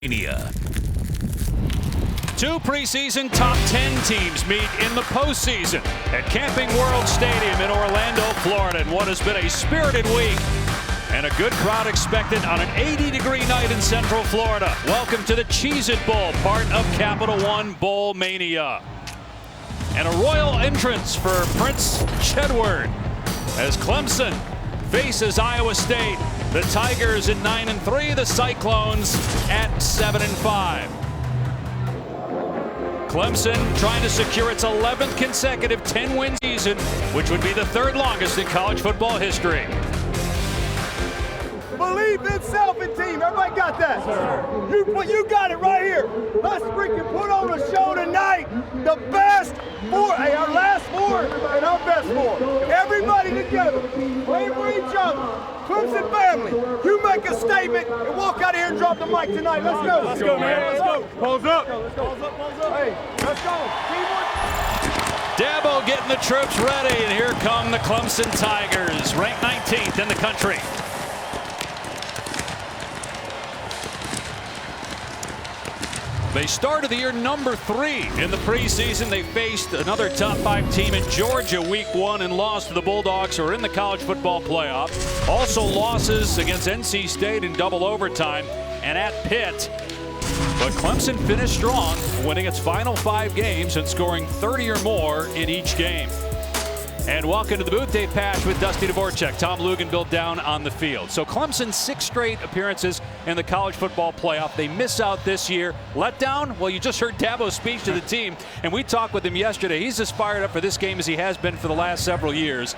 Two preseason top 10 teams meet in the postseason at Camping World Stadium in Orlando, Florida, in what has been a spirited week and a good crowd expected on an 80-degree night in Central Florida. Welcome to the Cheez-It Bowl, part of Capital One Bowl Mania. And a royal entrance for Prince Chedward as Clemson faces Iowa State. The Tigers at 9-3, the Cyclones at 7-5. Clemson trying to secure its 11th consecutive 10-win season, which would be the third longest in college football history. Believe in self and team. Everybody got that? You got it right here. Let's freaking put on a show tonight. The best four, our last four, and our best four. Everybody together, playing for each other. Clemson family, you make a statement and walk out of here and drop the mic tonight. Let's go. Let's go, man. Let's go. Pulls up. Let's go. Hey, let's go. Teamwork. Dabo getting the troops ready, and here come the Clemson Tigers, ranked 19th in the country. They started the year number 3 in the preseason. They faced another top 5 team in Georgia week 1 and lost to the Bulldogs, who are in the college football playoff. Also losses against NC State in double overtime and at Pitt. But Clemson finished strong, winning its final 5 games and scoring 30 or more in each game. And welcome to the booth. Dave Pasch with Dusty Dvorak. Tom Luginbill down on the field. So Clemson's 6 straight appearances in the college football playoff. They miss out this year. Let down? Well, you just heard Dabo's speech to the team, and we talked with him yesterday. He's as fired up for this game as he has been for the last several years.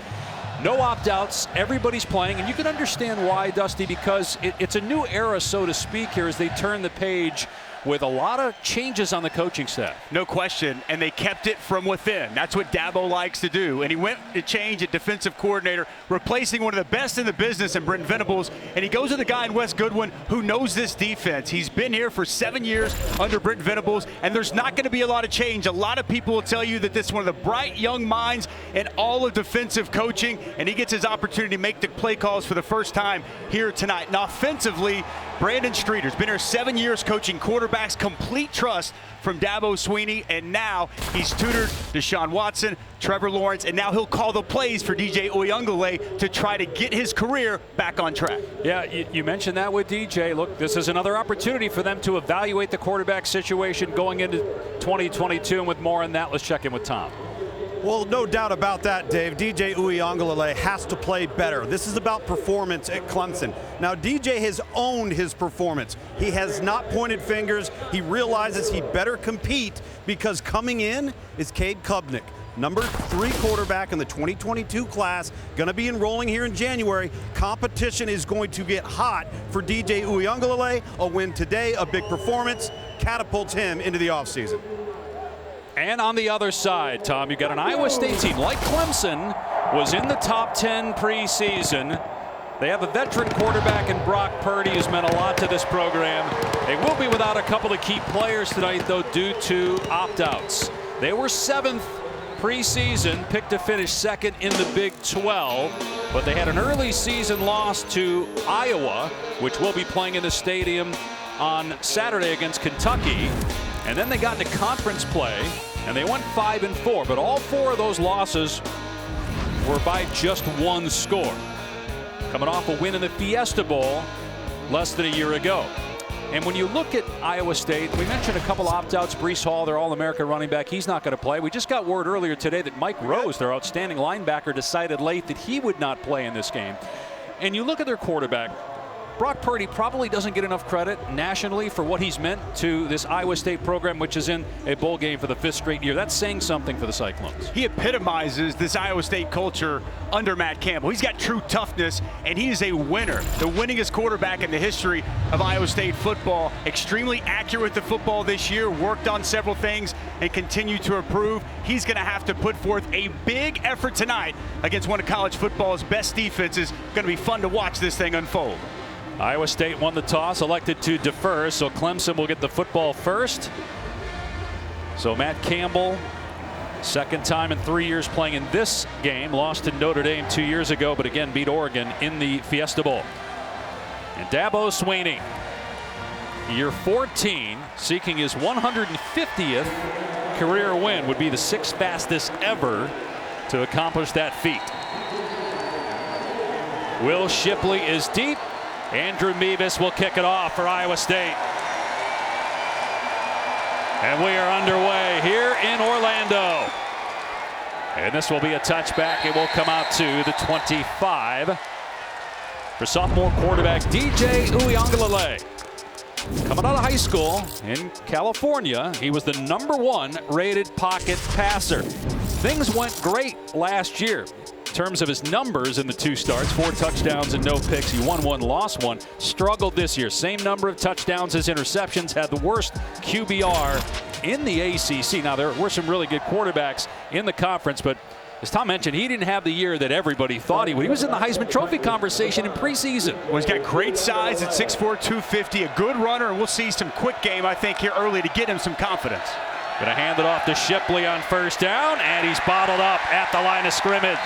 No opt-outs. Everybody's playing, and you can understand why, Dusty, because it's a new era, so to speak, here as they turn the page with a lot of changes on the coaching staff. No question, and they kept it from within. That's what Dabo likes to do. And he went to change at defensive coordinator, replacing one of the best in the business in Brent Venables. And he goes with a guy in Wes Goodwin who knows this defense. He's been here for 7 years under Brent Venables, and there's not going to be a lot of change. A lot of people will tell you that this is one of the bright young minds in all of defensive coaching, and he gets his opportunity to make the play calls for the first time here tonight. And offensively, Brandon Streeter's been here 7 years coaching quarterbacks, complete trust from Dabo Swinney, and now he's tutored Deshaun Watson, Trevor Lawrence, and now he'll call the plays for DJ Uyunglele to try to get his career back on track. Yeah, you mentioned that with DJ. Look, this is another opportunity for them to evaluate the quarterback situation going into 2022, and with more on that, let's check in with Tom. Well, no doubt about that, Dave. DJ Uyunglele has to play better. This is about performance at Clemson. Now, DJ has owned his performance. He has not pointed fingers. He realizes he better compete because coming in is Cade Klubnik, number 3 quarterback in the 2022 class, going to be enrolling here in January. Competition is going to get hot for DJ Uyunglele. A win today, a big performance, catapults him into the offseason. And on the other side, Tom, you've got an Iowa State team like Clemson was in the top 10 preseason. They have a veteran quarterback in Brock Purdy who's meant a lot to this program. They will be without a couple of key players tonight, though, due to opt-outs. They were 7th preseason, picked to finish 2nd in the Big 12, but they had an early season loss to Iowa, which will be playing in the stadium on Saturday against Kentucky. And then they got into conference play, and they went 5-4. But all 4 of those losses were by just 1 score. Coming off a win in the Fiesta Bowl less than a year ago. And when you look at Iowa State, we mentioned a couple opt-outs. Breece Hall, their All-American running back, he's not going to play. We just got word earlier today that Mike Rose, their outstanding linebacker, decided late that he would not play in this game. And you look at their quarterback, Brock Purdy probably doesn't get enough credit nationally for what he's meant to this Iowa State program, which is in a bowl game for the 5th straight year. That's saying something for the Cyclones. He epitomizes this Iowa State culture under Matt Campbell. He's got true toughness, and he is a winner. The winningest quarterback in the history of Iowa State football. Extremely accurate with the football this year, worked on several things, and continued to improve. He's going to have to put forth a big effort tonight against one of college football's best defenses. Going to be fun to watch this thing unfold. Iowa State won the toss, elected to defer, so Clemson will get the football first. So Matt Campbell, 2nd time in 3 years playing in this game, lost to Notre Dame 2 years ago, but again beat Oregon in the Fiesta Bowl. And Dabo Swinney year 14, seeking his 150th career win, would be the 6th fastest ever to accomplish that feat. Will Shipley is deep. Andrew Mevis will kick it off for Iowa State. And we are underway here in Orlando. And this will be a touchback. It will come out to the 25 for sophomore quarterback DJ Uiagalelei. Coming out of high school in California, he was the #1 rated pocket passer. Things went great last year in terms of his numbers in the 2 starts. 4 touchdowns and no picks. He won 1, lost 1. Struggled this year. Same number of touchdowns as interceptions. Had the worst QBR in the ACC. Now, there were some really good quarterbacks in the conference, but as Tom mentioned, he didn't have the year that everybody thought he would. He was in the Heisman Trophy conversation in preseason. Well, he's got great size at 6'4", 250, a good runner, and we'll see some quick game, I think, here early to get him some confidence. Gonna hand it off to Shipley on 1st down, and he's bottled up at the line of scrimmage.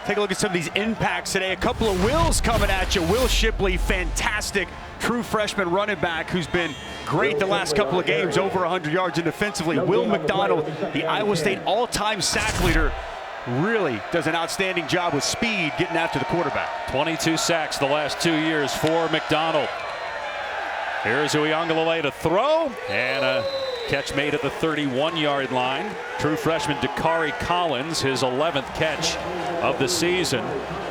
Take a look at some of these impacts today. A couple of wills coming at you. Will Shipley, fantastic true freshman running back who's been great the last couple of games, over 100 yards, and defensively. Will McDonald, the Iowa State all-time sack leader, really does an outstanding job with speed getting after the quarterback. 22 sacks the last 2 years for McDonald. Here's Uiagalelei to throw, and a catch made at the 31-yard line. True freshman Dakari Collins, his 11th catch of the season.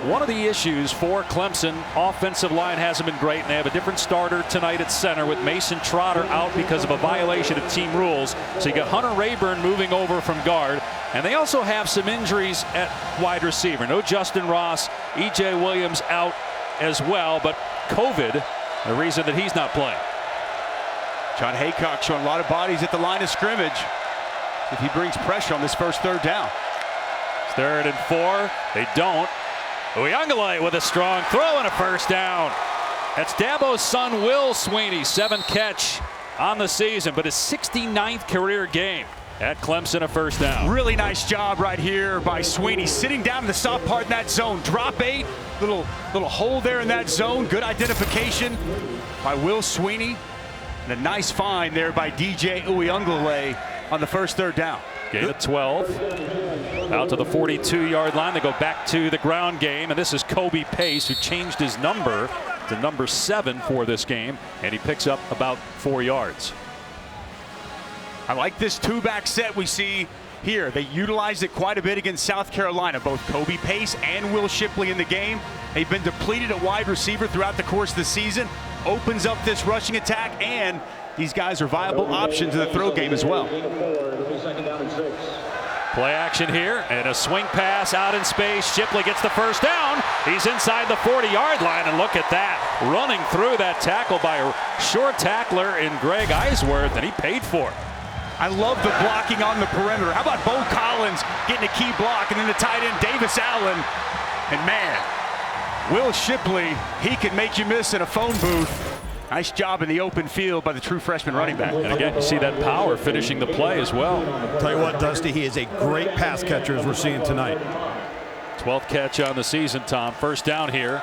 One of the issues for Clemson, offensive line hasn't been great, and they have a different starter tonight at center with Mason Trotter out because of a violation of team rules. So you got Hunter Rayburn moving over from guard, and they also have some injuries at wide receiver. No Justin Ross, E.J. Williams out as well, but COVID, the reason that he's not playing. John Haycock showing a lot of bodies at the line of scrimmage. If he brings pressure on this first 3rd down. 3rd and 4. They don't. Uiagalelei with a strong throw and a 1st down. That's Dabo's son, Will Sweeney, 7th catch on the season, but his 69th career game at Clemson, a 1st down. Really nice job right here by Sweeney, sitting down in the soft part in that zone. Drop 8, little hole there in that zone. Good identification by Will Sweeney. And a nice find there by DJ Uiagalelei on the first 3rd down. Gain of 12. Out to the 42-yard line. They go back to the ground game. And this is Kobe Pace, who changed his number to number 7 for this game. And he picks up about 4 yards. I like this 2-back set we see here. They utilized it quite a bit against South Carolina. Both Kobe Pace and Will Shipley in the game. They've been depleted at wide receiver throughout the course of the season. Opens up this rushing attack, and these guys are viable options in the throw game as well. Play action here, and a swing pass out in space. Shipley gets the 1st down. He's inside the 40-yard line, and look at that. Running through that tackle by a short tackler in Greg Eisworth, and he paid for it. I love the blocking on the perimeter. How about Bo Collins getting a key block, and then the tight end Davis Allen. And man, Will Shipley, he can make you miss in a phone booth. Nice job in the open field by the true freshman running back. And again, you see that power finishing the play as well. Tell you what, Dusty, he is a great pass catcher as we're seeing tonight. 12th catch on the season, Tom. 1st down here.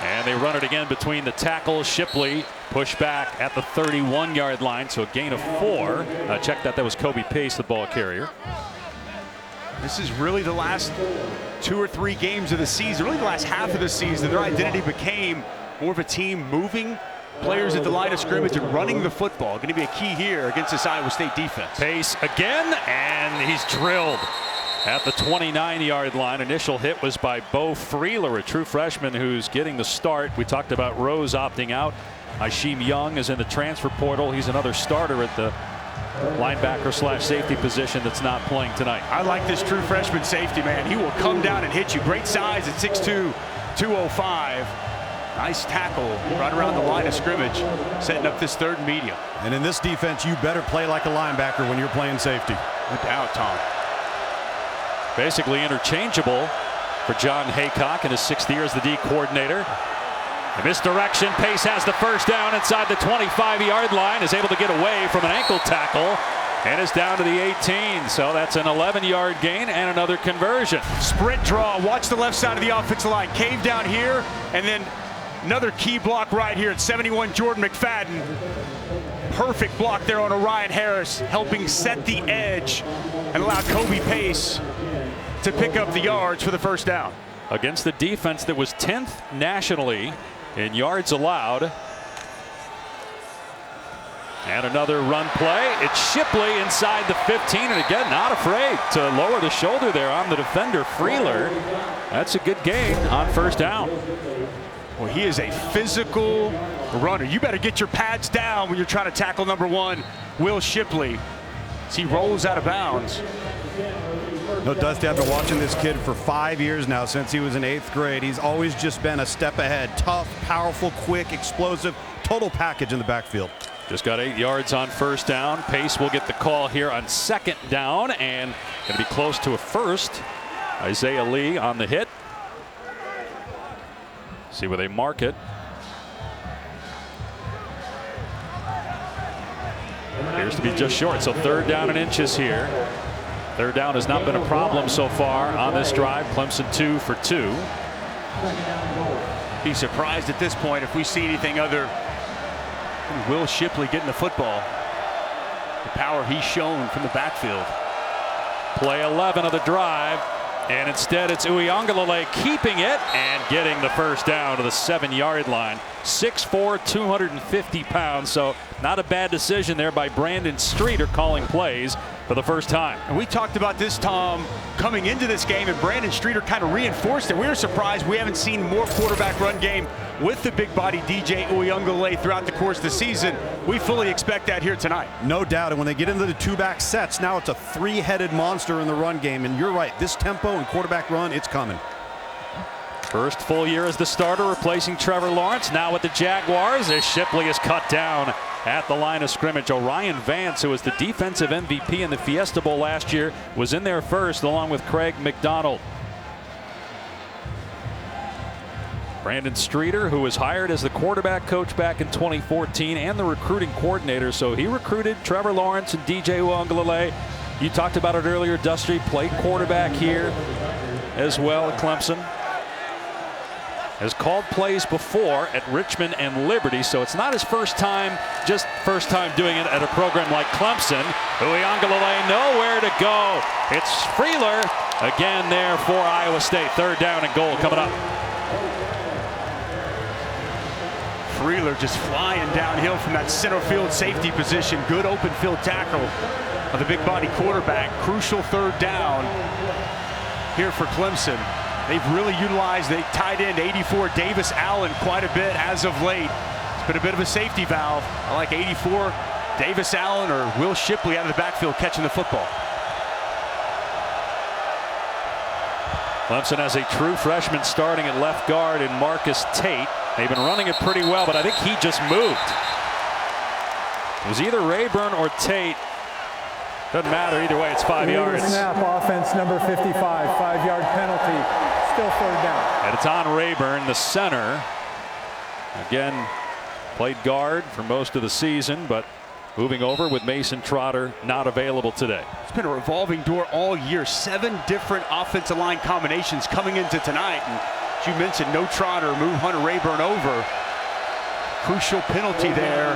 And they run it again between the tackles. Shipley push back at the 31-yard line, so a gain of 4. Check that was Kobe Pace, the ball carrier. This is really the last 2 or 3 games of the season, really the last half of the season. Their identity became more of a team moving players at the line of scrimmage and running the football. Going to be a key here against this Iowa State defense. Pace again, and he's drilled at the 29-yard line. Initial hit was by Bo Freeler, a true freshman who's getting the start. We talked about Rose opting out. Isheem Young is in the transfer portal. He's another starter at the linebacker/safety position that's not playing tonight. I like this true freshman safety, man. He will come down and hit you. Great size at 6'2", 205. Nice tackle right around the line of scrimmage, setting up this 3rd and medium. And in this defense, you better play like a linebacker when you're playing safety. No doubt, Tom. Basically interchangeable for John Haycock in his 6th year as the D coordinator. The misdirection. Pace has the 1st down inside the 25-yard line, is able to get away from an ankle tackle And it's down to the 18. So that's an 11-yard gain and another conversion. Sprint draw. Watch the left side of the offensive line. Cave down here, and then another key block right here at 71, Jordan McFadden. Perfect block there on Orion Harris, helping set the edge and allow Kobe Pace to pick up the yards for the first down. Against the defense that was 10th nationally in yards allowed. And another run play. It's Shipley inside the 15, and again, not afraid to lower the shoulder there on the defender, Freeler. That's a good gain on first down. Well, he is a physical runner. You better get your pads down when you're trying to tackle number 1, Will Shipley, as he rolls out of bounds. No, Dusty, I've been watching this kid for 5 years now, since he was in 8th grade. He's always just been a step ahead. Tough, powerful, quick, explosive, total package in the backfield. Just got 8 yards on first down. Pace will get the call here on second down, and going to be close to a first. Isaiah Lee on the hit. See where they mark it. Appears to be just short, so third down and inches here. Third down has not been a problem so far on this drive. Clemson 2 for 2. Be surprised at this point if we see anything other than Will Shipley getting the football. The power he's shown from the backfield. Play 11 of the drive. And instead, it's Uiagalelei keeping it and getting the first down to the 7-yard line. 6'4", 250 pounds. So not a bad decision there by Brandon Streeter calling plays for the first time. And we talked about this, Tom, coming into this game, and Brandon Streeter kind of reinforced it. We were surprised we haven't seen more quarterback run game with the big body DJ Uiagalelei throughout the course of the season. We fully expect that here tonight. No doubt. And when they get into the 2-back sets, now it's a 3-headed monster in the run game. And you're right, this tempo and quarterback run, it's coming. First full year as the starter, replacing Trevor Lawrence. Now with the Jaguars, as Shipley is cut down at the line of scrimmage. Orion Vance, who was the defensive MVP in the Fiesta Bowl last year, was in there first, along with Craig McDonald. Brandon Streeter, who was hired as the quarterback coach back in 2014 and the recruiting coordinator. So he recruited Trevor Lawrence and DJ Uiagalelei. You talked about it earlier, Dusty, played quarterback here as well at Clemson. Has called plays before at Richmond and Liberty, so it's not his first time, just first time doing it at a program like Clemson. Uiagalelei nowhere to go. It's Freeler again there for Iowa State. Third down and goal coming up. Freeler just flying downhill from that center field safety position. Good open field tackle of the big body quarterback. Crucial third down here for Clemson. They've really utilized the tight end 84 Davis Allen quite a bit as of late. It's been a bit of a safety valve. I like 84 Davis Allen or Will Shipley out of the backfield catching the football. Clemson has a true freshman starting at left guard in Marcus Tate. They've been running it pretty well, but I think he just moved. It was either Rayburn or Tate. Doesn't matter either way, it's 5 yards. Snap, offense number 55, 5-yard penalty. Still third down. And it's on Rayburn, the center. Again, played guard for most of the season, but moving over with Mason Trotter not available today. It's been a revolving door all year. 7 different offensive line combinations coming into tonight. And as you mentioned, no Trotter, move Hunter Rayburn over. Crucial penalty there,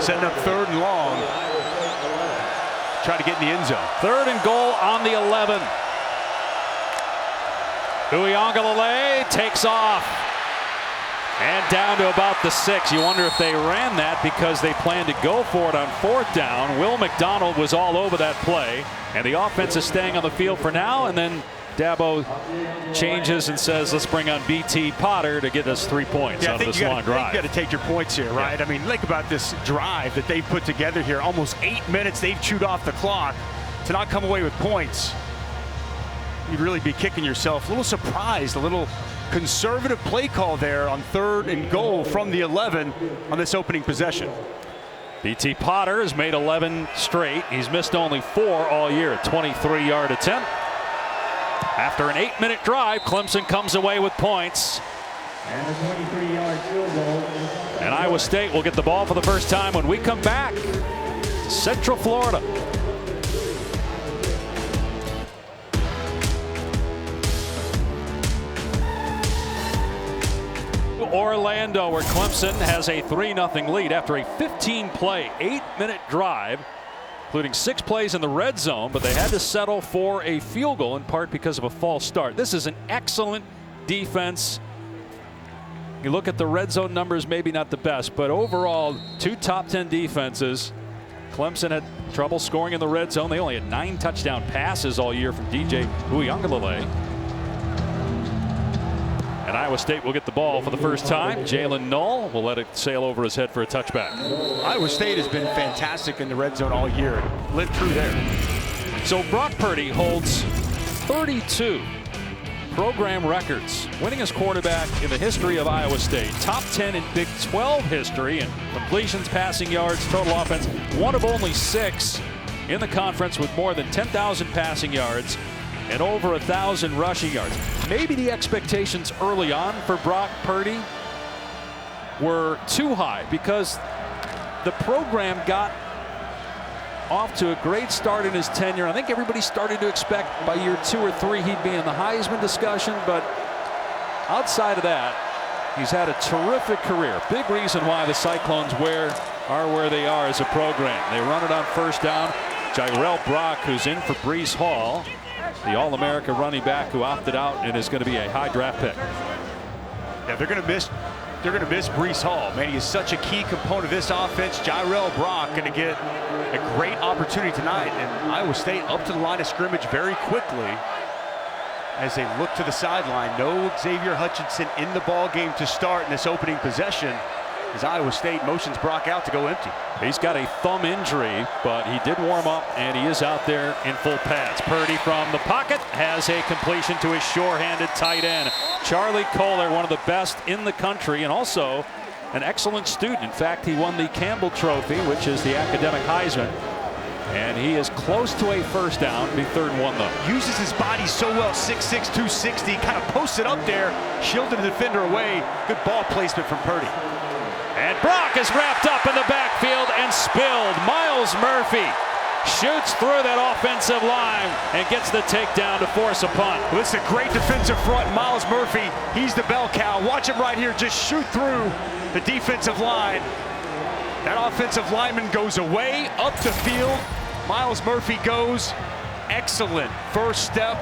setting up third and long. Try to get in the end zone. Third and goal on the 11. Uiagalelei takes off and down to about the 6. You wonder if they ran that because they planned to go for it on fourth down. Will McDonald was all over that play, and the offense is staying on the field for now. And then Dabo changes and says, let's bring on B.T. Potter to get us 3 points out of this long drive. You got to take your points here, right? Yeah. I mean, think about this drive that they've put together here. Almost 8 minutes they've chewed off the clock to not come away with points. You'd really be kicking yourself. A little surprised, a little conservative play call there on third and goal from the 11 on this opening possession. B.T. Potter has made 11 straight. He's missed only 4 all year. A 23-yard attempt. After an 8-minute drive, Clemson comes away with points. And a 23-yard field goal. And Iowa State will get the ball for the first time when we come back to Central Florida. Orlando, where Clemson has a 3-0 lead after a 15-play, 8-minute drive, including 6 plays in the red zone, but they had to settle for a field goal in part because of a false start. This is an excellent defense. You look at the red zone numbers, maybe not the best, but overall, 2 top 10 defenses. Clemson had trouble scoring in the red zone. They only had 9 touchdown passes all year from DJ Uiagalelei. And Iowa State will get the ball for the first time. Jalen Null will let it sail over his head for a touchback. Iowa State has been fantastic in the red zone all year. Lived through there. So Brock Purdy holds 32 program records, winningest quarterback in the history of Iowa State. Top 10 in Big 12 history in completions, passing yards, total offense. One of only 6 in the conference with more than 10,000 passing yards and over 1,000 rushing yards. Maybe the expectations early on for Brock Purdy were too high because the program got off to a great start in his tenure. I think everybody started to expect by year 2 or 3 he'd be in the Heisman discussion, but outside of that, he's had a terrific career. Big reason why the Cyclones are where they are as a program. They run it on first down. Jirel Brock, who's in for Breece Hall, the All-America running back who opted out and is going to be a high draft pick. Yeah, they're going to miss Breece Hall. Man, he is such a key component of this offense. Jirel Brock going to get a great opportunity tonight, and Iowa State up to the line of scrimmage very quickly as they look to the sideline. No Xavier Hutchinson in the ball game to start in this opening possession as Iowa State motions Brock out to go empty. He's got a thumb injury, but he did warm up and he is out there in full pads. Purdy from the pocket has a completion to his sure-handed tight end, Charlie Kohler, one of the best in the country and also an excellent student. In fact, he won the Campbell Trophy, which is the academic Heisman, and he is close to a first down. Be 3rd and 1 though. Uses his body so well, 6'6", 260, kind of posted up there, shielded the defender away. Good ball placement from Purdy. And Brock is wrapped up in the backfield and spilled. Myles Murphy shoots through that offensive line and gets the takedown to force a punt. Well, this is a great defensive front. Myles Murphy, he's the bell cow. Watch him right here just shoot through the defensive line. That offensive lineman goes away, up the field. Myles Murphy goes. Excellent first step.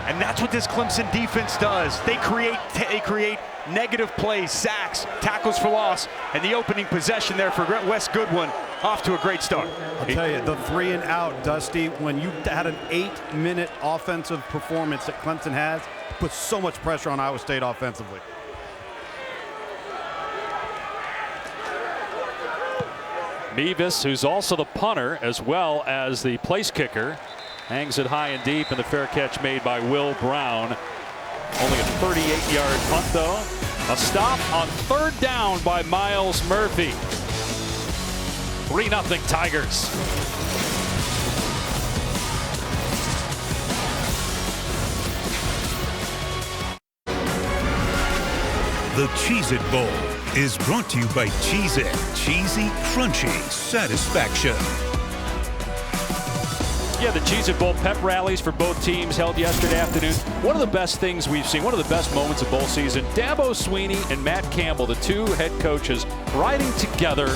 And that's what this Clemson defense does. They create negative plays, sacks, tackles for loss, and the opening possession there for Wes Goodwin off to a great start. I'll tell you, the 3 and out, Dusty, when you had an 8-minute offensive performance that Clemson has, puts so much pressure on Iowa State offensively. Mevis, who's also the punter as well as the place kicker, hangs it high and deep, and the fair catch made by Will Brown. Only a 38-yard punt, though. A stop on 3rd down by Myles Murphy. 3-0 Tigers. The Cheez-It Bowl is brought to you by Cheez-It. Cheesy, crunchy satisfaction. Yeah, the Cheez-It Bowl pep rallies for both teams held yesterday afternoon. One of the best things we've seen, one of the best moments of bowl season, Dabo Swinney and Matt Campbell, the 2 head coaches, riding together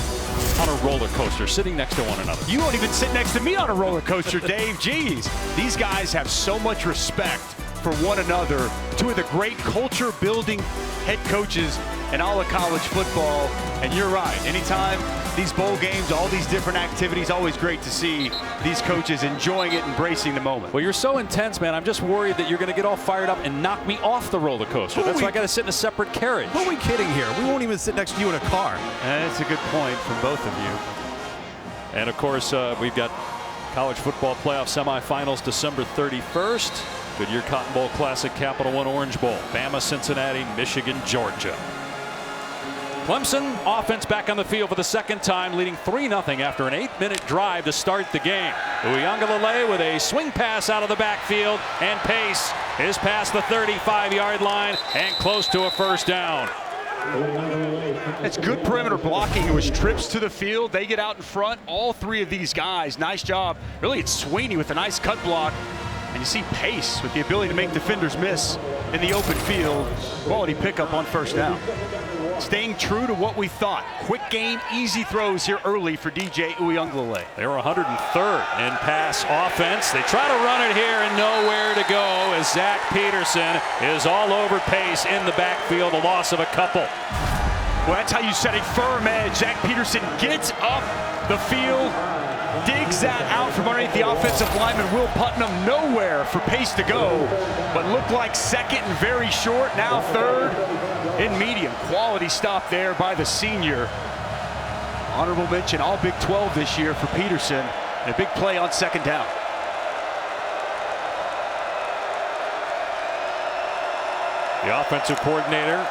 on a roller coaster, sitting next to one another. You won't even sit next to me on a roller coaster, Dave. Jeez. These guys have so much respect for one another. 2 of the great culture-building head coaches in all of college football. And you're right. Anytime these bowl games, all these different activities, always great to see these coaches enjoying it, embracing the moment. Well, you're so intense, man. I'm just worried that you're going to get all fired up and knock me off the roller coaster. That's why I got to sit in a separate carriage. Who are we kidding here? We won't even sit next to you in a car. That's a good point from both of you. And, of course, we've got college football playoff semifinals December 31st. Goodyear Cotton Bowl Classic, Capital One Orange Bowl, Bama, Cincinnati, Michigan, Georgia. Clemson offense back on the field for the 2nd time, leading 3-0 after an 8-minute drive to start the game. Uiagalelei with a swing pass out of the backfield, and Pace is past the 35-yard line and close to a first down. It's good perimeter blocking. It was trips to the field. They get out in front. All 3 of these guys. Nice job. Really, it's Swinney with a nice cut block. And you see Pace with the ability to make defenders miss in the open field. Quality pickup on first down. Staying true to what we thought. Quick game, easy throws here early for DJ Uiagalelei. They were 103rd in pass offense. They try to run it here and nowhere to go as Zach Peterson is all over pace in the backfield, a loss of a couple. Well, that's how you set a firm edge. Zach Peterson gets up the field, digs that out from underneath the offensive lineman Will Putnam. Nowhere for pace to go, but looked like second and very short. Now third in medium. Quality stop there by the senior. Honorable mention all Big 12 this year for Peterson. And a big play on second down. The offensive coordinator,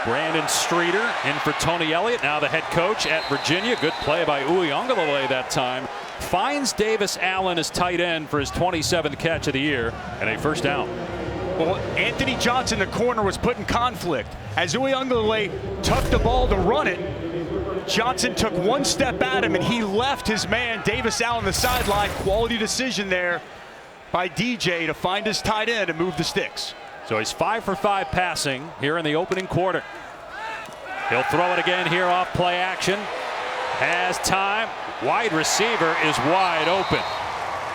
Brandon Streeter, in for Tony Elliott. Now the head coach at Virginia. Good play by Uiagalelei that time. Finds Davis Allen as tight end for his 27th catch of the year and a first down. Well, Anthony Johnson, the corner, was put in conflict. As Uiagalelei tucked the ball to run it, Johnson took one step at him and he left his man Davis Allen on the sideline. Quality decision there by DJ to find his tight end and move the sticks. So he's 5 for 5 passing here in the opening quarter. He'll throw it again here off play action. Has time. Wide receiver is wide open.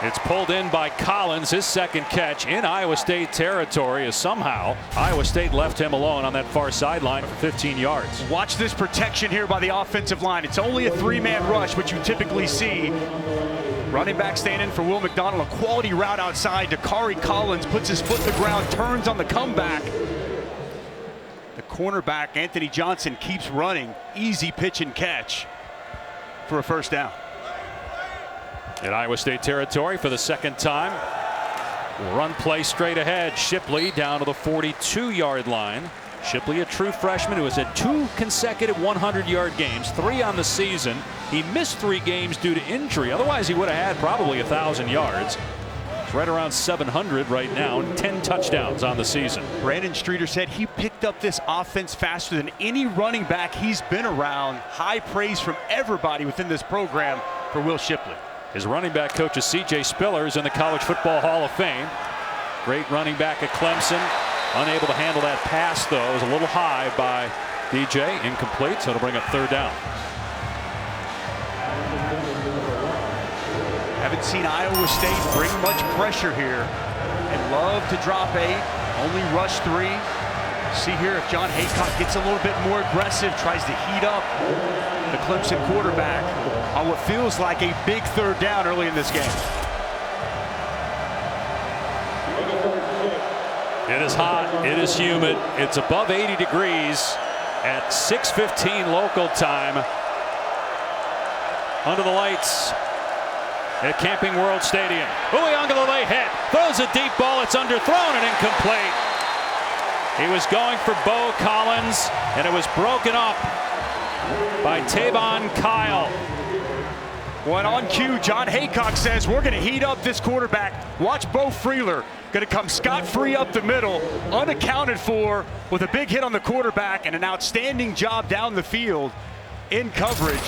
It's pulled in by Collins, his second catch in Iowa State territory, as somehow Iowa State left him alone on that far sideline for 15 yards. Watch this protection here by the offensive line. It's only a 3-man rush, which you typically see. Running back staying in for Will McDonald. A quality route outside. Dakari Collins puts his foot in the ground, turns on the comeback. The cornerback, Anthony Johnson, keeps running. Easy pitch and catch for a first down. In Iowa State territory for the second time. Run play straight ahead. Shipley down to the 42-yard line. Shipley, a true freshman who has had 2 consecutive 100-yard games, 3 on the season. He missed 3 games due to injury. Otherwise, he would have had probably 1,000 yards. He's right around 700 right now, and 10 touchdowns on the season. Brandon Streeter said he picked up this offense faster than any running back he's been around. High praise from everybody within this program for Will Shipley. His running back coach is C.J. Spillers in the College Football Hall of Fame. Great running back at Clemson. Unable to handle that pass, though. It was a little high by DJ. Incomplete, so it'll bring up third down. Haven't seen Iowa State bring much pressure here and love to drop 8. Only rush 3. See here if John Haycock gets a little bit more aggressive, tries to heat up the Clemson quarterback on what feels like a big third down early in this game. It is hot. It is humid. It's above 80 degrees at 6:15 local time. Under the lights at Camping World Stadium. Uiagalelei hit. Throws a deep ball. It's underthrown and incomplete. He was going for Bo Collins, and it was broken up by Tavon Kyle. One on cue, John Haycock says, we're going to heat up this quarterback. Watch Bo Freeler. Going to come scot-free up the middle, unaccounted for, with a big hit on the quarterback and an outstanding job down the field in coverage.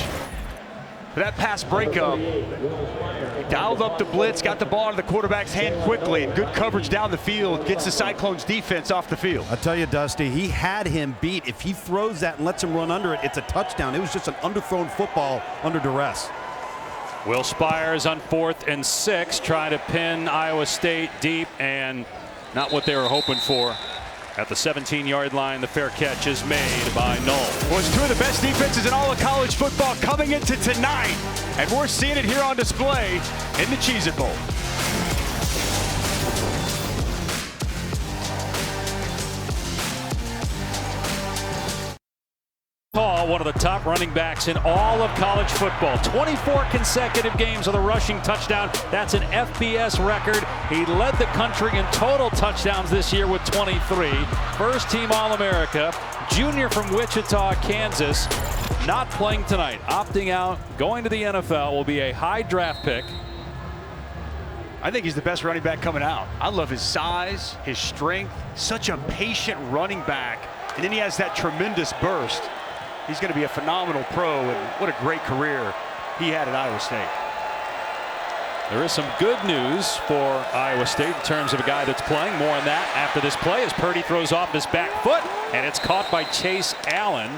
That pass breakup, he dialed up the blitz, got the ball in the quarterback's hand quickly, and good coverage down the field, gets the Cyclones defense off the field. I tell you, Dusty, he had him beat. If he throws that and lets him run under it, it's a touchdown. It was just an underthrown football under duress. Will Spires on 4th and 6, trying to pin Iowa State deep, and not what they were hoping for. At the 17-yard line, the fair catch is made by Knoll. Well, it's 2 of the best defenses in all of college football coming into tonight, and we're seeing it here on display in the Cheez-It Bowl. Hall, one of the top running backs in all of college football. 24 consecutive games with a rushing touchdown. That's an FBS record. He led the country in total touchdowns this year with 23. First team All-America. Junior from Wichita, Kansas. Not playing tonight. Opting out. Going to the NFL. Will be a high draft pick. I think he's the best running back coming out. I love his size, his strength. Such a patient running back. And then he has that tremendous burst. He's going to be a phenomenal pro, and what a great career he had at Iowa State. There is some good news for Iowa State in terms of a guy that's playing. More on that after this play as Purdy throws off his back foot, and it's caught by Chase Allen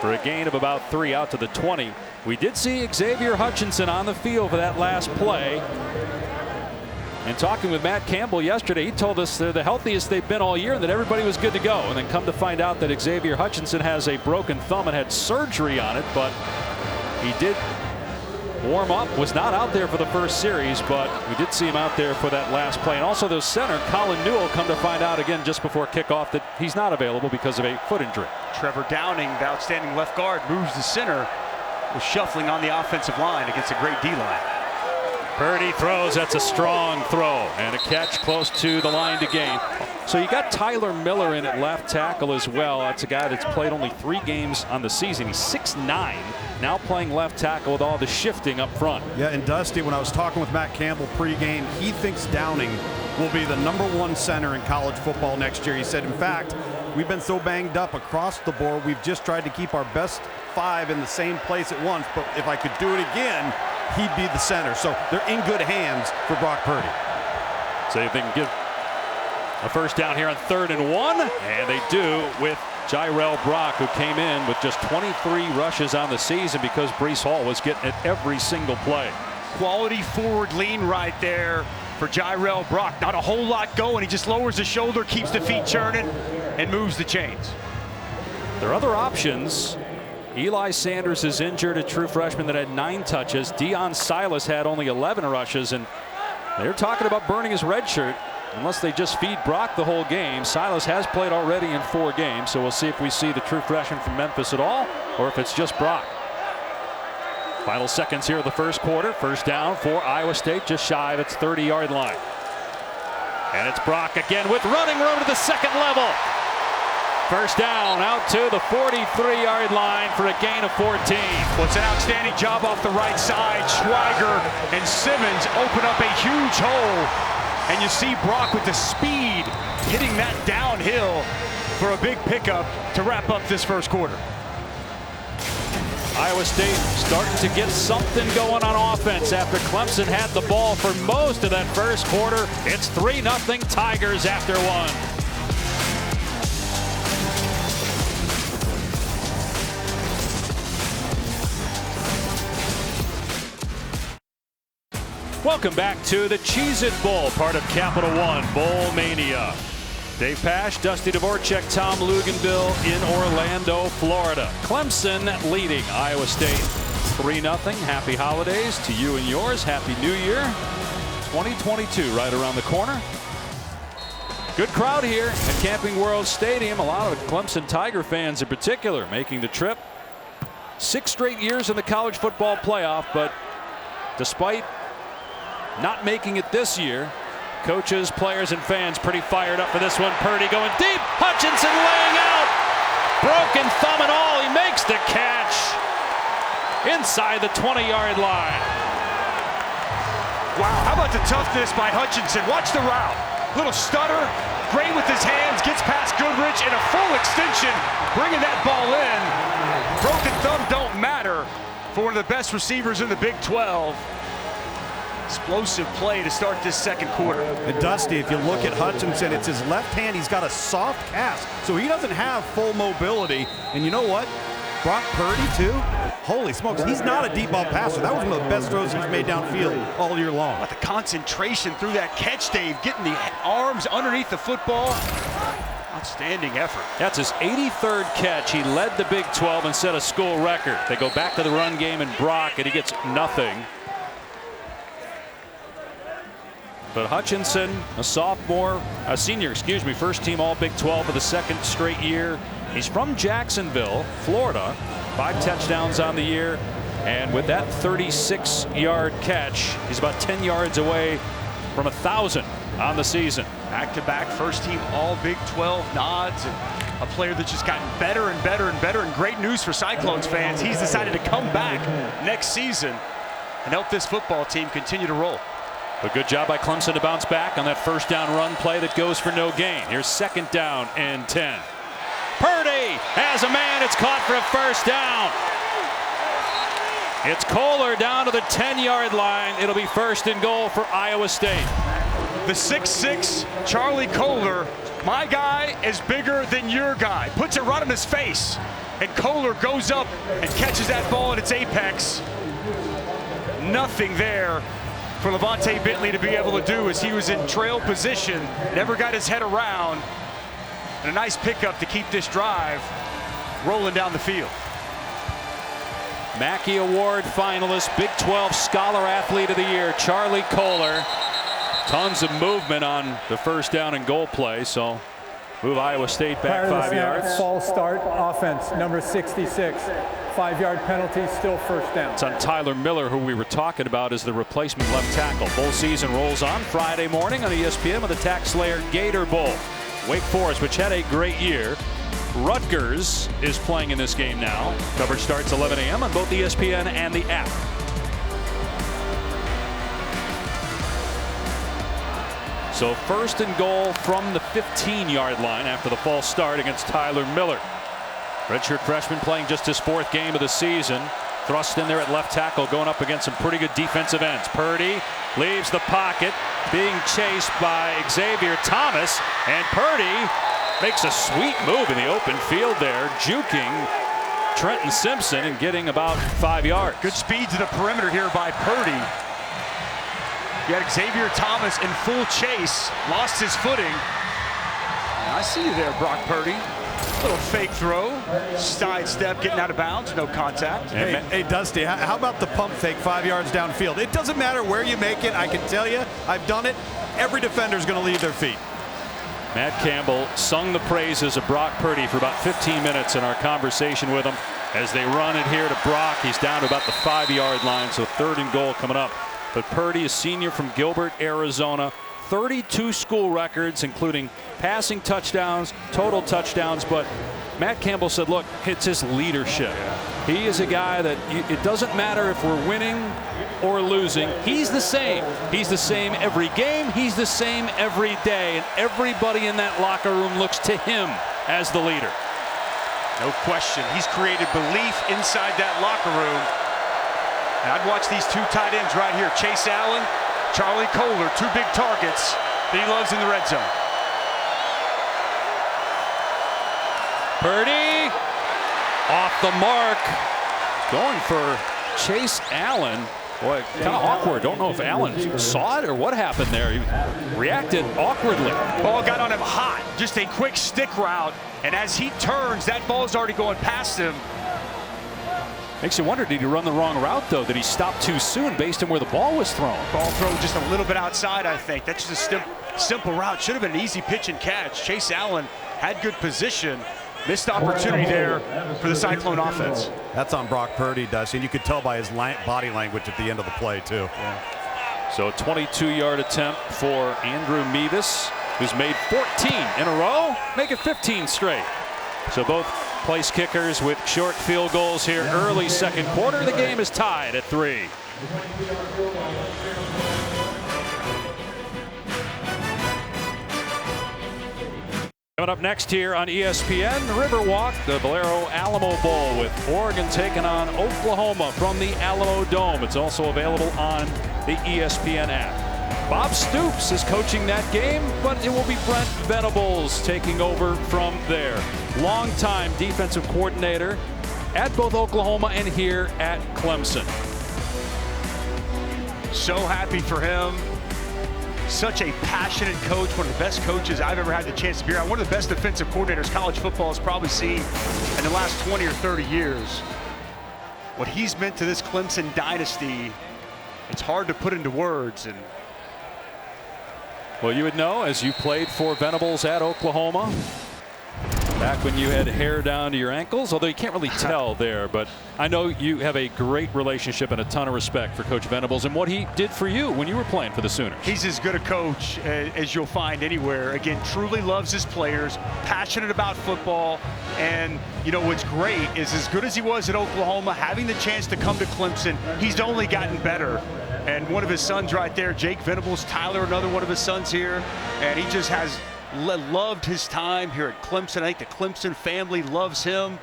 for a gain of about 3 out to the 20. We did see Xavier Hutchinson on the field for that last play. And talking with Matt Campbell yesterday, he told us they're the healthiest they've been all year and that everybody was good to go. And then come to find out that Xavier Hutchinson has a broken thumb and had surgery on it, but he did warm up, was not out there for the first series, but we did see him out there for that last play. And also the center, Colin Newell, come to find out again just before kickoff that he's not available because of a foot injury. Trevor Downing, the outstanding left guard, moves the center, was shuffling on the offensive line against a great D-line. Purdy throws. That's a strong throw and a catch close to the line to gain. So you got Tyler Miller in at left tackle as well. That's a guy that's played only 3 games on the season. He's 6'9", now playing left tackle with all the shifting up front. Yeah, and Dusty, when I was talking with Matt Campbell pregame, he thinks Downing will be the #1 center in college football next year. He said, in fact, we've been so banged up across the board, we've just tried to keep our best 5 in the same place at once, but if I could do it again, he'd be the center. So they're in good hands for Brock Purdy. So if they can get a first down here on 3rd and 1, and they do with Jirel Brock, who came in with just 23 rushes on the season because Breece Hall was getting it every single play. Quality forward lean right there for Jirel Brock. Not a whole lot going. He just lowers his shoulder, keeps the feet churning, and moves the chains. There are other options. Eli Sanders is injured, a true freshman that had 9 touches. Deion Silas had only 11 rushes, and they're talking about burning his red shirt unless they just feed Brock the whole game. Silas has played already in 4 games, so we'll see if we see the true freshman from Memphis at all, or if it's just Brock. Final seconds here of the first quarter. First down for Iowa State, just shy of its 30-yard line. And it's Brock again with running room to the second level. First down out to the 43-yard line for a gain of 14. Well, it's an outstanding job off the right side. Schweiger and Simmons open up a huge hole. And you see Brock with the speed hitting that downhill for a big pickup to wrap up this first quarter. Iowa State starting to get something going on offense after Clemson had the ball for most of that first quarter. It's 3-0 Tigers after 1. Welcome back to the Cheez-It Bowl, part of Capital One Bowl Mania. Dave Pasch, Dusty Dvorak, Tom Luganville in Orlando, Florida. Clemson leading Iowa State 3-0. Happy holidays to you and yours. Happy New Year. 2022 right around the corner. Good crowd here at Camping World Stadium. A lot of Clemson Tiger fans in particular making the trip. 6 straight years in the college football playoff, but despite not making it this year, coaches, players, and fans pretty fired up for this one. Purdy going deep. Hutchinson laying out. Broken thumb and all. He makes the catch inside the 20-yard line. Wow, how about the toughness by Hutchinson? Watch the route. Little stutter. Great with his hands. Gets past Goodrich in a full extension. Bringing that ball in. Broken thumb don't matter for one of the best receivers in the Big 12. Explosive play to start this second quarter. And Dusty, if you look at Hutchinson, it's his left hand. He's got a soft cast, so he doesn't have full mobility. And you know what? Brock Purdy, too? Holy smokes, he's not a deep ball passer. That was one of the best throws he's made downfield all year long. But the concentration through that catch, Dave, getting the arms underneath the football. Outstanding effort. That's his 83rd catch. He led the Big 12 and set a school record. They go back to the run game and Brock, and he gets nothing. But Hutchinson, a senior, first team All Big 12 for the 2nd straight year. He's from Jacksonville, Florida. 5 touchdowns on the year. And with that 36-yard catch, he's about 10 yards away from 1,000 on the season. Back-to-back first team All Big 12 nods, and a player that's just gotten better and better and better. And great news for Cyclones fans. He's decided to come back next season and help this football team continue to roll. A good job by Clemson to bounce back on that first down run play that goes for no gain. Here's 2nd down and 10. Purdy has a man. It's caught for a first down. It's Kohler down to the 10-yard line. It'll be 1st and goal for Iowa State. The 6'6" Charlie Kohler, my guy is bigger than your guy. Puts it right in his face. And Kohler goes up and catches that ball at its apex. Nothing there for Levante Bentley to be able to do as he was in trail position, never got his head around. And a nice pickup to keep this drive rolling down the field. Mackey Award finalist, Big 12 Scholar Athlete of the Year, Charlie Kohler. Tons of movement on the 1st down and goal play, so move Iowa State back 5 yards. False start, offense, number 66. 5-yard penalty, still 1st down. It's on Tyler Miller, who we were talking about as the replacement left tackle. Bowl season rolls on Friday morning on ESPN with the Tax Slayer Gator Bowl. Wake Forest, which had a great year. Rutgers is playing in this game now. Coverage starts 11 a.m. on both ESPN and the app. So 1st and goal from the 15-yard line after the false start against Tyler Miller. Redshirt freshman playing just his 4th game of the season. Thrust in there at left tackle, going up against some pretty good defensive ends. Purdy leaves the pocket, being chased by Xavier Thomas, and Purdy makes a sweet move in the open field there, juking Trenton Simpson and getting about 5 yards. Good speed to the perimeter here by Purdy. You had Xavier Thomas in full chase, lost his footing. I see you there, Brock Purdy. Little fake throw, side step, getting out of bounds, no contact. Hey, Dusty, how about the pump fake 5 yards downfield? It doesn't matter where you make it. I can tell you, I've done it. Every defender's going to leave their feet. Matt Campbell sung the praises of Brock Purdy for about 15 minutes in our conversation with him as they run it here to Brock. He's down to about the 5-yard line, so 3rd and goal coming up. But Purdy, a senior from Gilbert, Arizona, 32 school records, including passing touchdowns, total touchdowns. But Matt Campbell said, look, it's his leadership. He is a guy that it doesn't matter if we're winning or losing. He's the same. He's the same every game. He's the same every day. And everybody in that locker room looks to him as the leader. No question. He's created belief inside that locker room. And I'd watch these 2 tight ends right here. Chase Allen, Charlie Kohler, 2 big targets that he loves in the red zone. Purdy off the mark. Going for Chase Allen. Boy, kind of awkward. Don't know if Allen saw it or what happened there. He reacted awkwardly. Ball got on him hot. Just a quick stick route. And as he turns, that ball's already going past him. Makes you wonder, did he run the wrong route, though? Did he stop too soon based on where the ball was thrown? Ball thrown just a little bit outside, I think. That's just a simple route. Should have been an easy pitch and catch. Chase Allen had good position. Missed opportunity there for the Cyclone offense. That's on Brock Purdy, Dusty. And you could tell by his body language at the end of the play, too. Yeah. So a 22-yard attempt for Andrew Mevis, who's made 14 in a row, make it 15 straight. So both place kickers with short field goals here early 2nd quarter. The game is tied at 3. Coming up next here on ESPN, Riverwalk, the Valero Alamo Bowl with Oregon taking on Oklahoma from the Alamo Dome. It's also available on the ESPN app. Bob Stoops is coaching that game, but it will be Brent Venables taking over from there. Longtime defensive coordinator at both Oklahoma and here at Clemson. So happy for him. Such a passionate coach, one of the best coaches I've ever had the chance to be around. One of the best defensive coordinators college football has probably seen in the last 20 or 30 years. What he's meant to this Clemson dynasty, it's hard to put into words. And well, you would know as you played for Venables at Oklahoma. Back when you had hair down to your ankles, although you can't really tell there, but I know you have a great relationship and a ton of respect for Coach Venables and what he did for you when you were playing for the Sooners. He's as good a coach as you'll find anywhere. Again, truly loves his players, passionate about football, and you know what's great is as good as he was at Oklahoma, having the chance to come to Clemson, he's only gotten better. And one of his sons right there, Jake Venables, Tyler, another one of his sons here, and he just has loved his time here at Clemson. I think the Clemson family loves him.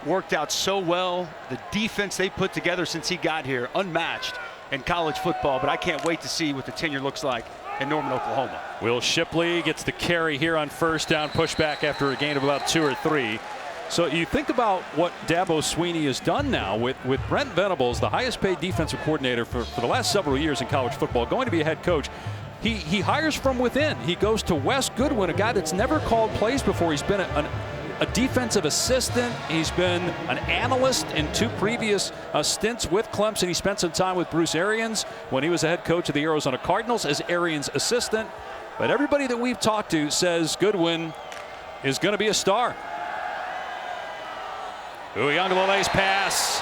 worked out so well. The defense they put together since he got here, unmatched in college football. But I can't wait to see what the tenure looks like in Norman, Oklahoma. Will Shipley gets the carry here on first down, pushback after a gain of about 2 or 3. So you think about what Dabo Swinney has done now with Brent Venables, the highest paid defensive coordinator for the last several years in college football, going to be a head coach. He hires from within. He goes to Wes Goodwin, a guy that's never called plays before. He's been a defensive assistant. He's been an analyst in 2 previous stints with Clemson. He spent some time with Bruce Arians when he was the head coach of the Arizona Cardinals as Arians' assistant. But everybody that we've talked to says Goodwin is going to be a star. Uiagalelei's pass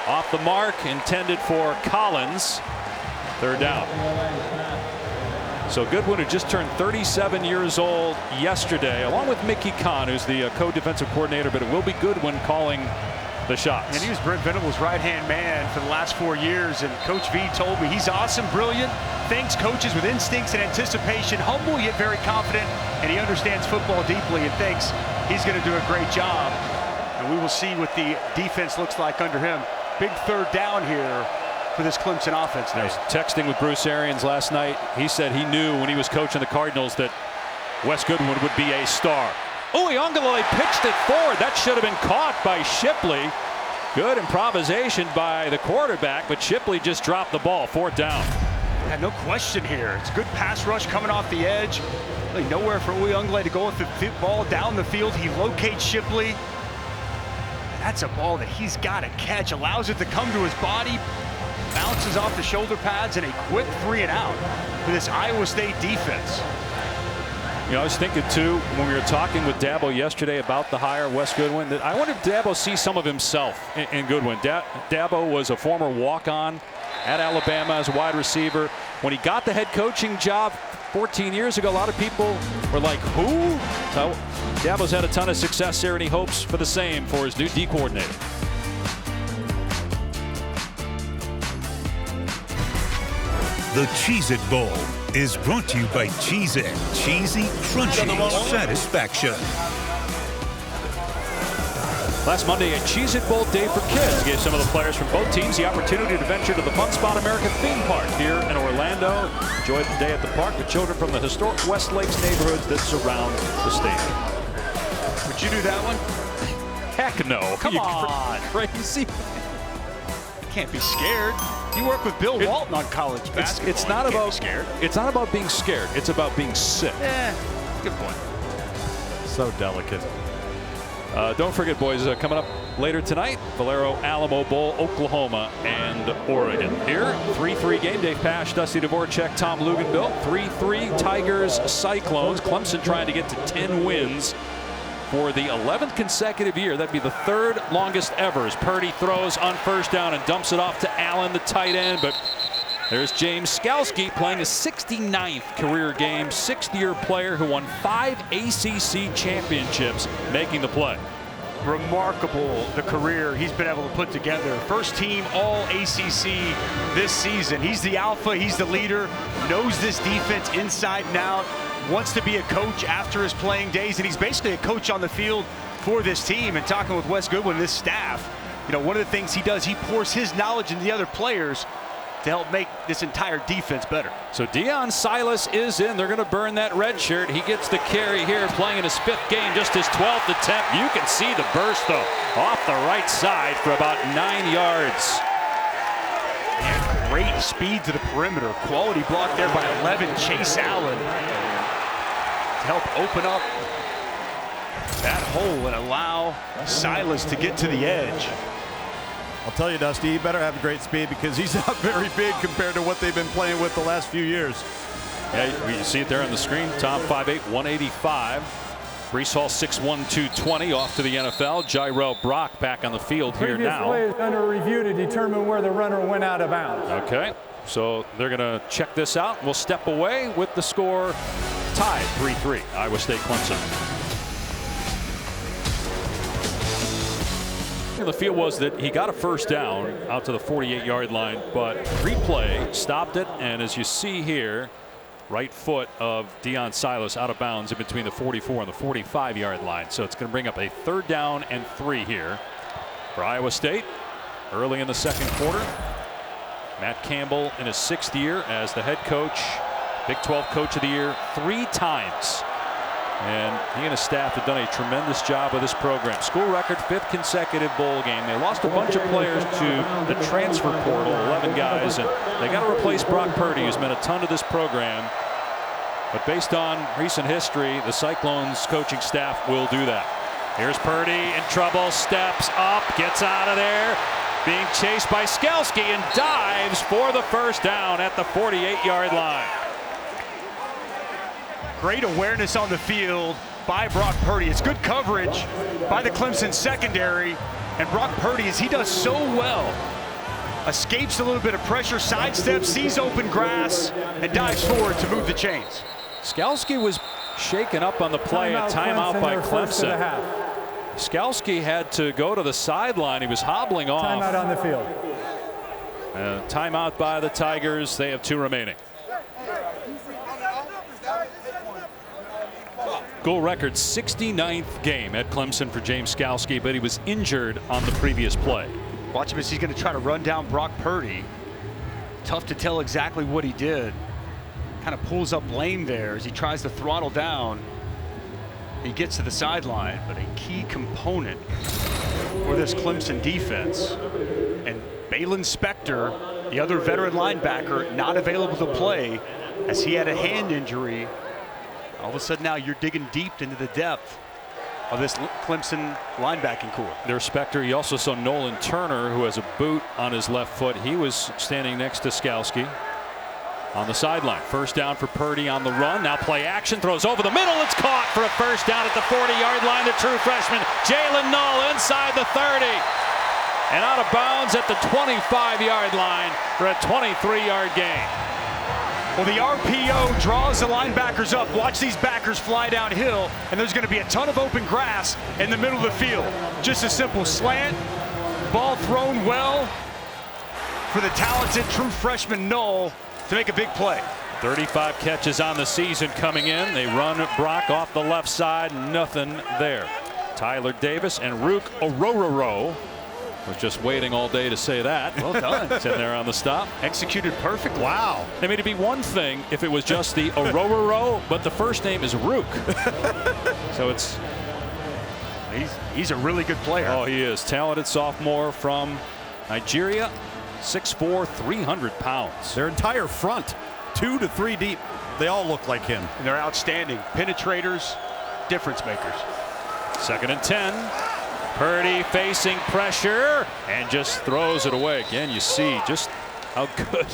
off the mark, intended for Collins. 3rd down. So Goodwin, who just turned 37 years old yesterday, along with Mickey Kahn, who's the co-defensive coordinator, but it will be Goodwin calling the shots. And he was Brent Venables' right-hand man for the last 4 years, and Coach V told me he's awesome, brilliant, thinks coaches with instincts and anticipation, humble yet very confident, and he understands football deeply and thinks he's going to do a great job. And we will see what the defense looks like under him. Big 3rd down here for this Clemson offense now. I was texting with Bruce Arians last night. He said he knew when he was coaching the Cardinals that Wes Goodwin would be a star. Uiagalelei pitched it forward. That should have been caught by Shipley. Good improvisation by the quarterback, but Shipley just dropped the ball. 4th down. Yeah, no question here. It's a good pass rush coming off the edge. Really nowhere for Uiagalelei to go with the ball down the field. He locates Shipley. That's a ball that he's got to catch. Allows it to come to his body. Bounces off the shoulder pads, and a quick 3 and out for this Iowa State defense. You know, I was thinking too when we were talking with Dabo yesterday about the hire, Wes Goodwin, that I wonder if Dabo sees some of himself in Goodwin. Dabo was a former walk-on at Alabama as a wide receiver. When he got the head coaching job 14 years ago, a lot of people were like, who? So Dabo's had a ton of success there, and he hopes for the same for his new D coordinator. The Cheez-It Bowl is brought to you by Cheez-It. Cheesy, crunchy satisfaction. Last Monday, a Cheez-It Bowl day for kids gave some of the players from both teams the opportunity to venture to the Fun Spot America theme park here in Orlando. Enjoy the day at the park with children from the historic West Lakes neighborhoods that surround the stadium. Would you do that one? Heck no. Come on. Crazy. Can't be scared. You work with Bill Walton on college basketball. It's not about scared. It's not about being scared. It's about being sick. Good point. So delicate. Don't forget, boys, coming up later tonight, Valero Alamo Bowl, Oklahoma and Oregon. Here, 3-3 game. Dave Pasch, Dusty Dvorak, Tom Luginbill. 3-3 Tigers, Cyclones. Clemson trying to get to 10 wins for the 11th consecutive year. That'd be the 3rd longest ever as Purdy throws on first down and dumps it off to Allen, the tight end. But there's James Skalski playing his 69th career game, 6th-year player who won 5 ACC championships, making the play. Remarkable the career he's been able to put together. First team all ACC this season. He's the alpha, he's the leader, knows this defense inside and out, wants to be a coach after his playing days, and he's basically a coach on the field for this team. And talking with Wes Goodwin, this staff, you know, one of the things he does, he pours his knowledge into the other players to help make this entire defense better. So Deion Silas is in. They're going to burn that red shirt. He gets the carry here, playing in his 5th game, just his 12th attempt. You can see the burst, though, off the right side for about 9 yards. And great speed to the perimeter. Quality block there by 11, Chase Allen, to help open up that hole and allow Silas to get to the edge. I'll tell you, Dusty, he better have great speed because he's not very big compared to what they've been playing with the last few years. Yeah, you see it there on the screen. Tom 5'8", 185. Breece Hall 6'1", 220, off to the NFL. Jairo Brock back on the field here now. Previous play is under review to determine where the runner went out of bounds. Okay, so they're going to check this out. We'll step away with the score tied 3-3. Iowa State Clemson. The feel was that he got a first down out to the 48-yard line, but replay stopped it, and as you see here, right foot of Deion Silas out of bounds in between the 44 and the 45-yard line. So it's going to bring up a 3rd down and 3 here. For Iowa State, early in the second quarter, Matt Campbell in his 6th year as the head coach, Big 12 Coach of the Year 3 times. And he and his staff have done a tremendous job with this program. School record, 5th consecutive bowl game. They lost a bunch of players to the transfer portal, 11 guys, and they got to replace Brock Purdy, who's meant a ton to this program. But based on recent history, the Cyclones coaching staff will do that. Here's Purdy in trouble, steps up, gets out of there, being chased by Skalski and dives for the first down at the 48-yard line. Great awareness on the field by Brock Purdy. It's good coverage by the Clemson secondary. And Brock Purdy, as he does so well, escapes a little bit of pressure, sidesteps, sees open grass, and dives forward to move the chains. Skalski was shaken up on the play, a timeout by Clemson. Skalski had to go to the sideline. He was hobbling off. Timeout on the field. Timeout by the Tigers. They have 2 remaining. Goal record 69th game at Clemson for James Skalski, but he was injured on the previous play. Watch him as he's going to try to run down Brock Purdy. Tough to tell exactly what he did. Kind of pulls up lame there as he tries to throttle down. He gets to the sideline, but a key component for this Clemson defense. And Balin Spector, the other veteran linebacker, not available to play as he had a hand injury. All of a sudden now you're digging deep into the depth of this Clemson linebacking core. There's Spector. You also saw Nolan Turner, who has a boot on his left foot. He was standing next to Skalski on the sideline. First down for Purdy on the run. Now play action, throws over the middle. It's caught for a first down at the 40-yard line. The true freshman Jalen Null inside the 30 and out of bounds at the 25-yard line for a 23-yard gain. Well, the RPO draws the linebackers up. Watch these backers fly downhill, and there's going to be a ton of open grass in the middle of the field. Just a simple slant, ball thrown well for the talented true freshman Null to make a big play. 35 catches on the season coming in. They run Brock off the left side, nothing there. Tyler Davis and Rook Orororo was just waiting all day to say that. Well done. Sitting there on the stop. Executed perfectly. Wow. I mean, it'd be one thing if it was just the Orororo, but the first name is Rook. So it's... He's a really good player. Oh, he is. Talented sophomore from Nigeria. 6'4", 300 pounds. Their entire front, 2 to 3 deep. They all look like him. And they're outstanding. Penetrators, difference makers. 2nd and 10. Purdy facing pressure and just throws it away. Again, you see just how good,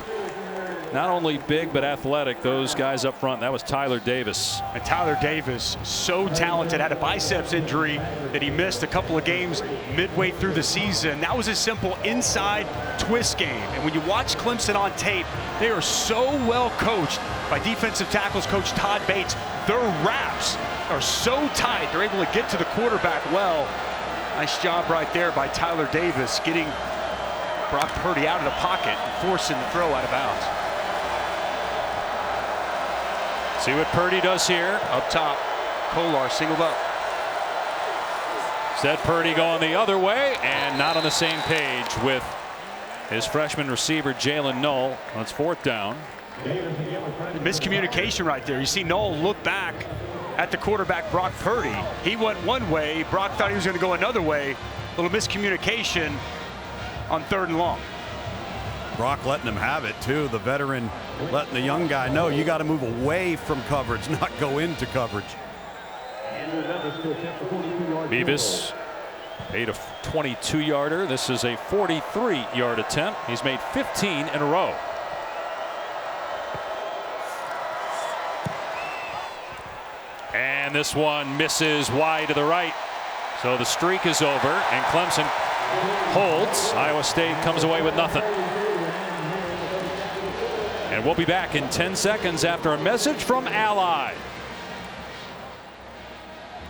not only big but athletic, those guys up front. That was Tyler Davis. And Tyler Davis, so talented, had a biceps injury that he missed a couple of games midway through the season. That was a simple inside twist game. And when you watch Clemson on tape, they are so well coached by defensive tackles coach Todd Bates. Their wraps are so tight, they're able to get to the quarterback well. Nice job right there by Tyler Davis getting Brock Purdy out of the pocket and forcing the throw out of bounds. See what Purdy does here. Up top, Kolar singled up. Instead, Purdy going the other way and not on the same page with his freshman receiver Jalen Null. That's 4th down. Miscommunication right there. You see Null look back at the quarterback Brock Purdy. He went one way. Brock thought he was going to go another way. A little miscommunication on 3rd and long. Brock letting him have it too. The veteran letting the young guy know you got to move away from coverage, not go into coverage. Beavis made a 22-yarder. This is a 43-yard attempt. He's made 15 in a row. And this one misses wide to the right. So the streak is over and Clemson holds. Iowa State comes away with nothing. And we'll be back in 10 seconds after a message from Ally.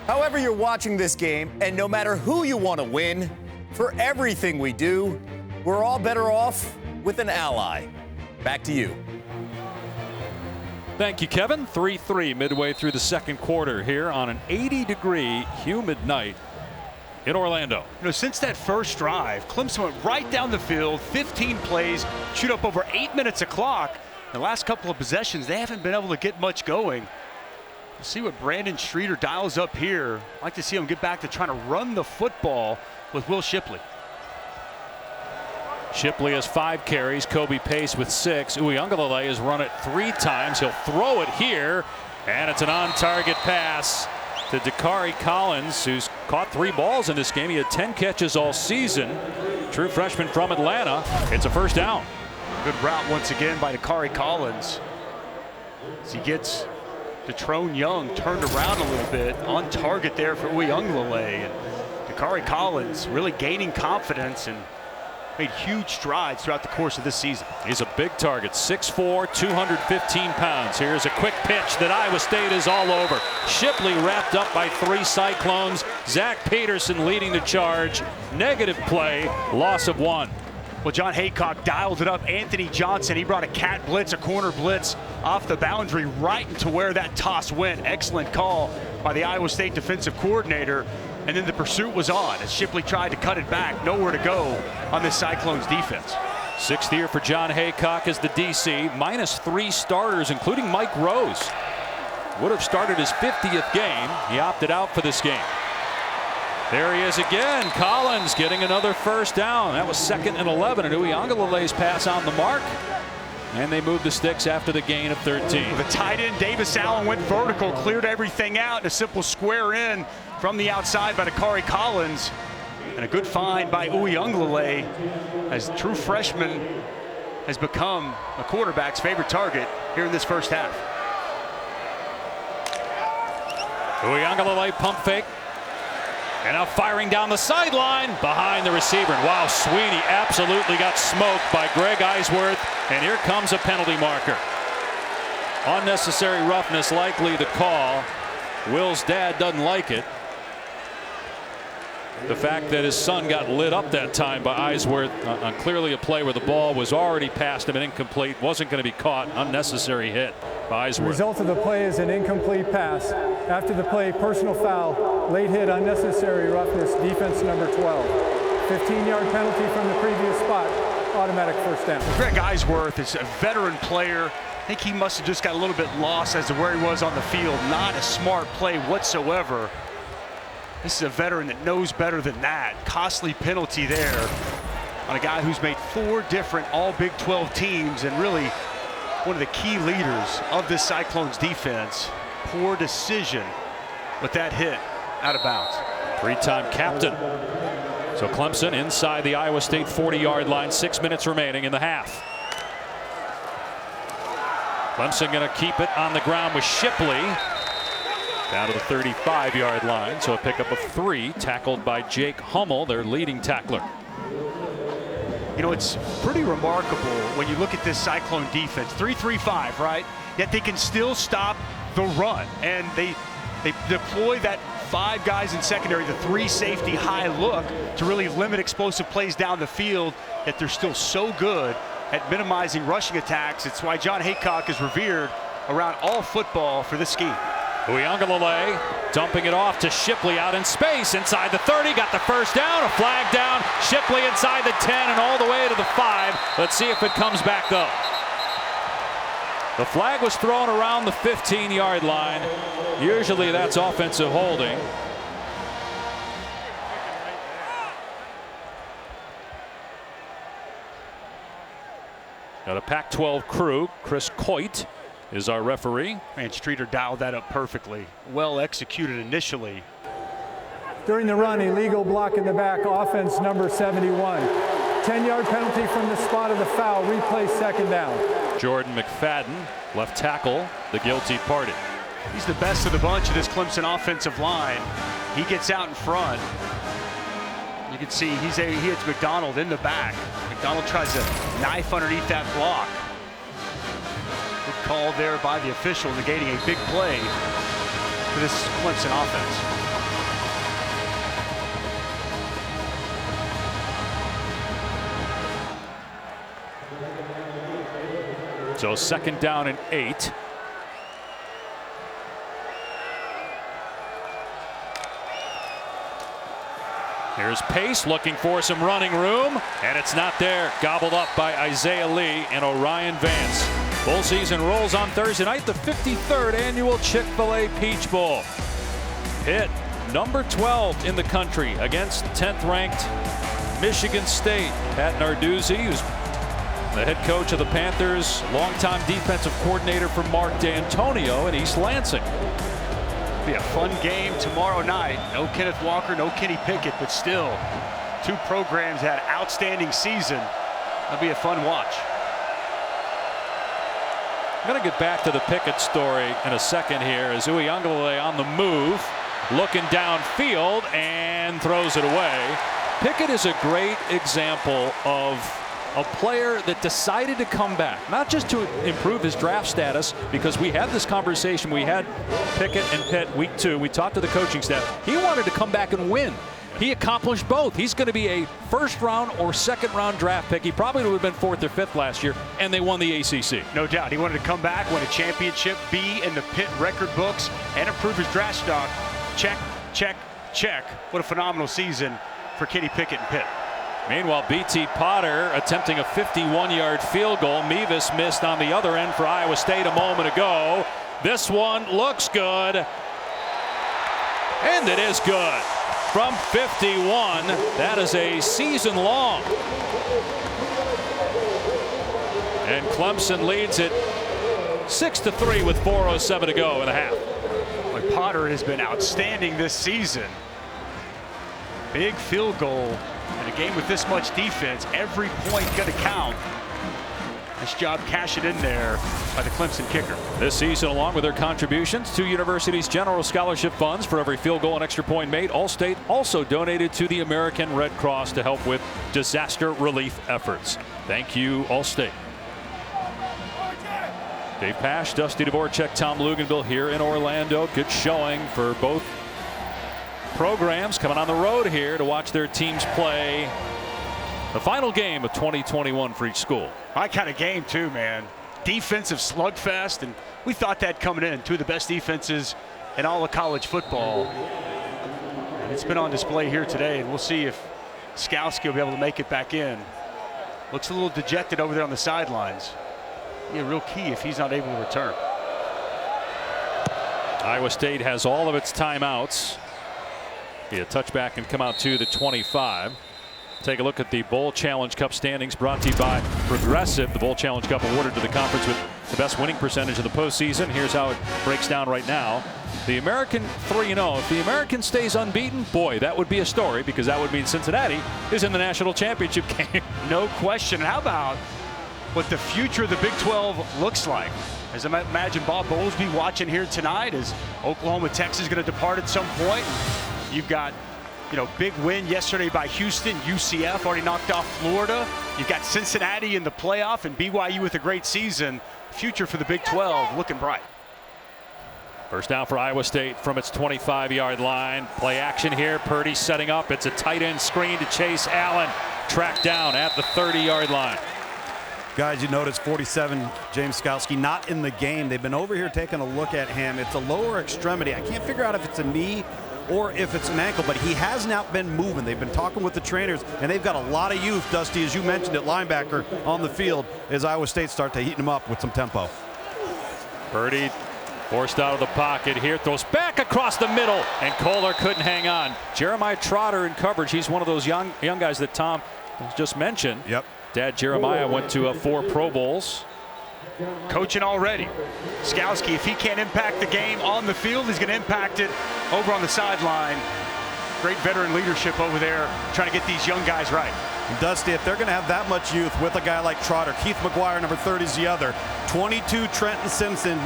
However you're watching this game, and no matter who you want to win, for everything we do, we're all better off with an Ally. Back to you. Thank you, Kevin. 3-3 midway through the second quarter here on an 80-degree humid night in Orlando. You know, since that first drive, Clemson went right down the field, 15 plays, chewed up over 8 minutes of clock. The last couple of possessions, they haven't been able to get much going. We'll see what Brandon Streeter dials up here. I'd like to see him get back to trying to run the football with Will Shipley. Shipley has 5 carries, Kobe Pace with 6. Uiagalelei has run it 3 times. He'll throw it here, and it's an on-target pass to Dakari Collins, who's caught 3 balls in this game. He had 10 catches all season. True freshman from Atlanta. It's a first down. Good route once again by Dakari Collins. As he gets Detrone Young turned around a little bit, on target there for Uiagalelei. And Dakari Collins really gaining confidence and made huge strides throughout the course of this season. He's a big target, 6'4", 215 pounds. Here's a quick pitch that Iowa State is all over. Shipley wrapped up by 3 Cyclones. Zach Peterson leading the charge. Negative play, loss of 1. Well, John Haycock dialed it up. Anthony Johnson, he brought a cat blitz, a corner blitz off the boundary right into where that toss went. Excellent call by the Iowa State defensive coordinator. And then the pursuit was on as Shipley tried to cut it back. Nowhere to go on this Cyclones defense. 6th year for John Haycock as the DC. -3 starters, including Mike Rose. Would have started his 50th game. He opted out for this game. There he is again. Collins getting another first down. That was 2nd and 11. And Uiagalelei's pass on the mark. And they moved the sticks after the gain of 13. The tight end Davis Allen went vertical, cleared everything out. A simple square in from the outside by Dakari Collins. And a good find by Uiagalelei as true freshman has become a quarterback's favorite target here in this first half. Uiagalelei pump fake. And now firing down the sideline behind the receiver. And wow, Sweeney absolutely got smoked by Greg Eisworth. And here comes a penalty marker. Unnecessary roughness likely the call. Will's dad doesn't like it. The fact that his son got lit up that time by Eisworth on clearly a play where the ball was already past him and incomplete, wasn't going to be caught. Unnecessary hit by Eisworth. The result of the play is an incomplete pass. After the play, personal foul, late hit, unnecessary roughness, defense number 12. 15-yard penalty from the previous spot, automatic first down. Greg Eisworth is a veteran player. I think he must have just got a little bit lost as to where he was on the field. Not a smart play whatsoever. This is a veteran that knows better than that. Costly penalty there on a guy who's made 4 different all Big 12 teams and really one of the key leaders of this Cyclones defense. Poor decision with that hit out of bounds. 3-time captain. So Clemson inside the Iowa State 40-yard line, 6 minutes remaining in the half. Clemson going to keep it on the ground with Shipley. Down to the 35-yard line, so a pickup of 3, tackled by Jake Hummel, their leading tackler. You know, it's pretty remarkable when you look at this Cyclone defense. 3-3-5, right? Yet they can still stop the run, and they deploy that 5 guys in secondary, the 3 safety high look to really limit explosive plays down the field. Yet they're still so good at minimizing rushing attacks. It's why John Haycock is revered around all football for this scheme. Uiagalelei dumping it off to Shipley out in space inside the 30, got the first down, a flag down, Shipley inside the 10 and all the way to the 5. Let's see if it comes back though. The flag was thrown around the 15-yard line. Usually that's offensive holding. Got a Pac-12 crew, Chris Coit is our referee. Man, Streeter dialed that up perfectly. Well executed initially. During the run, illegal block in the back, offense number 71. 10-yard penalty from the spot of the foul, replay second down. Jordan McFadden, left tackle, the guilty party. He's the best of the bunch of this Clemson offensive line. He gets out in front. You can see he hits McDonald in the back. McDonald tries to knife underneath that block. Good call there by the official, negating a big play for this Clemson offense. So 2nd down and 8. Here's Pace looking for some running room, and it's not there. Gobbled up by Isaiah Lee and Orion Vance. Bowl season rolls on Thursday night, the 53rd annual Chick-fil-A Peach Bowl. Pitt, number 12 in the country, against 10th ranked Michigan State. Pat Narduzzi, who's the head coach of the Panthers, longtime defensive coordinator for Mark D'Antonio in East Lansing. Be a fun game tomorrow night. No Kenneth Walker, no Kenny Pickett, but still, two programs had outstanding season. That'll be a fun watch. I'm going to get back to the Pickett story in a second here as Uiagalelei on the move, looking downfield and throws it away. Pickett is a great example of a player that decided to come back, not just to improve his draft status, because we had this conversation. We had Pickett and Pitt week 2. We talked to the coaching staff. He wanted to come back and win. He accomplished both. He's going to be a first-round or second-round draft pick. He probably would have been 4th or 5th last year, and they won the ACC. No doubt. He wanted to come back, win a championship, be in the Pitt record books, and improve his draft stock. Check, check, check. What a phenomenal season for Kenny Pickett and Pitt. Meanwhile, B.T. Potter attempting a 51-yard field goal. Mevis missed on the other end for Iowa State a moment ago. This one looks good. And it is good. From 51, that is a season long. And Clemson leads it 6-3 with 4:07 to go in the half. Boy, Potter has been outstanding this season. Big field goal. In a game with this much defense, every point going to count. Nice job cashing in there by the Clemson kicker. This season, along with their contributions to universities' general scholarship funds for every field goal and extra point made, All-State also donated to the American Red Cross to help with disaster relief efforts. Thank you, All-State. Dave Pasch, Dusty Dvorak, Tom Luganville here in Orlando. Good showing for both programs coming on the road here to watch their teams play the final game of 2021 for each school. My kind of game too, man. Defensive slugfest, and we thought that coming in. Two of the best defenses in all of college football. And it's been on display here today, and we'll see if Skalski will be able to make it back in. Looks a little dejected over there on the sidelines. Be a real key if he's not able to return. Iowa State has all of its timeouts. Be a touchback and come out to the 25. Take a look at the Bowl Challenge Cup standings brought to you by Progressive. The Bowl Challenge Cup awarded to the conference with the best winning percentage of the postseason. Here's how it breaks down right now. The American 3-0. If the American stays unbeaten, boy, that would be a story, because that would mean Cincinnati is in the national championship game. No question. How about what the future of the Big 12 looks like? As I imagine Bob Bowlesby watching here tonight, as Oklahoma, Texas is going to depart at some point. You've got, big win yesterday by Houston. UCF already knocked off Florida. You've got Cincinnati in the playoff and BYU with a great season. Future for the Big 12 looking bright. First down for Iowa State from its 25-yard line. Play action here. Purdy setting up. It's a tight end screen to Chase Allen. Tracked down at the 30-yard line. Guys, you notice 47, James Skalski, not in the game. They've been over here taking a look at him. It's a lower extremity. I can't figure out if it's a knee or if it's an ankle, but he has not been moving. They've been talking with the trainers, and they've got a lot of youth, Dusty, as you mentioned, at linebacker on the field as Iowa State start to heat him up with some tempo. Purdy forced out of the pocket here, throws back across the middle, and Kohler couldn't hang on. Jeremiah Trotter in coverage. He's one of those young guys that Tom just mentioned. Yep. Dad Jeremiah went to 4 Pro Bowls. Coaching already. Skalski, if he can't impact the game on the field, he's going to impact it over on the sideline. Great veteran leadership over there, trying to get these young guys right. And Dusty, if they're going to have that much youth with a guy like Trotter, Keith McGuire, number 30, is the other. 22, Trenton Simpson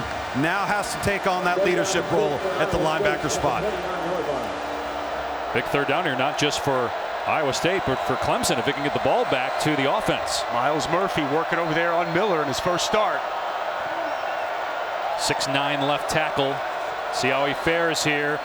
now has to take on that leadership role at the linebacker spot. Big third down here, not just for Iowa State, but for Clemson, if they can get the ball back to the offense. Miles Murphy working over there on Miller in his first start. 6'9" left tackle. See how he fares here.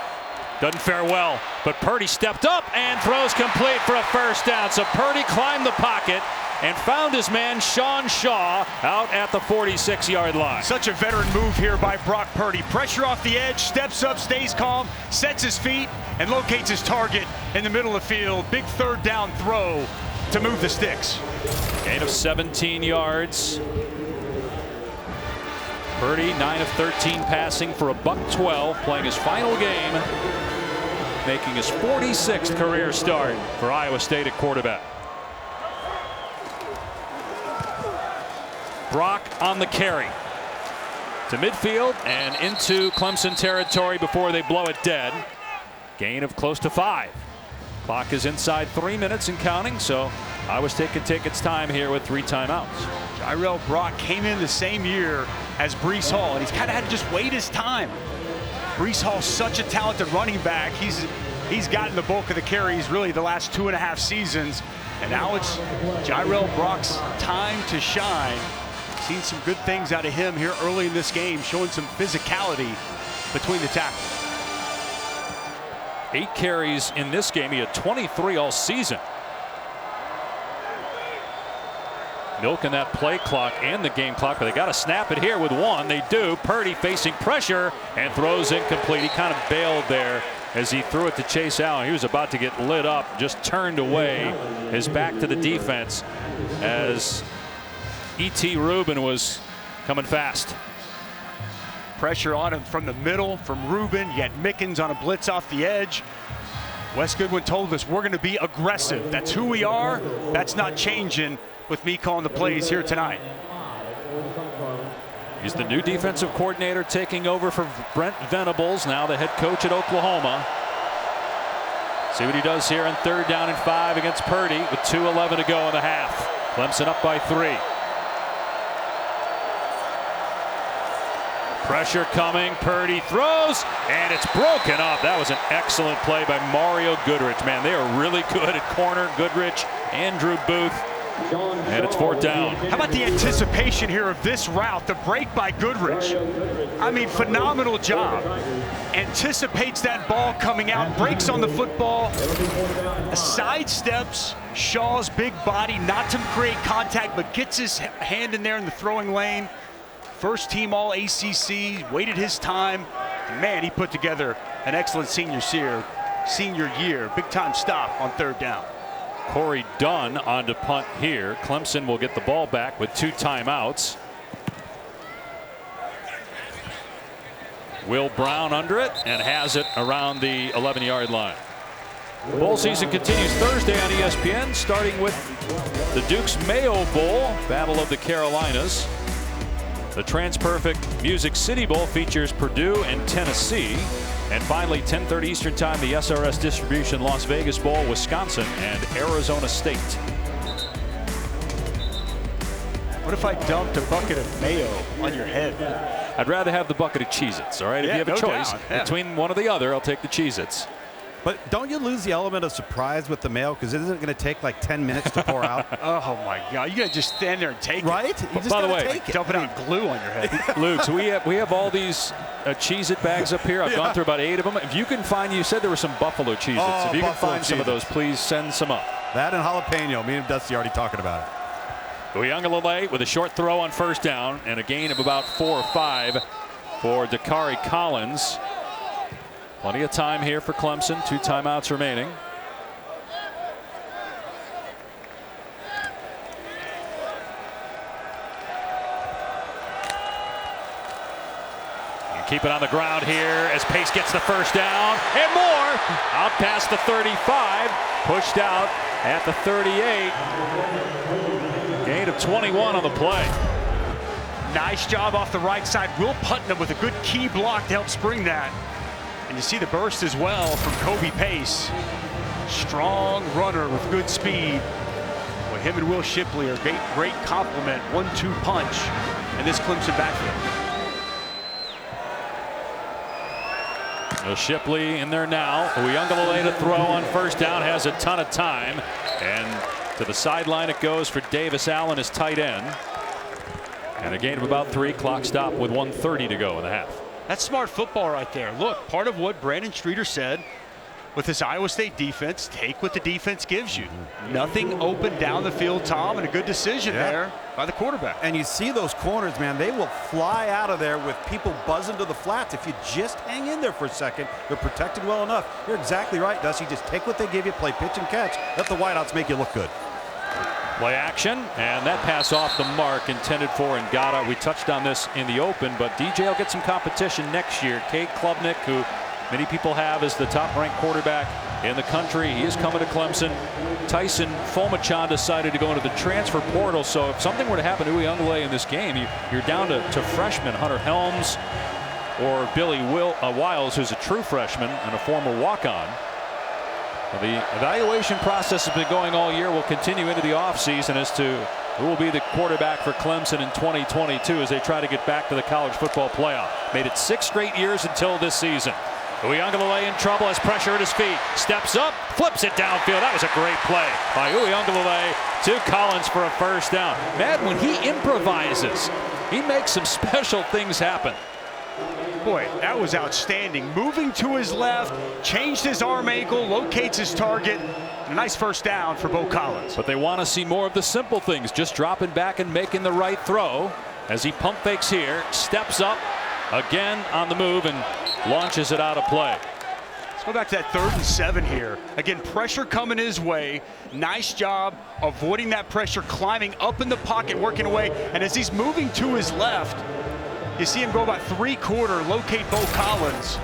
Doesn't fare well, but Purdy stepped up and throws complete for a first down. So Purdy climbed the pocket and found his man Sean Shaw out at the 46-yard line. Such a veteran move here by Brock Purdy. Pressure off the edge, steps up, stays calm, sets his feet, and locates his target in the middle of the field. Big third down throw to move the sticks. Gain of 17 yards. Purdy 9 of 13 passing for a $112, playing his final game, making his 46th career start for Iowa State at quarterback. Brock on the carry to midfield and into Clemson territory before they blow it dead. Gain of close to 5. Clock is inside 3 minutes and counting, so Iowa State can take its time here with 3 timeouts. Jirel Brock came in the same year as Breece Hall, and he's kind of had to just wait his time. Breece Hall's such a talented running back. He's gotten the bulk of the carries really the last 2.5 seasons, and now it's Jirel Brock's time to shine. Seen some good things out of him here early in this game, showing some physicality between the tackles. 8 carries in this game. He had 23 all season. Milking that play clock and the game clock, but they got to snap it here with 1. They do. Purdy facing pressure and throws incomplete. He kind of bailed there as he threw it to Chase Allen. He was about to get lit up, just turned away, his back to the defense as E.T. Rubin was coming fast. Pressure on him from the middle from Rubin. You had Mickens on a blitz off the edge. Wes Goodwin told us we're going to be aggressive. That's who we are. That's not changing with me calling the plays here tonight. He's the new defensive coordinator taking over for Brent Venables, now the head coach at Oklahoma. See what he does here on 3rd down and 5 against Purdy with 2:11 to go in the half. Clemson up by 3. Pressure coming. Purdy throws, and it's broken up. That was an excellent play by Mario Goodrich. Man, they are really good at corner. Goodrich, Andrew Booth, and it's 4th down. How about the anticipation here of this route, the break by Goodrich? I mean, phenomenal job. Anticipates that ball coming out, breaks on the football, sidesteps Shaw's big body, not to create contact, but gets his hand in there in the throwing lane. First team all ACC, waited his time. And man, he put together an excellent senior year. Big time stop on 3rd down. Corey Dunn on to punt here. Clemson will get the ball back with 2 timeouts. Will Brown under it and has it around the 11-yard line. Bowl season continues Thursday on ESPN, starting with the Duke's Mayo Bowl, Battle of the Carolinas. The TransPerfect Music City Bowl features Purdue and Tennessee. And finally, 10:30 Eastern Time, the SRS Distribution Las Vegas Bowl, Wisconsin and Arizona State. What if I dumped a bucket of mayo on your head? I'd rather have the bucket of Cheez-Its, all right? Yeah, if you have a choice between one or the other, I'll take the Cheez-Its. But don't you lose the element of surprise with the mail, because it isn't going to take like 10 minutes to pour out? Oh my God! You got to just stand there and take right? it. You just By the way, take it. Dump it out glue on your head. Luke, so we have all these Cheez-It bags up here. I've gone through about 8 of them. If you can find, you said there were some Buffalo Cheez-Its. Oh, if you can Buffalo find some of those, please send some up. That and jalapeno. Me and Dusty already talking about it. Uyunglele with a short throw on 1st down and a gain of about 4 or 5 for Dakari Collins. Plenty of time here for Clemson. 2 timeouts remaining. And keep it on the ground here as Pace gets the 1st down and more. Out past the 35. Pushed out at the 38. Gain of 21 on the play. Nice job off the right side. Will Putnam with a good key block to help spring that. And you see the burst as well from Kobe Pace. Strong runner with good speed. Well, him and Will Shipley are great complement. 1-2 punch in this Clemson backfield. Well, Shipley in there now. Uyunglele to throw on 1st down, has a ton of time. And to the sideline it goes for Davis Allen as tight end. And a gain of about 3. Clock stop with 1:30 to go in the half. That's smart football right there. Look, part of what Brandon Streeter said with this Iowa State defense, take what the defense gives you. Nothing open down the field, Tom, and a good decision there by the quarterback. And you see those corners, man, they will fly out of there with people buzzing to the flats. If you just hang in there for a second, they're protected well enough. You're exactly right, Dusty. Just take what they give you, play pitch and catch. Let the wideouts make you look good. Play action, and that pass off the mark intended for Ngata. We touched on this in the open, but DJ will get some competition next year. Cade Klubnik, who many people have as the top-ranked quarterback in the country. He is coming to Clemson. Tyson Fomachan decided to go into the transfer portal, so if something were to happen to Uyunglele in this game, you're down to freshmen Hunter Helms or Billy Wiles, who's a true freshman and a former walk-on. The evaluation process has been going all year. Will continue into the offseason as to who will be the quarterback for Clemson in 2022 as they try to get back to the college football playoff. Made it 6 straight years until this season. Uyunglele in trouble, has pressure at his feet, steps up, flips it downfield. That was a great play by Uyunglele to Collins for a first down. Man, when he improvises, he makes some special things happen. Boy, that was outstanding. Moving to his left, changed his arm angle, locates his target. A nice first down for Bo Collins. But they want to see more of the simple things, just dropping back and making the right throw as he pump fakes here, steps up again on the move and launches it out of play. Let's go back to that 3rd and 7 here. Again, pressure coming his way. Nice job avoiding that pressure, climbing up in the pocket, working away. And as he's moving to his left, you see him go about 3/4, locate Bo Collins,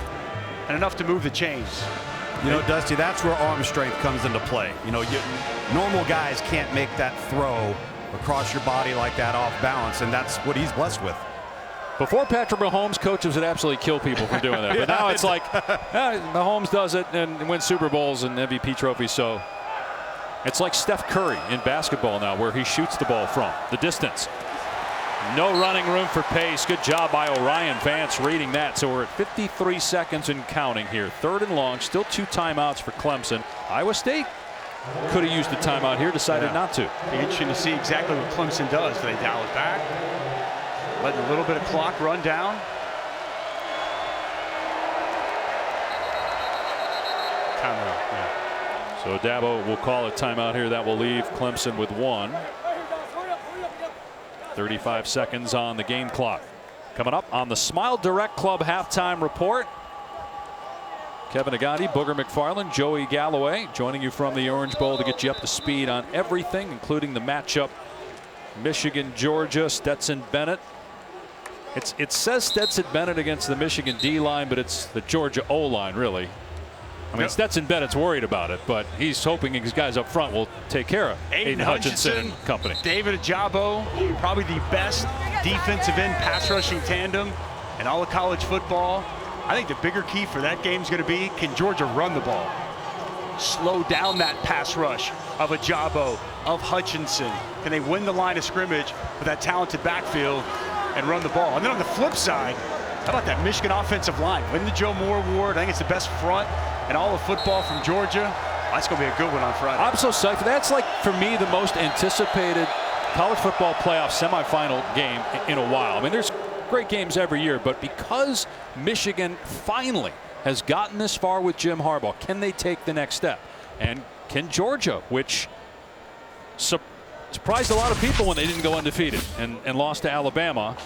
and enough to move the chains. You know, Dusty, that's where arm strength comes into play. You know, normal guys can't make that throw across your body like that off balance, and that's what he's blessed with. Before Patrick Mahomes, coaches would absolutely kill people for doing that. But now it's like, Mahomes does it and wins Super Bowls and MVP trophies. So it's like Steph Curry in basketball now, where he shoots the ball from the distance. No running room for pace. Good job by Orion Vance reading that. So we're at 53 seconds and counting here. 3rd and long. Still 2 timeouts for Clemson. Iowa State could have used the timeout here, decided not to. Be interesting to see exactly what Clemson does. Do they dial it back? Letting a little bit of clock run down. Timeout. Yeah. So Dabo will call a timeout here. That will leave Clemson with 1. 35 seconds on the game clock. Coming up on the Smile Direct Club halftime report. Kevin Agati, Booger McFarland, Joey Galloway joining you from the Orange Bowl to get you up to speed on everything, including the matchup Michigan, Georgia, Stetson Bennett. It says Stetson Bennett against the Michigan D line, but it's the Georgia O line, really. I mean, Stetson Bennett's worried about it, but he's hoping his guys up front will take care of Aiden Hutchinson and company. David Ajabo, probably the best defensive end pass rushing tandem in all of college football. I think the bigger key for that game is going to be, can Georgia run the ball? Slow down that pass rush of Ajabo, of Hutchinson. Can they win the line of scrimmage with that talented backfield and run the ball? And then on the flip side, how about that Michigan offensive line? Win the Joe Moore Award. I think it's the best front in all of football from Georgia. That's going to be a good one on Friday. I'm so psyched. That's like, for me, the most anticipated college football playoff semifinal game in a while. I mean, there's great games every year, but because Michigan finally has gotten this far with Jim Harbaugh, can they take the next step? And can Georgia, which surprised a lot of people when they didn't go undefeated and lost to Alabama,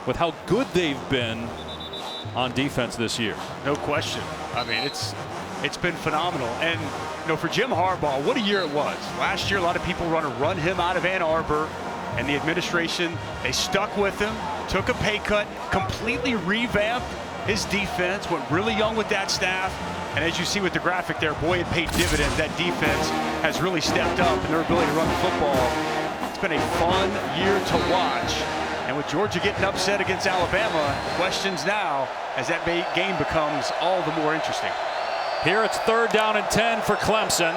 with how good they've been on defense this year. No question. I mean, it's been phenomenal. And, you know, for Jim Harbaugh, what a year it was. Last year, a lot of people want to run him out of Ann Arbor, and the administration, they stuck with him, took a pay cut, completely revamped his defense, went really young with that staff. And as you see with the graphic there, boy, it paid dividends. That defense has really stepped up in their ability to run the football. It's been a fun year to watch. And with Georgia getting upset against Alabama, questions now as that game becomes all the more interesting. Here it's 3rd down and 10 for Clemson.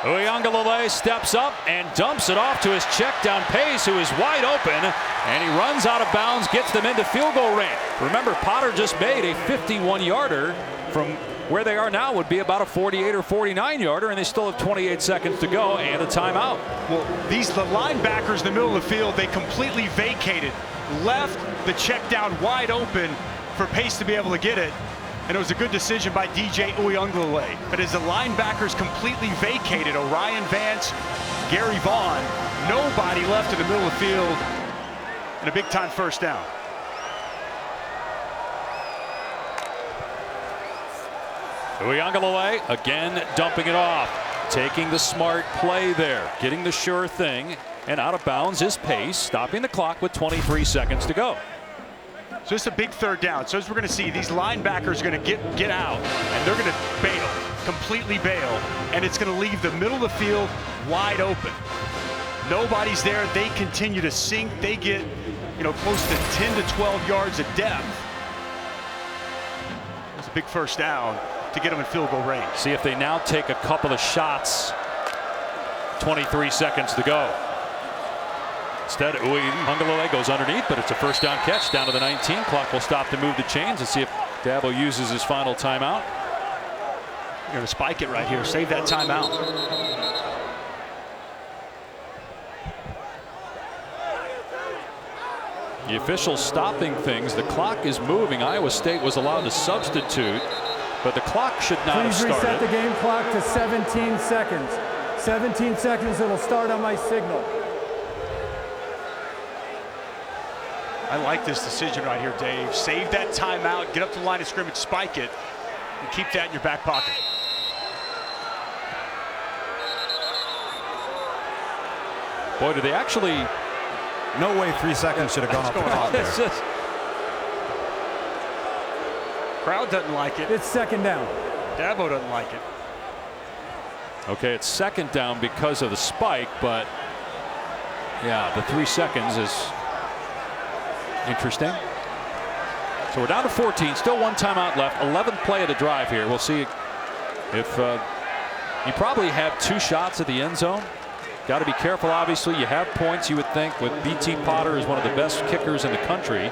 Uyunglele steps up and dumps it off to his check down Pace, who is wide open, and he runs out of bounds, gets them into field goal range. Remember, Potter just made a 51-yarder from where they are now, would be about a 48 or 49-yarder, and they still have 28 seconds to go and a timeout. Well, the linebackers in the middle of the field, they completely vacated, left the check down wide open for Pace to be able to get it. And it was a good decision by DJ Uiagalelei. But as the linebackers completely vacated Orion Vance, Gary Vaughn, nobody left in the middle of the field, and a big-time first down. Uiagalelei again dumping it off, taking the smart play there, getting the sure thing, and out of bounds his pace, stopping the clock with 23 seconds to go. So it's a big third down. So as we're going to see, these linebackers are going to get out, and they're going to bail, completely bail, and it's going to leave the middle of the field wide open. Nobody's there. They continue to sink. They get, close to 10 to 12 yards of depth. It's a big first down to get them in field goal range. See if they now take a couple of shots. 23 seconds to go. Instead, Uiagalelei goes underneath, but it's a first down catch down to the 19. Clock will stop to move the chains and see if Dabo uses his final timeout. You're going to spike it right here. Save that timeout. The official stopping things. The clock is moving. Iowa State was allowed to substitute, but the clock should not have started. Please reset the game clock to 17 seconds. 17 seconds, it'll start on my signal. I like this decision right here, Dave. Save that timeout, get up to the line of scrimmage, spike it, and keep that in your back pocket. Boy, do they actually... No way 3 seconds should have gone off the clock there. Just... Crowd doesn't like it. It's second down. Dabo doesn't like it. Okay, it's second down because of the spike, but yeah, the 3 seconds is interesting. So we're down to 14, still one timeout left, 11th play of the drive here. We'll see if you probably have 2 shots at the end zone. Got to be careful, obviously. You have points, you would think, with BT Potter is one of the best kickers in the country.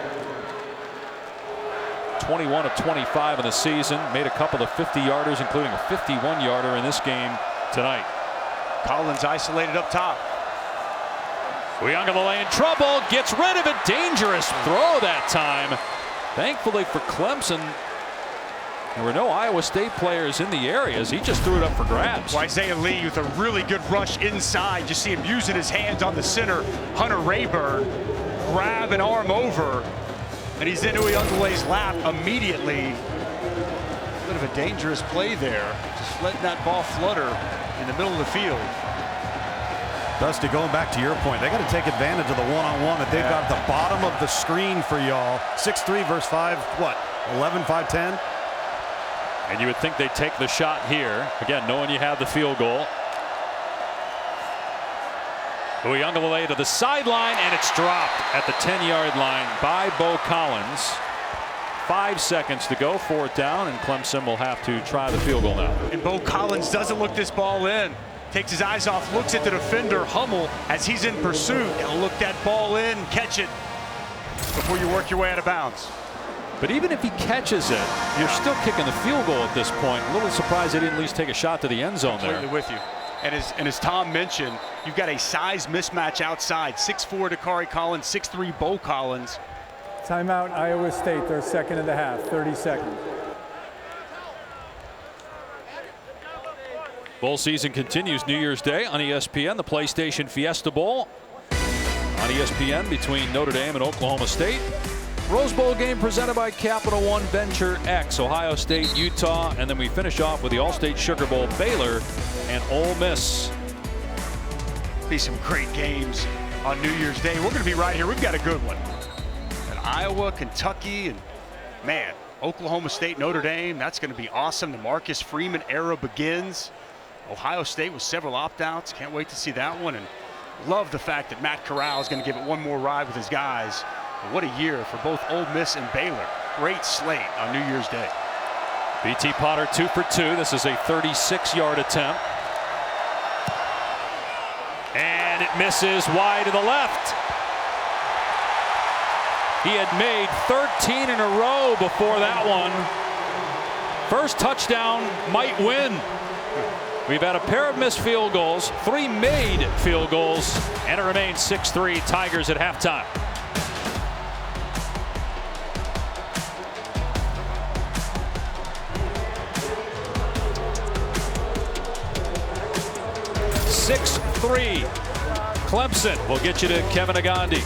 21 of 25 in the season, made a couple of 50-yarders, including a 51-yarder in this game tonight. Collins isolated up top. Uiagalelei in trouble, gets rid of it. Dangerous throw that time. Thankfully for Clemson, there were no Iowa State players in the areas. He just threw it up for grabs. Well, Isaiah Lee with a really good rush inside. You see him using his hands on the center. Hunter Rayburn grab an arm over, and he's into Uiagalelei's lap immediately. A bit of a dangerous play there. Just letting that ball flutter in the middle of the field. Dusty, going back to your point, they got to take advantage of the one-on-one that they've got at the bottom of the screen for y'all. 6'3" versus 5, what, 11, 5'10"? And you would think they'd take the shot here. Again, knowing you have the field goal. Uiagalelei to the sideline, and it's dropped at the 10-yard line by Bo Collins. 5 seconds to go, 4th down, and Clemson will have to try the field goal now. And Bo Collins doesn't look this ball in. Takes his eyes off, looks at the defender, Hummel, as he's in pursuit. He'll look that ball in, catch it before you work your way out of bounds. But even if he catches it, you're still kicking the field goal at this point. A little surprised they didn't at least take a shot to the end zone there. Completely with you. And as Tom mentioned, you've got a size mismatch outside. 6'4" Dakari Collins, 6'3" Bo Collins. Timeout, Iowa State, their second of the half, 30 seconds. Bowl season continues New Year's Day on ESPN, the PlayStation Fiesta Bowl on ESPN between Notre Dame and Oklahoma State. Rose Bowl game presented by Capital One Venture X, Ohio State, Utah, and then we finish off with the All-State Sugar Bowl, Baylor and Ole Miss. Be some great games on New Year's Day. We're going to be right here. We've got a good one. And Iowa, Kentucky, and man, Oklahoma State, Notre Dame. That's going to be awesome. The Marcus Freeman era begins. Ohio State with several opt-outs. Can't wait to see that one. And love the fact that Matt Corral is going to give it one more ride with his guys. And what a year for both Ole Miss and Baylor. Great slate on New Year's Day. BT Potter 2 for 2. This is a 36-yard attempt. And it misses wide to the left. He had made 13 in a row before that one. First touchdown might win. We've had a pair of missed field goals, 3 made field goals, and it remains 6-3 Tigers at halftime. 6-3. Clemson will get you to Kevin Agandi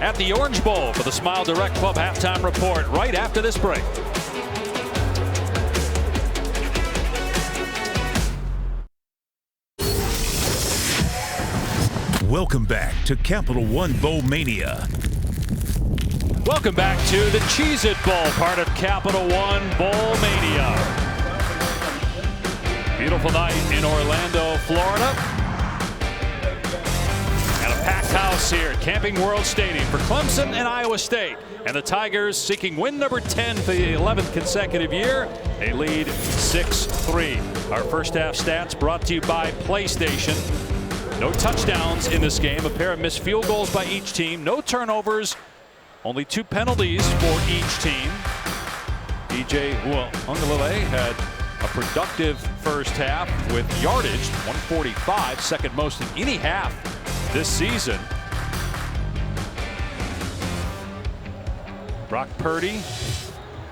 at the Orange Bowl for the Smile Direct Club halftime report right after this break. Welcome back to Capital One Bowl Mania. Welcome back to the Cheez-It Bowl, part of Capital One Bowl Mania. Beautiful night in Orlando, Florida. And a packed house here at Camping World Stadium for Clemson and Iowa State. And the Tigers seeking win number 10 for the 11th consecutive year. They lead 6-3. Our first half stats brought to you by PlayStation. No touchdowns in this game. A pair of missed field goals by each team. No turnovers. Only 2 penalties for each team. DJ Uiagalelei had a productive first half with yardage, 145, second most in any half this season. Brock Purdy,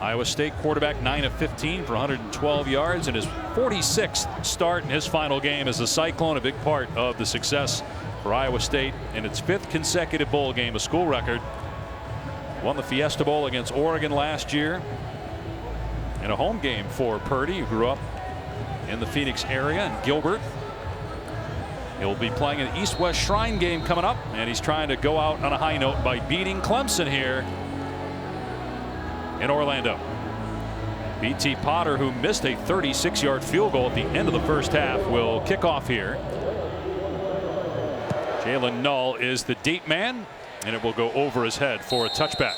Iowa State quarterback, 9 of 15 for 112 yards in his 46th start in his final game as a Cyclone, a big part of the success for Iowa State in its 5th consecutive bowl game, a school record. Won the Fiesta Bowl against Oregon last year in a home game for Purdy, who grew up in the Phoenix area in Gilbert. He'll be playing an East-West Shrine game coming up, and he's trying to go out on a high note by beating Clemson here in Orlando. B.T. Potter, who missed a 36-yard field goal at the end of the first half, will kick off here. Jalen Null is the deep man, and it will go over his head for a touchback.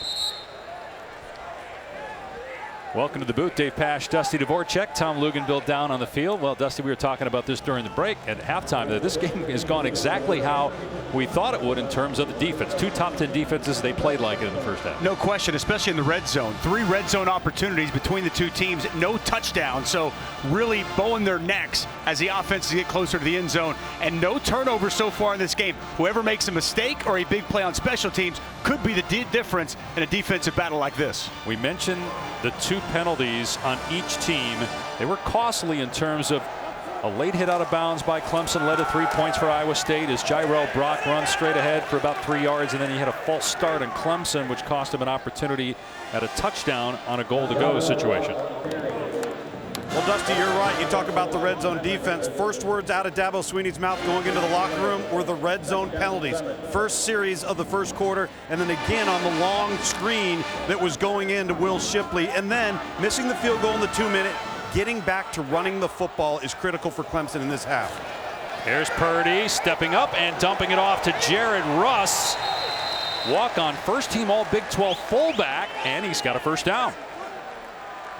Welcome to the booth, Dave Pasch, Dusty Dvorak, Tom Luganville down on the field. Well, Dusty, we were talking about this during the break at halftime, that this game has gone exactly how we thought it would in terms of the defense. 2 top 10 defenses, they played like it in the first half. No question, especially in the red zone. 3 red zone opportunities between the 2 teams, no touchdown. So really bowing their necks as the offenses get closer to the end zone, and no turnovers so far in this game. Whoever makes a mistake or a big play on special teams could be the difference in a defensive battle like this. We mentioned the 2 penalties on each team. They were costly in terms of a late hit out of bounds by Clemson led to 3 points for Iowa State as Jairell Brock runs straight ahead for about 3 yards, and then he had a false start on Clemson, which cost him an opportunity at a touchdown on a goal-to-go situation. Well, Dusty, you're right. You talk about the red zone defense. First words out of Dabo Swinney's mouth going into the locker room were the red zone penalties. First series of the first quarter, and then again on the long screen that was going into Will Shipley, and then missing the field goal in the 2-minute. Getting back to running the football is critical for Clemson in this half. Here's Purdy stepping up and dumping it off to Jared Russ. Walk on first team all Big 12 fullback, and he's got a first down.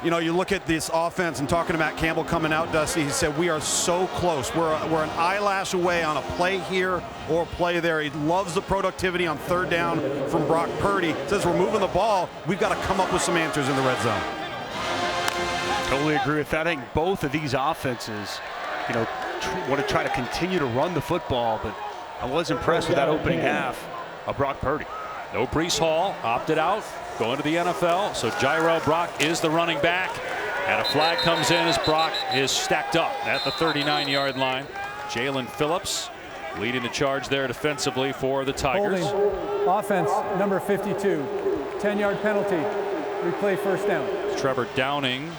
You know, you look at this offense and talking to Matt Campbell coming out, Dusty, he said, we are so close. We're an eyelash away on a play here or a play there. He loves the productivity on 3rd down from Brock Purdy. Says we're moving the ball. We've got to come up with some answers in the red zone. Totally agree with that. I think both of these offenses, you know, want to try to continue to run the football, but I was impressed with that opening half of Brock Purdy. No Breece Hall, opted out, going to the NFL. So Jairell Brock is the running back, and a flag comes in as Brock is stacked up at the 39-yard line. Jalen Phillips leading the charge there defensively for the Tigers. Holding offense number 52, 10-yard penalty, replay first down. Trevor Downing,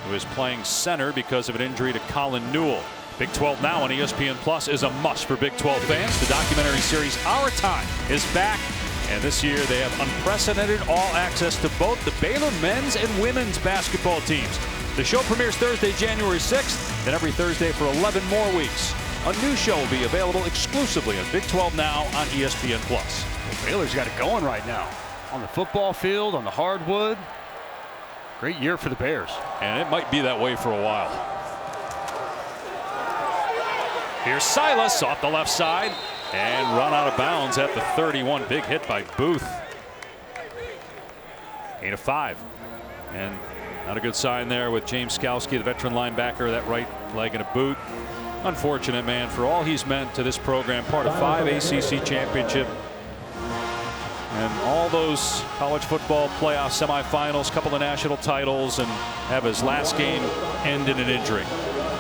who is playing center because of an injury to Colin Newell. Big 12 Now on ESPN Plus is a must for Big 12 fans. The documentary series Our Time is back, and this year they have unprecedented all access to both the Baylor men's and women's basketball teams. The show premieres Thursday, January 6th, then every Thursday for 11 more weeks. A new show will be available exclusively on Big 12 Now on ESPN Plus. Well, Baylor's got it going right now. On the football field, on the hardwood. Great year for the Bears. And it might be that way for a while. Here's Silas off the left side and run out of bounds at the 31. Big hit by Booth. 8 of 5. And not a good sign there with James Skalski, the veteran linebacker, that right leg in a boot. Unfortunate, man, for all he's meant to this program. Part of 5 ACC championship and all those college football playoff semifinals, couple of national titles, and have his last game end in an injury.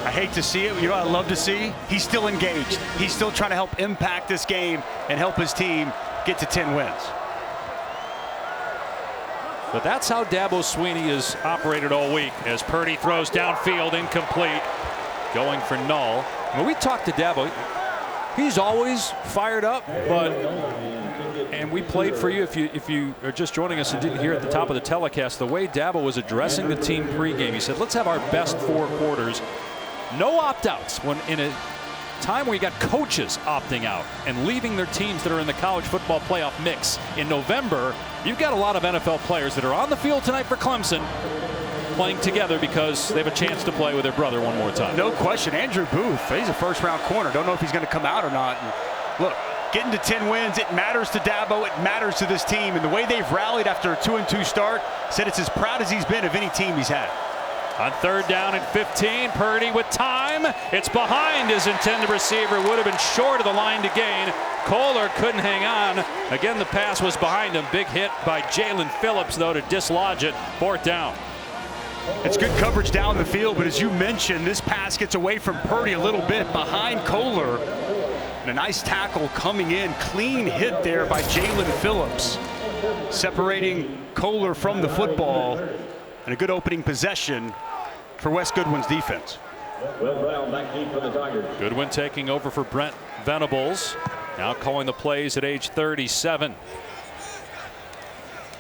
I hate to see it. You know what I love to see? He's still engaged. He's still trying to help impact this game and help his team get to 10 wins. But that's how Dabo Swinney has operated all week, as Purdy throws downfield, incomplete, going for null. When we talked to Dabo, he's always fired up, and we played for you if you are just joining us and didn't hear at the top of the telecast, the way Dabo was addressing the team pregame. He said, let's have our best 4 quarters. No opt-outs when in a time where you got coaches opting out and leaving their teams that are in the college football playoff mix in November. You've got a lot of NFL players that are on the field tonight for Clemson playing together because they have a chance to play with their brother one more time. No question. Andrew Booth, he's a first-round corner. Don't know if he's going to come out or not. And look, getting to 10 wins, it matters to Dabo. It matters to this team. And the way they've rallied after a 2-2 start, said it's as proud as he's been of any team he's had. On 3rd down and 15, Purdy with time. It's behind his intended receiver. Would have been short of the line to gain. Kohler couldn't hang on. Again, the pass was behind him. Big hit by Jalen Phillips, though, to dislodge it. 4th down. It's good coverage down the field, but as you mentioned, this pass gets away from Purdy a little bit behind Kohler. And a nice tackle coming in. Clean hit there by Jalen Phillips, separating Kohler from the football. And a good opening possession for Wes Goodwin's defense. Goodwin taking over for Brent Venables. Now calling the plays at age 37.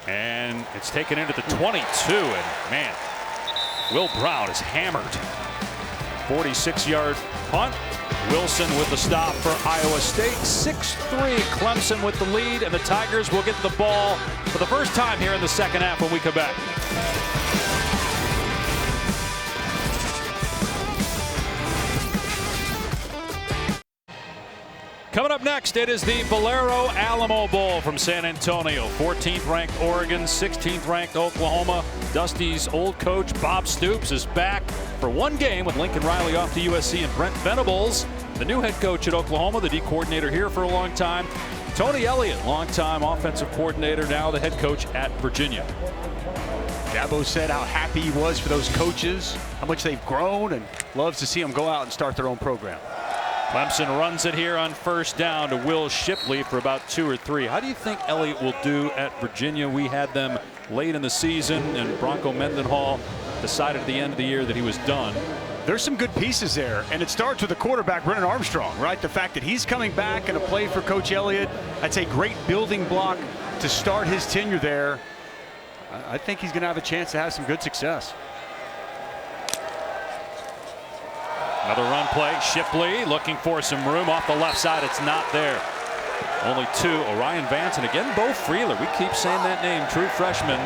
And it's taken into the 22. And man, Will Brown is hammered. 46-yard punt. Wilson with the stop for Iowa State. 6-3 Clemson with the lead, and the Tigers will get the ball for the first time here in the second half when we come back. Coming up next, it is the Valero Alamo Bowl from San Antonio. 14th ranked Oregon, 16th ranked Oklahoma. Dusty's old coach Bob Stoops is back for one game with Lincoln Riley off to USC, and Brent Venables, the new head coach at Oklahoma, the D coordinator here for a long time. Tony Elliott, longtime offensive coordinator, now the head coach at Virginia. Dabo said how happy he was for those coaches, how much they've grown, and loves to see them go out and start their own program. Clemson runs it here on 1st down to Will Shipley for about 2 or 3. How do you think Elliott will do at Virginia? We had them late in the season, and Bronco Mendenhall decided at the end of the year that he was done. There's some good pieces there, and it starts with the quarterback, Brennan Armstrong, right? The fact that he's coming back and a play for Coach Elliott, that's a great building block to start his tenure there. I think he's going to have a chance to have some good success. Another run play. Shipley looking for some room off the left side. It's not there. Only 2. Orion Vance and again Bo Freeler. We keep saying that name. True freshman.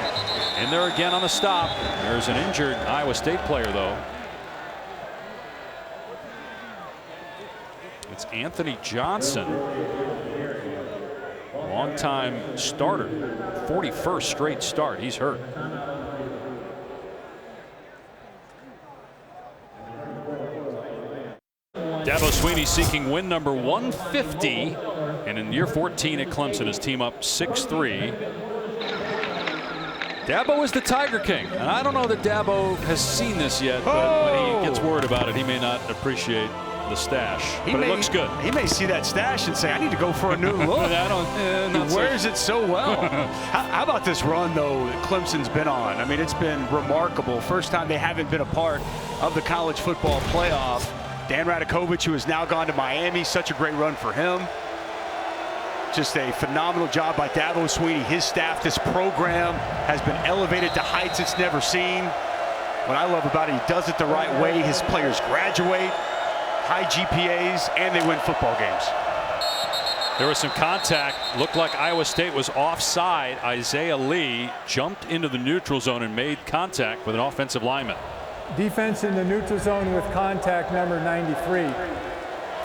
In there again on the stop. There's an injured Iowa State player though. It's Anthony Johnson. Longtime starter. 41st straight start. He's hurt. Dabo Swinney seeking win number 150, and in year 14 at Clemson, his team up 6-3. Dabo is the Tiger King, and I don't know that Dabo has seen this yet, but when he gets word about it, he may not appreciate the stash. But it looks good. He may see that stash and say, I need to go for a new look. He wears it so well. How about this run, though, that Clemson's been on? I mean, it's been remarkable. First time they haven't been a part of the college football playoff. Dan Radakovich, who has now gone to Miami, such a great run for him. Just a phenomenal job by Dabo Swinney. His staff, this program has been elevated to heights it's never seen. What I love about it, he does it the right way. His players graduate, high GPAs, and they win football games. There was some contact. Looked like Iowa State was offside. Isaiah Lee jumped into the neutral zone and made contact with an offensive lineman. Defense in the neutral zone with contact, number 93.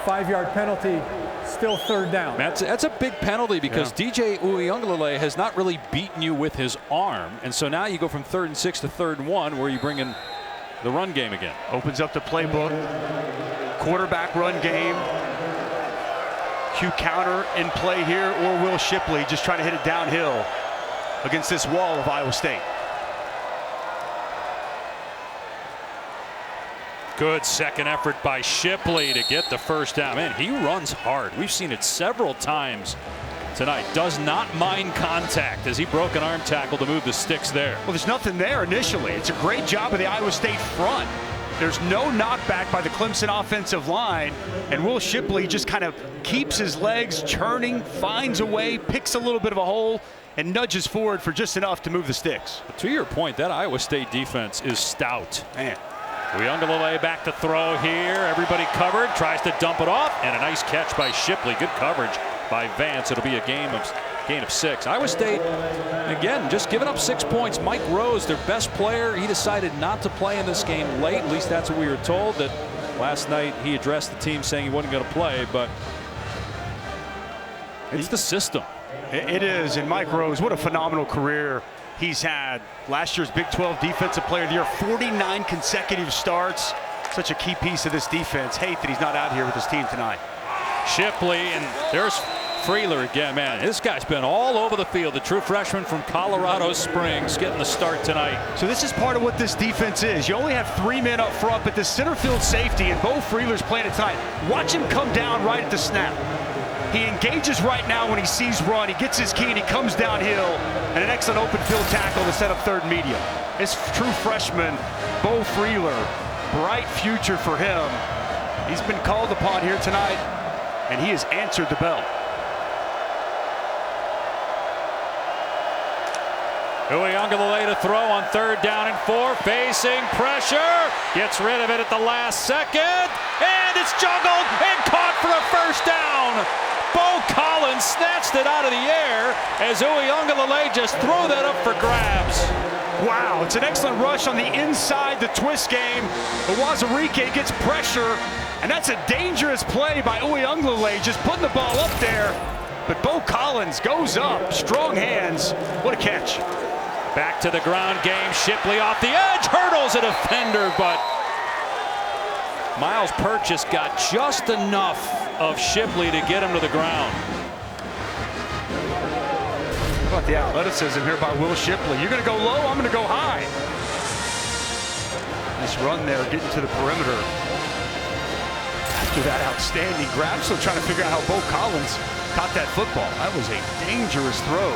5-yard penalty, still 3rd down. That's a big penalty because DJ Uiagalelei has not really beaten you with his arm. And so now you go from 3rd and 6 to 3rd and 1 where you bring in the run game again. Opens up the playbook. Quarterback run game. Q counter in play here, or Will Shipley just trying to hit it downhill against this wall of Iowa State. Good second effort by Shipley to get the first down. Man, he runs hard. We've seen it several times tonight. Does not mind contact as he broke an arm tackle to move the sticks there. Well, there's nothing there initially. It's a great job of the Iowa State front. There's no knockback by the Clemson offensive line, and Will Shipley just kind of keeps his legs churning, finds a way, picks a little bit of a hole, and nudges forward for just enough to move the sticks. To your point, that Iowa State defense is stout. Man. Uyunglele back to throw here. Everybody covered, tries to dump it off, and a nice catch by Shipley. Good coverage by Vance. It'll be a gain of 6. Iowa State, again, just giving up 6 points. Mike Rose, their best player, he decided not to play in this game late. At least that's what we were told. That last night he addressed the team saying he wasn't going to play, but it's the system. It is, and Mike Rose, what a phenomenal career he's had. Last year's Big 12 Defensive Player of the Year, 49 consecutive starts. Such a key piece of this defense. Hate that he's not out here with his team tonight. Shipley, and there's Freeler again. Man, this guy's been all over the field. The true freshman from Colorado Springs getting the start tonight. So this is part of what this defense is. You only have 3 men up front, but the center field safety, and Bo Freeler's playing it tonight. Watch him come down right at the snap. He engages right now when he sees run. He gets his key and he comes downhill, and an excellent open field tackle to set up third and medium. It's true freshman Bo Freeler. Bright future for him. He's been called upon here tonight, and he has answered the bell. Uyunglele to throw on 3rd down and 4, facing pressure, gets rid of it at the last second, and it's juggled and caught for a first down. Bo Collins snatched it out of the air as Uyunglele just threw that up for grabs. Wow, it's an excellent rush on the inside, the twist game. Wazirike gets pressure, and that's a dangerous play by Uyunglele, just putting the ball up there. But Bo Collins goes up, strong hands. What a catch. Back to the ground game. Shipley off the edge, hurdles a defender, but Miles Purchase got just enough of Shipley to get him to the ground. How about the athleticism here by Will Shipley? You're going to go low, I'm going to go high. Nice run there, getting to the perimeter. After that outstanding grab, still trying to figure out how Bo Collins caught that football. That was a dangerous throw.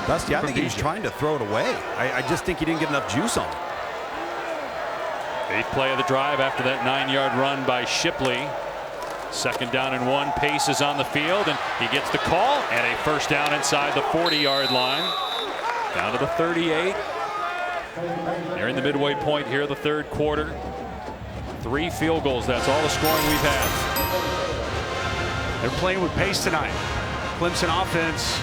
Dusty, I think he was trying to throw it away. I just think he didn't get enough juice on it. 8th play of the drive after that 9-yard run by Shipley. 2nd down and 1, Pace is on the field, and he gets the call, and a first down inside the 40-yard line. Down to the 38. They're in the midway point here, the 3rd quarter. 3 field goals, that's all the scoring we've had. They're playing with pace tonight. Clemson offense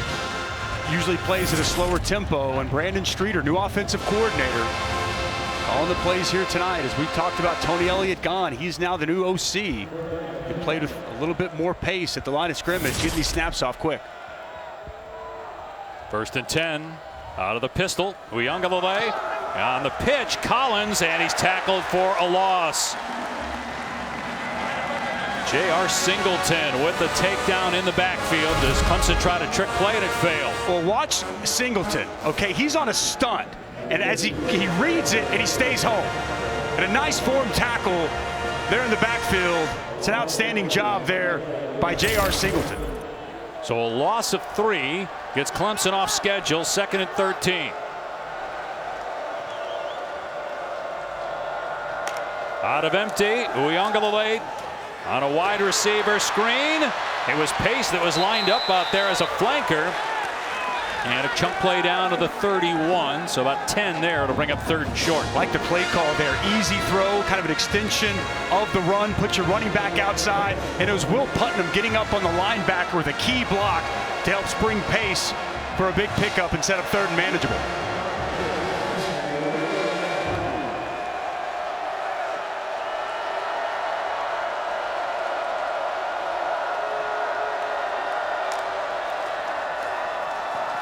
usually plays at a slower tempo, and Brandon Streeter, new offensive coordinator, calling the plays here tonight. As we talked about Tony Elliott gone, he's now the new OC. He played with a little bit more pace at the line of scrimmage, getting these snaps off quick. 1st and 10, out of the pistol. Uyunglele on the pitch, Collins, and he's tackled for a loss. J.R. Singleton with the takedown in the backfield as Clemson tried a trick play and it failed. Well, watch Singleton. Okay, he's on a stunt, and as he reads it and he stays home. And a nice form tackle there in the backfield. It's an outstanding job there by J.R. Singleton. So a loss of 3 gets Clemson off schedule, 2nd and 13. Out of empty, Uyunglele on a wide receiver screen. It was Pace that was lined up out there as a flanker. And a chunk play down to the 31, so about 10 there to bring up 3rd and short. Like the play call there, easy throw, kind of an extension of the run, put your running back outside, and it was Will Putnam getting up on the linebacker with a key block to help spring Pace for a big pickup and set up 3rd and manageable.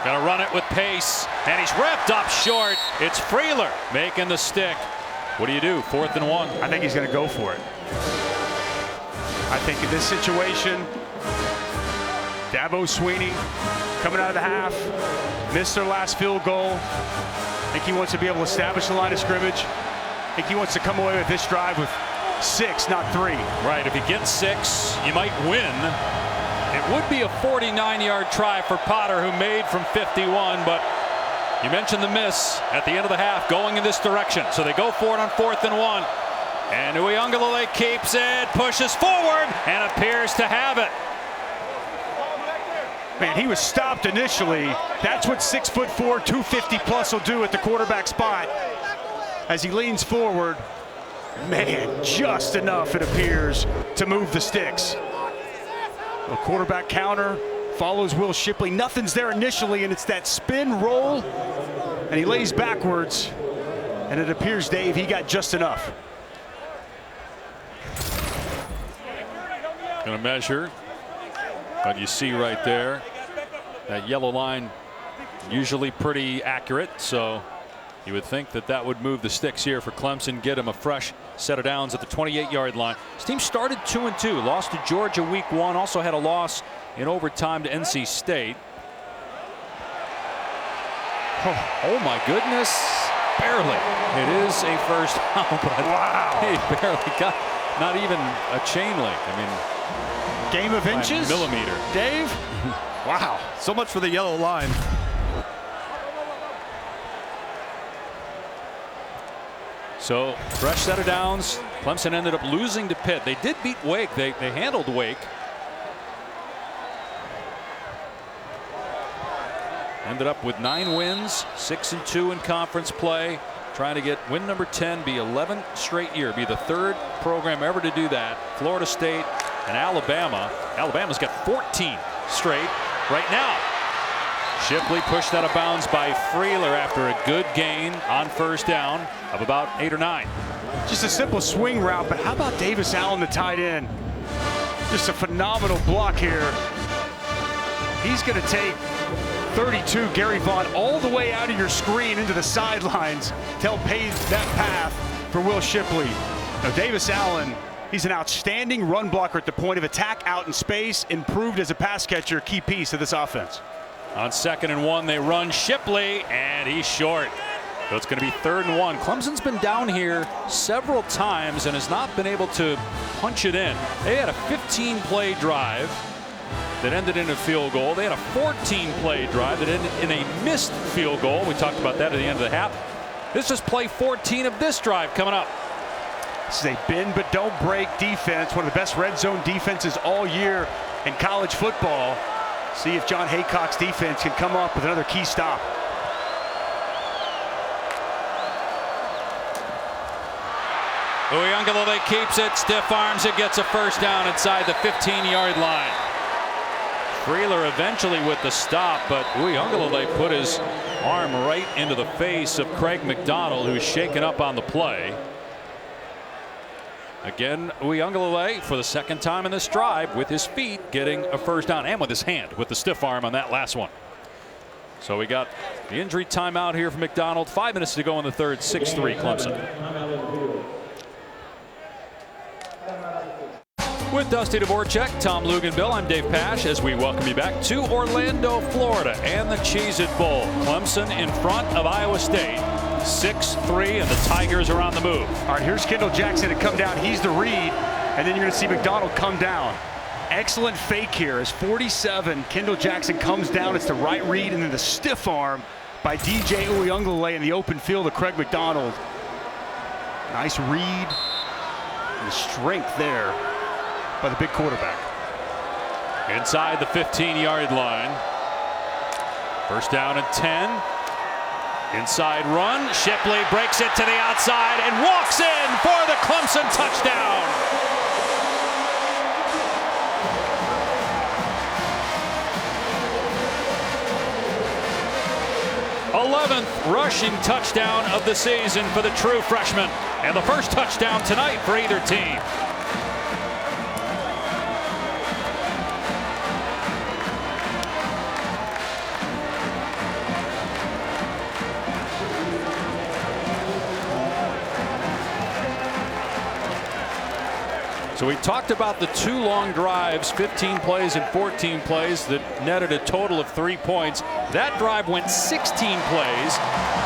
Gonna run it with Pace, and he's wrapped up short. It's Freeler making the stick. What do you do? 4th and 1. I think he's gonna go for it. I think in this situation, Dabo Swinney coming out of the half, missed their last field goal. I think he wants to be able to establish the line of scrimmage, think he wants to come away with this drive with 6, not 3. Right, if he gets 6, you might win. It would be a 49-yard try for Potter, who made from 51, but you mentioned the miss at the end of the half going in this direction. So they go for it on 4th and 1. And Uiagalelei keeps it, pushes forward, and appears to have it. Man, he was stopped initially. That's what 6'4", 250 plus will do at the quarterback spot. As he leans forward, man, just enough, it appears, to move the sticks. A quarterback counter follows Will Shipley. Nothing's there initially, and it's that spin roll, and he lays backwards, and it appears, Dave, he got just enough. Going to measure, but you see right there, that yellow line usually pretty accurate, so you would think that that would move the sticks here for Clemson, get him a fresh set of downs at the 28-yard line. His team started 2-2, lost to Georgia week 1, also had a loss in overtime to NC State. Oh my goodness, barely. It is a first down, but wow, he barely got, not even a chain link. I mean, game of inches, millimeter. Dave. Wow, so much for the yellow line. So fresh set of downs. Clemson ended up losing to Pitt. They did beat Wake. They handled Wake. Ended up with 9 wins, 6-2 in conference play. Trying to get win number 10, be 11th straight year, be the 3rd program ever to do that. Florida State and Alabama. Alabama's got 14 straight right now. Shipley pushed out of bounds by Freeler after a good gain on first down of about 8 or 9. Just a simple swing route, but how about Davis Allen, the tight end? Just a phenomenal block here. He's going to take 32, Gary Vaughn, all the way out of your screen into the sidelines to help pave that path for Will Shipley. Now, Davis Allen, he's an outstanding run blocker at the point of attack out in space, improved as a pass catcher, key piece of this offense. On 2nd and 1, they run Shipley, and he's short. So it's going to be 3rd and 1. Clemson's been down here several times and has not been able to punch it in. They had a 15-play drive that ended in a field goal. They had a 14-play drive that ended in a missed field goal. We talked about that at the end of the half. This is play 14 of this drive coming up. This is a bend but don't break defense, one of the best red zone defenses all year in college football. See if John Haycock's defense can come up with another key stop. Uiagalelei keeps it, stiff arms it, gets a first down inside the 15-yard line. Freeler eventually with the stop, but Uiagalelei put his arm right into the face of Craig McDonald, who's shaken up on the play. Again, Uiagalelei for the 2nd time in this drive with his feet getting a first down, and with his hand with the stiff arm on that last one. So we got the injury timeout here for McDonald. 5 minutes to go in the 3rd. 6-3 Clemson. With Dusty Dvorak, Tom Luganbill, I'm Dave Pasch as we welcome you back to Orlando, Florida and the Cheez-It Bowl. Clemson in front of Iowa State. 6-3, and the Tigers are on the move. All right, here's Kendall Jackson to come down. He's the read, and then you're going to see McDonald come down. Excellent fake here as 47. Kendall Jackson comes down. It's the right read, and then the stiff arm by DJ Uiagalelei in the open field of Craig McDonald. Nice read and the strength there by the big quarterback. Inside the 15-yard line. First down and 10. Inside run. Shipley breaks it to the outside and walks in for the Clemson touchdown. 11th rushing touchdown of the season for the true freshman, and the first touchdown tonight for either team. So we talked about the 2 long drives, 15 plays and 14 plays that netted a total of 3 points. That drive went 16 plays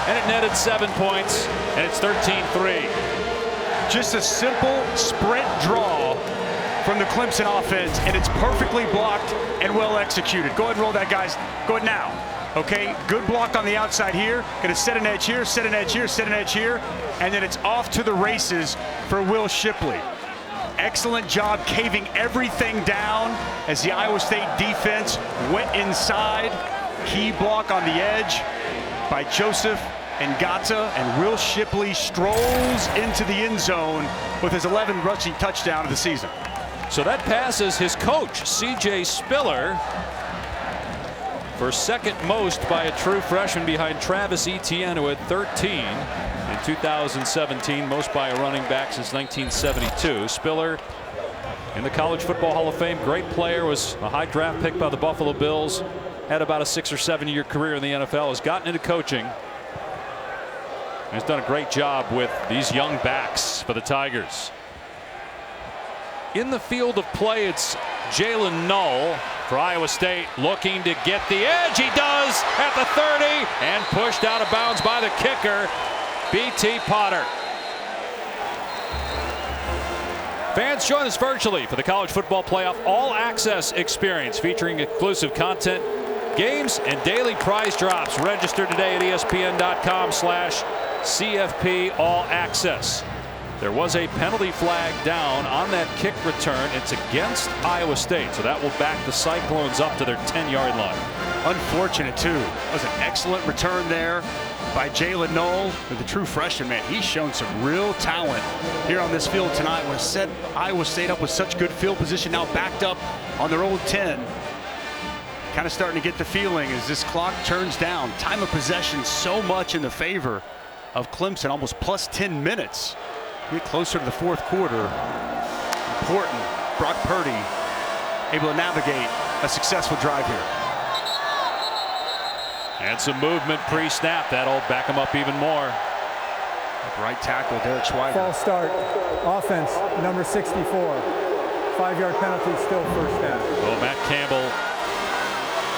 and it netted 7 points, and it's 13-3. Just a simple sprint draw from the Clemson offense, and it's perfectly blocked and well executed. Go ahead and roll that, guys. Go ahead now. Okay, good block on the outside here. Gonna set an edge here, set an edge here, set an edge here, and then it's off to the races for Will Shipley. Excellent job caving everything down as the Iowa State defense went inside. Key block on the edge by Joseph and Gata, and Will Shipley strolls into the end zone with his 11th rushing touchdown of the season. So that passes his coach, C.J. Spiller, for second most by a true freshman behind Travis Etienne, who had 13 in 2017, most by a running back since 1972. Spiller in the College Football Hall of Fame, great player, was a high draft pick by the Buffalo Bills, had about a 6 or 7 year career in the NFL, has gotten into coaching, and has done a great job with these young backs for the Tigers. In the field of play, it's Jalen Null for Iowa State, looking to get the edge. He does at the 30 and pushed out of bounds by the kicker, B.T. Potter. Fans, join us virtually for the College Football Playoff All Access experience, featuring exclusive content, games, and daily prize drops. Register today at ESPN.com/CFP All Access. There was a penalty flag down on that kick return. It's against Iowa State, so that will back the Cyclones up to their 10-yard line. Unfortunate, too. That was an excellent return there by Jalen Null, the true freshman. Man, he's shown some real talent here on this field tonight. Would have set Iowa State up with such good field position, now backed up on their old 10. Kind of starting to get the feeling as this clock turns down. Time of possession so much in the favor of Clemson, almost plus 10 minutes. Get closer to the fourth quarter. Important. Brock Purdy able to navigate a successful drive here. And some movement pre-snap. That'll back him up even more. Right tackle Derek Schweiger. False start. Offense, number 64. 5-yard penalty, still first down. Well, Matt Campbell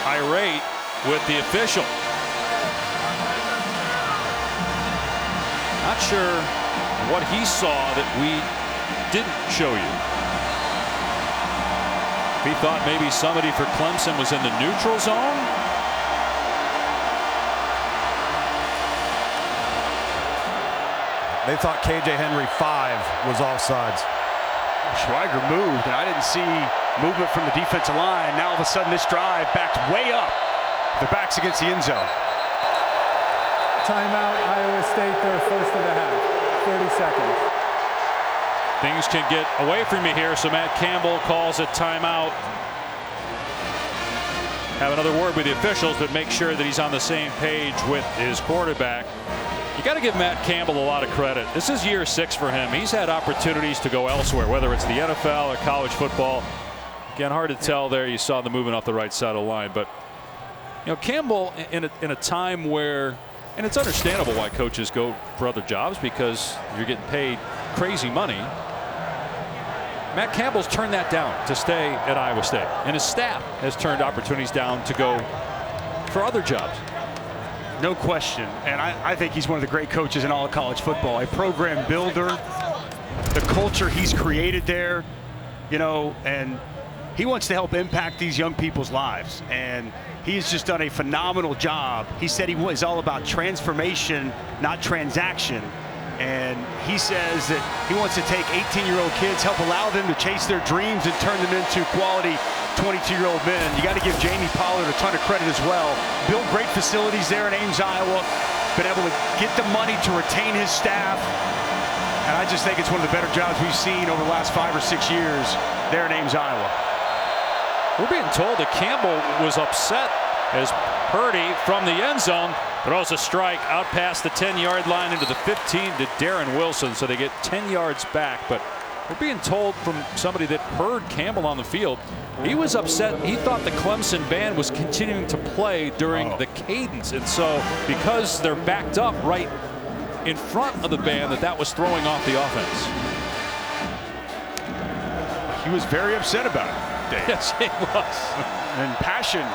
irate with the official. Not sure what he saw that we didn't show you. He thought maybe somebody for Clemson was in the neutral zone. They thought KJ Henry 5 was offsides. Schweiger moved, and I didn't see movement from the defensive line. Now all of a sudden this drive backed way up. The backs against the end zone. Timeout, Iowa State, their first of the half. 30 seconds. Things can get away from you here, so Matt Campbell calls a timeout. Have another word with the officials, but make sure that he's on the same page with his quarterback. You got to give Matt Campbell a lot of credit. This is year 6 for him. He's had opportunities to go elsewhere, whether it's the NFL or college football. Again, hard to tell there. You saw the movement off the right side of the line, but you know, Campbell in a time where, and it's understandable why coaches go for other jobs because you're getting paid crazy money. Matt Campbell's turned that down to stay at Iowa State, and his staff has turned opportunities down to go for other jobs. No question, and I think he's one of the great coaches in all of college football. A program builder, the culture he's created there, you know, and he wants to help impact these young people's lives, and he's just done a phenomenal job. He said he was all about transformation, not transaction. And he says that he wants to take 18-year-old kids, help allow them to chase their dreams and turn them into quality 22-year-old men. You got to give Jamie Pollard a ton of credit as well. Built great facilities there in Ames, Iowa. Been able to get the money to retain his staff. And I just think it's one of the better jobs we've seen over the last 5 or 6 years there in Ames, Iowa. We're being told that Campbell was upset as Purdy from the end zone throws a strike out past the 10-yard line into the 15 to Darren Wilson, so they get 10 yards back. But we're being told from somebody that heard Campbell on the field, he was upset. He thought the Clemson band was continuing to play during the cadence, and so because they're backed up right in front of the band, that was throwing off the offense. He was very upset about it, Dave. Yes, he was. And passion,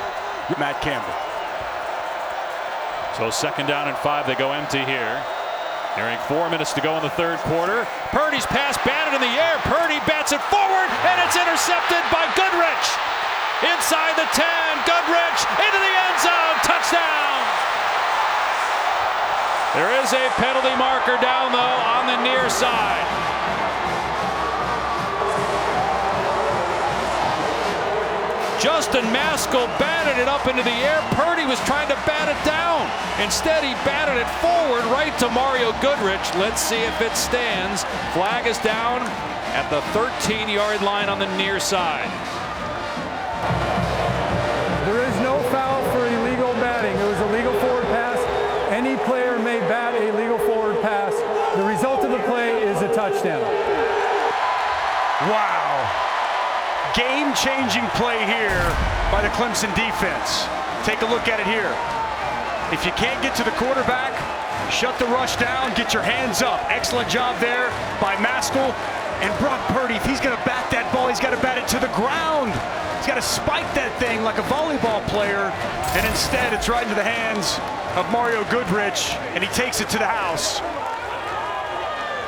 Matt Campbell. So 2nd down and 5, they go empty here. Nearing 4 minutes to go in the third quarter. Purdy's pass batted in the air. Purdy bats it forward, and it's intercepted by Goodrich. Inside the 10, Goodrich into the end zone. Touchdown! There is a penalty marker down, though, on the near side. Justin Maskell batted it up into the air. Purdy was trying to bat it down. Instead, he batted it forward right to Mario Goodrich. Let's see if it stands. Flag is down at the 13-yard line on the near side. There is no foul for illegal batting. It was a legal forward pass. Any player may bat a legal forward pass. The result of the play is a touchdown. Wow. Game-changing play here by the Clemson defense. Take a look at it here. If you can't get to the quarterback, shut the rush down, get your hands up. Excellent job there by Maskell. And Brock Purdy, if he's going to bat that ball, he's got to bat it to the ground. He's got to spike that thing like a volleyball player. And instead, it's right into the hands of Mario Goodrich, and he takes it to the house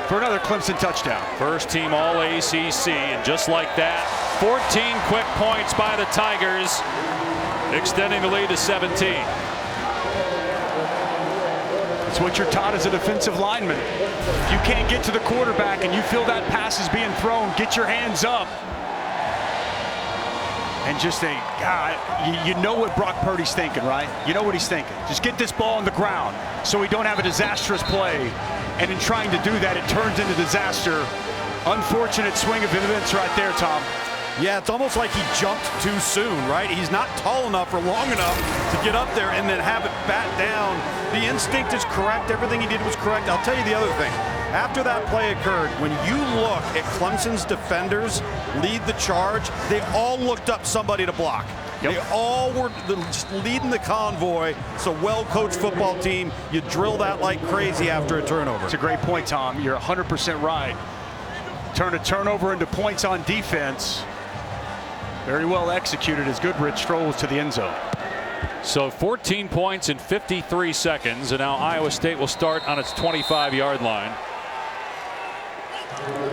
for another Clemson touchdown. First team All-ACC, and just like that, 14 quick points by the Tigers, extending the lead to 17. It's what you're taught as a defensive lineman. If you can't get to the quarterback and you feel that pass is being thrown, get your hands up. And just say, God, you know what Brock Purdy's thinking, right? You know what he's thinking. Just get this ball on the ground so we don't have a disastrous play. And in trying to do that, it turns into disaster. Unfortunate swing of events right there, Tom. Yeah, it's almost like he jumped too soon, right? He's not tall enough or long enough to get up there and then have it bat down. The instinct is correct. Everything he did was correct. I'll tell you the other thing. After that play occurred, when you look at Clemson's defenders lead the charge, they all looked up somebody to block. Yep. They all were just leading the convoy. It's a well-coached football team. You drill that like crazy after a turnover. It's a great point, Tom. You're 100% right. Turn a turnover into points on defense. Very well executed as Goodrich strolls to the end zone. So 14 points in 53 seconds, and now Iowa State will start on its 25-yard line.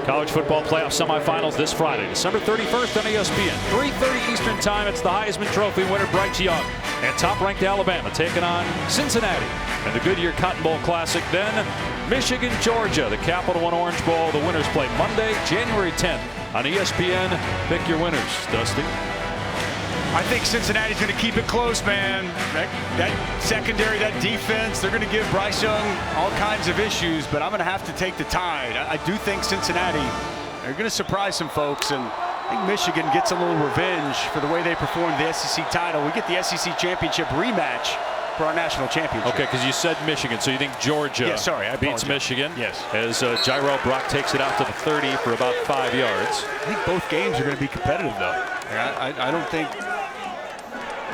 College football playoff semifinals this Friday, December 31st on ESPN. 3:30 Eastern time. It's the Heisman Trophy winner Bryce Young and top-ranked Alabama taking on Cincinnati in the Goodyear Cotton Bowl Classic. Then Michigan, Georgia, the Capital One Orange Bowl. The winners play Monday, January 10th on ESPN. Pick your winners, Dusty. I think Cincinnati's going to keep it close, man. That secondary, that defense, they're going to give Bryce Young all kinds of issues, but I'm going to have to take the Tide. I do think Cincinnati are going to surprise some folks, and I think Michigan gets a little revenge for the way they performed the SEC title. We get the SEC championship rematch for our national championship. Okay, because you said Michigan, so you think Georgia beats Michigan? Yes. As Gyro Brock takes it out to the 30 for about 5 yards. I think both games are going to be competitive, though.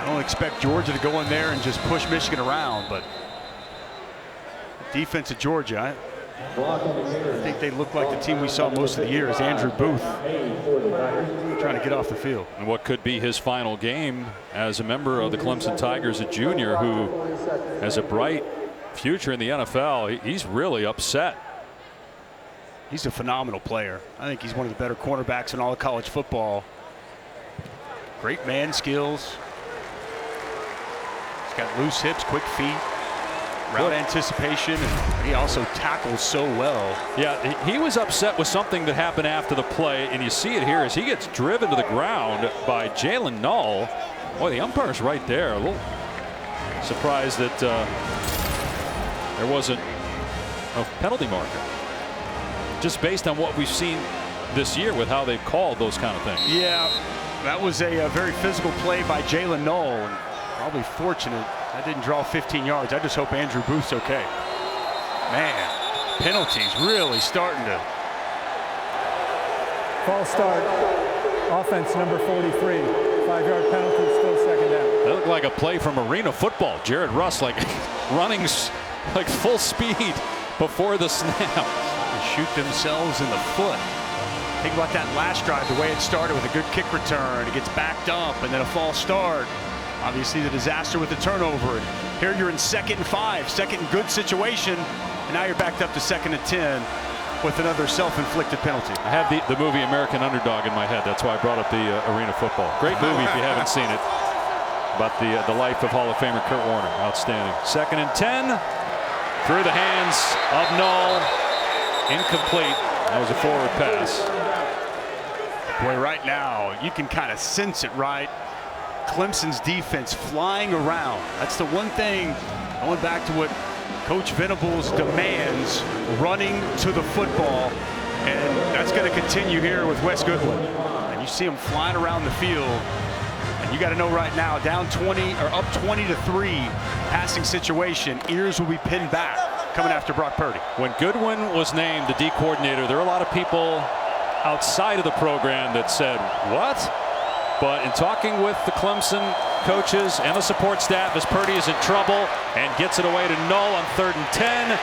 I don't expect Georgia to go in there and just push Michigan around, but the defense of Georgia, I think they look like the team we saw most of the year as Andrew Booth trying to get off the field. And what could be his final game as a member of the Clemson Tigers, a junior who has a bright future in the NFL. He's really upset. He's a phenomenal player. I think he's one of the better cornerbacks in all of college football. Great man skills. He's got loose hips, quick feet, route anticipation, and he also tackles so well. Yeah, he was upset with something that happened after the play, and you see it here as he gets driven to the ground by Jalen Null. Boy, the umpire's right there. A little surprised that there wasn't a penalty marker. Just based on what we've seen this year with how they've called those kind of things. Yeah, that was a very physical play by Jalen Null. And probably fortunate that didn't draw 15 yards. I just hope Andrew Booth's okay. Man, penalties really starting to. False start. Offense number 43. 5-yard penalty, still second down. That looked like a play from arena football. Jared Russ like running like full speed before the snap. They shoot themselves in the foot. Think about that last drive, the way it started with a good kick return. It gets backed up and then a false start. Obviously the disaster with the turnover. And here you're in 2nd and 5, second and good situation. Now you're backed up to 2nd and 10 with another self-inflicted penalty. I have the movie American Underdog in my head. That's why I brought up the Arena Football. Great movie if you haven't seen it. About the life of Hall of Famer Kurt Warner. Outstanding. 2nd and 10. Through the hands of Null. Incomplete. That was a forward pass. Boy, right now, you can kind of sense it, right? Clemson's defense flying around. That's the one thing, going back to what Coach Venables demands, running to the football. And that's going to continue here with Wes Goodwin. And you see him flying around the field. And you got to know right now, down 20 or up 20-3 passing situation, ears will be pinned back coming after Brock Purdy. When Goodwin was named the D coordinator, there were a lot of people outside of the program that said, what? But in talking with the Clemson coaches and the support staff, as Purdy is in trouble and gets it away to Null on 3rd and 10,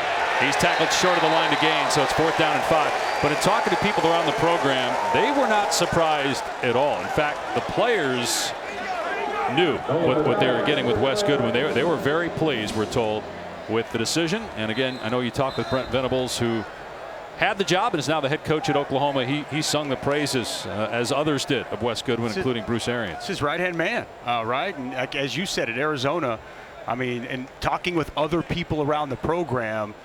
he's tackled short of the line to gain, so it's 4th down and 5. But in talking to people around the program, they were not surprised at all. In fact, the players knew what they were getting with Wes Goodwin. They were very pleased, we're told, with the decision. And again, I know you talked with Brent Venables, who had the job and is now the head coach at Oklahoma. He sung the praises, as others did, of Wes Goodwin, including Bruce Arians. It's his right-hand man, right? And as you said, at Arizona, I mean, and talking with other people around the program,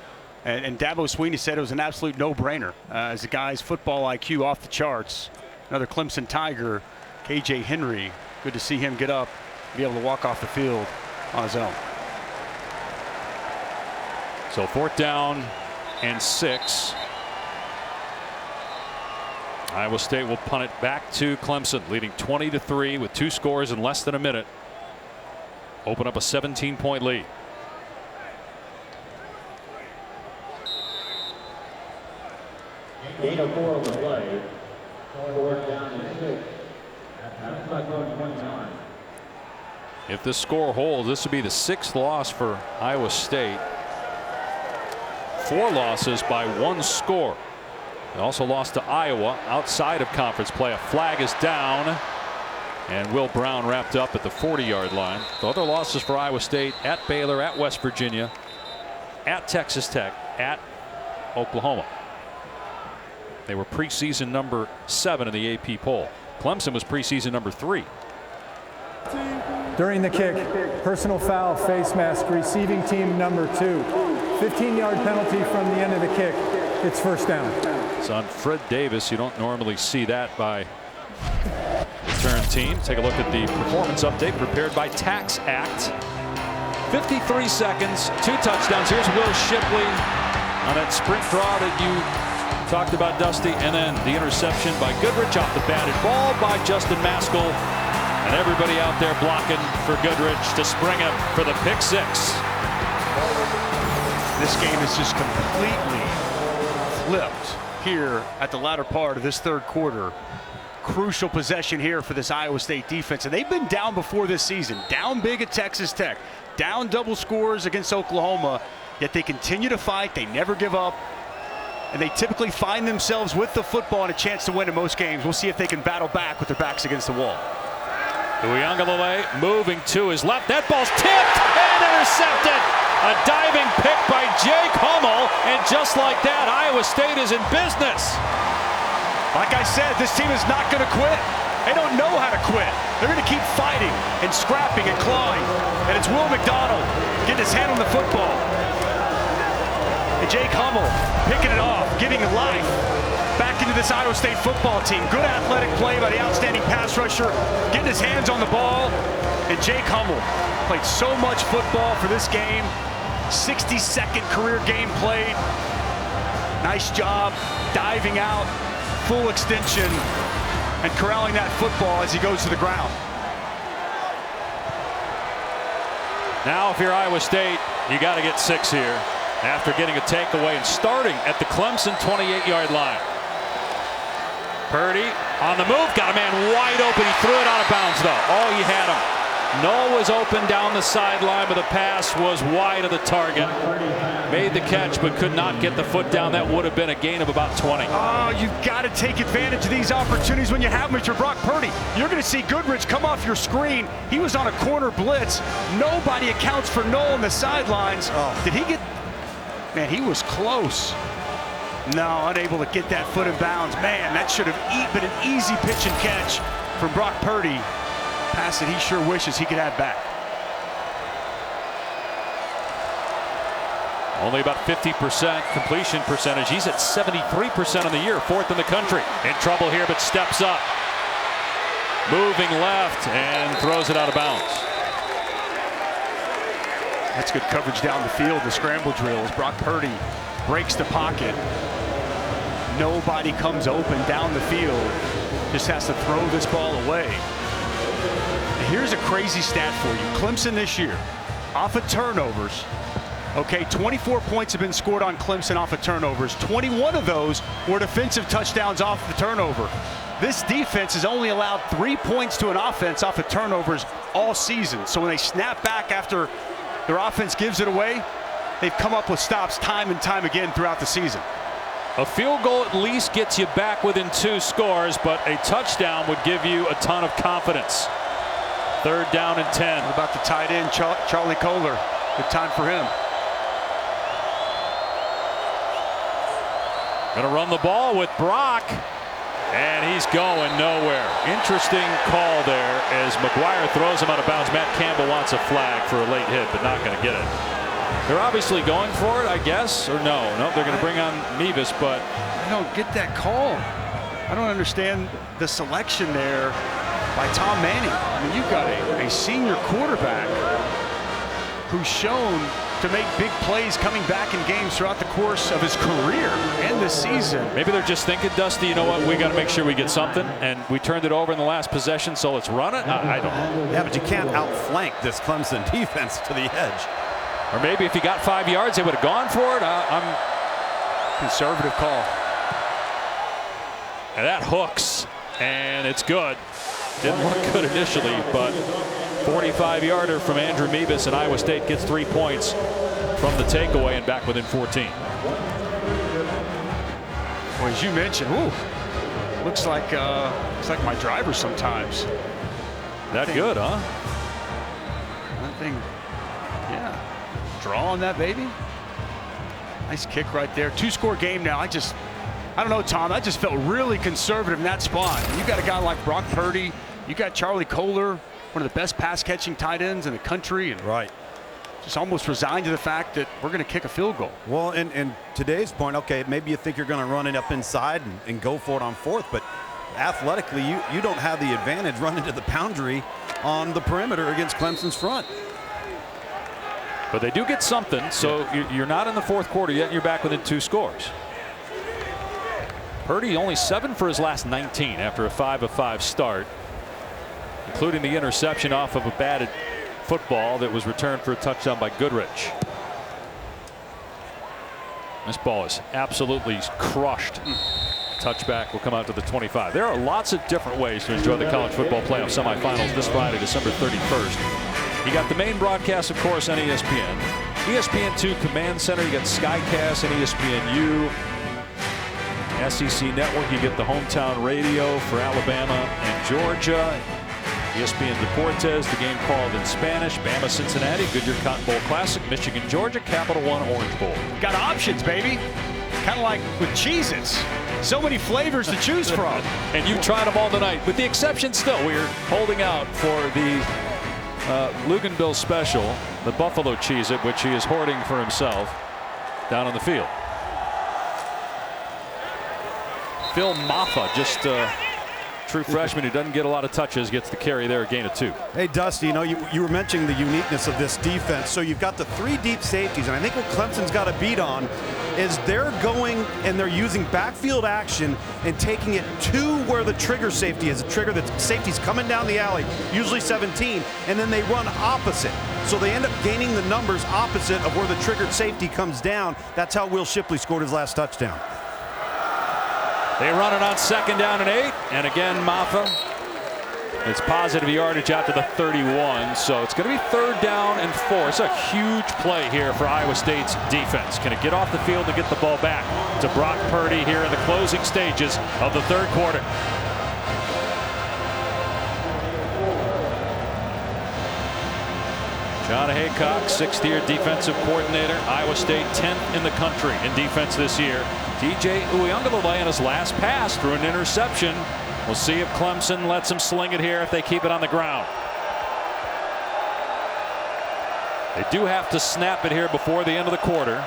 and Dabo Swinney said it was an absolute no-brainer. As a guy's football IQ off the charts. Another Clemson Tiger, KJ Henry. Good to see him get up, be able to walk off the field on his own. So 4th down and 6. Iowa State will punt it back to Clemson, leading 20-3 with 2 scores in less than a minute. Open up a 17-point lead. Gain of 4 on the play. 4th down and 6. That's by going 29. If this score holds, this would be the 6th loss for Iowa State. 4 losses by 1 score. They also lost to Iowa outside of conference play. A flag is down, and Will Brown wrapped up at the 40-yard line. The other losses for Iowa State: at Baylor, at West Virginia, at Texas Tech, at Oklahoma. They were preseason number 7 in the AP poll. Clemson was preseason number 3. During the kick, personal foul, face mask, receiving team number 2. 15-yard penalty from the end of the kick. It's 1st down. It's on Fred Davis. You don't normally see that by return team. Take a look at the performance update prepared by Tax Act. 53 seconds, 2 touchdowns. Here's Will Shipley on that sprint draw that you talked about, Dusty, and then the interception by Goodrich off the batted ball by Justin Maskell, and everybody out there blocking for Goodrich to spring him for the pick 6. This game is just completely flipped here at the latter part of this 3rd quarter. Crucial possession here for this Iowa State defense, and they've been down before this season, down big at Texas Tech, down double scores against Oklahoma, yet they continue to fight. They never give up, and they typically find themselves with the football and a chance to win in most games. We'll see if they can battle back with their backs against the wall. Uyunglele moving to his left. That ball's tipped and intercepted. A diving pick by Jake Hummel, and just like that, Iowa State is in business. Like I said, this team is not going to quit. They don't know how to quit. They're going to keep fighting and scrapping and clawing. And it's Will McDonald getting his hand on the football. And Jake Hummel picking it off, giving life back into this Iowa State football team. Good athletic play by the outstanding pass rusher, getting his hands on the ball. And Jake Hummel played so much football for this game. 62nd career game played. Nice job diving out, full extension, and corralling that football as he goes to the ground. Now, if you're Iowa State, you got to get 6 here after getting a takeaway and starting at the Clemson 28-yard line. Purdy on the move, got a man wide open. He threw it out of bounds, though. Oh, he had him. Noah was open down the sideline, but the pass was wide of the target. Made the catch, but could not get the foot down. That would have been a gain of about 20. Oh, you've got to take advantage of these opportunities when you have them, Mr. Brock Purdy. You're going to see Goodrich come off your screen. He was on a corner blitz. Nobody accounts for Noah on the sidelines. Oh. Did he get... Man, he was close. No, unable to get that foot in bounds. Man, that should have been an easy pitch and catch from Brock Purdy. Pass that he sure wishes he could have back. Only about 50% completion percentage. He's at 73% on the year, 4th in the country. In trouble here, but steps up. Moving left and throws it out of bounds. That's good coverage down the field. The scramble drill as Brock Purdy breaks the pocket. Nobody comes open down the field. Just has to throw this ball away. And here's a crazy stat for you. Clemson this year, off of turnovers. Okay, 24 points have been scored on Clemson off of turnovers. 21 of those were defensive touchdowns off the turnover. This defense has only allowed 3 points to an offense off of turnovers all season. So when they snap back after their offense gives it away, they've come up with stops time and time again throughout the season. A field goal at least gets you back within 2 scores, but a touchdown would give you a ton of confidence. 3rd down and 10. What about the tight end, Charlie Kohler? Good time for him. Going to run the ball with Brock, and he's going nowhere. Interesting call there as McGuire throws him out of bounds. Matt Campbell wants a flag for a late hit, but not going to get it. They're obviously going for it, I guess, or no, they're going to bring on Mevis, but I don't get that call. I don't understand the selection there by Tom Manning. I mean, you've got a senior quarterback who's shown to make big plays coming back in games throughout the course of his career and this season. Maybe they're just thinking, Dusty, you know what, we got to make sure we get something, and we turned it over in the last possession, so let's run it. I don't know. Yeah, but you can't outflank this Clemson defense to the edge. Or maybe if he got 5 yards, they would have gone for it. I'm conservative call. And that hooks, and it's good. Didn't look good initially, but 45-yarder from Andrew Mevis, and Iowa State gets 3 points from the takeaway and back within 14. Well, as you mentioned, looks like my driver sometimes. That good, huh? That thing, yeah. Draw on that baby. Nice kick right there. 2-score game now. I don't know, Tom. I just felt really conservative in that spot. You got a guy like Brock Purdy. You got Charlie Kohler, one of the best pass-catching tight ends in the country, and right, just almost resigned to the fact that we're going to kick a field goal. Well, and today's point, okay, maybe you think you're going to run it up inside and go for it on 4th, but athletically, you don't have the advantage running to the boundary on the perimeter against Clemson's front. But they do get something, so you're not in the 4th quarter yet, and you're back within 2 scores. Purdy only 7 for his last 19 after a 5-of-5 start, including the interception off of a batted football that was returned for a touchdown by Goodrich. This ball is absolutely crushed. Touchback will come out to the 25. There are lots of different ways to enjoy the college football playoff semifinals this Friday, December 31st. You got the main broadcast, of course, on ESPN. ESPN2 Command Center, you got Skycast and ESPNU. SEC Network, you get the hometown radio for Alabama and Georgia. ESPN Deportes, the game called in Spanish. Bama Cincinnati, Goodyear Cotton Bowl Classic, Michigan Georgia, Capital One Orange Bowl. Got options, baby. Kind of like with Cheez-Its. So many flavors to choose from. And you tried them all tonight, with the exception still, we're holding out for the Luganville special, the Buffalo Cheez-It, which he is hoarding for himself down on the field. Phil Maffa, just true freshman who doesn't get a lot of touches, gets the carry there, a gain of 2. Hey, Dusty, you were mentioning the uniqueness of this defense. So you've got the 3 deep safeties, and I think what Clemson's got to beat on is they're going and they're using backfield action and taking it to where the trigger safety is. A trigger that safety's coming down the alley, usually 17, and then they run opposite. So they end up gaining the numbers opposite of where the triggered safety comes down. That's how Will Shipley scored his last touchdown. They run it on 2nd down and 8, and again Maffa. It's positive yardage out to the 31, so it's going to be 3rd down and 4. It's a huge play here for Iowa State's defense. Can it get off the field and get the ball back to Brock Purdy here in the closing stages of the 3rd quarter? John Haycock, sixth-year defensive coordinator. Iowa State 10th in the country in defense this year. DJ Uiagalelei on his last pass threw an interception. We'll see if Clemson lets him sling it here if they keep it on the ground. They do have to snap it here before the end of the quarter.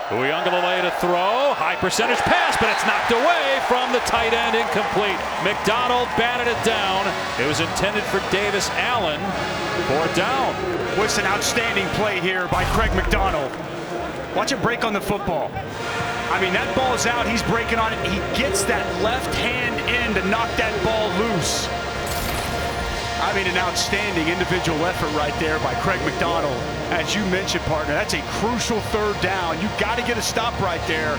Uiagalelei to throw. High percentage pass, but it's knocked away from the tight end. Incomplete. McDonald batted it down. It was intended for Davis Allen. 4th down. What's an outstanding play here by Craig McDonald. Watch him break on the football. I mean, that ball's out. He's breaking on it. He gets that left hand in to knock that ball loose. I mean, an outstanding individual effort right there by Craig McDonald. As you mentioned, partner, that's a crucial 3rd down. You got to get a stop right there.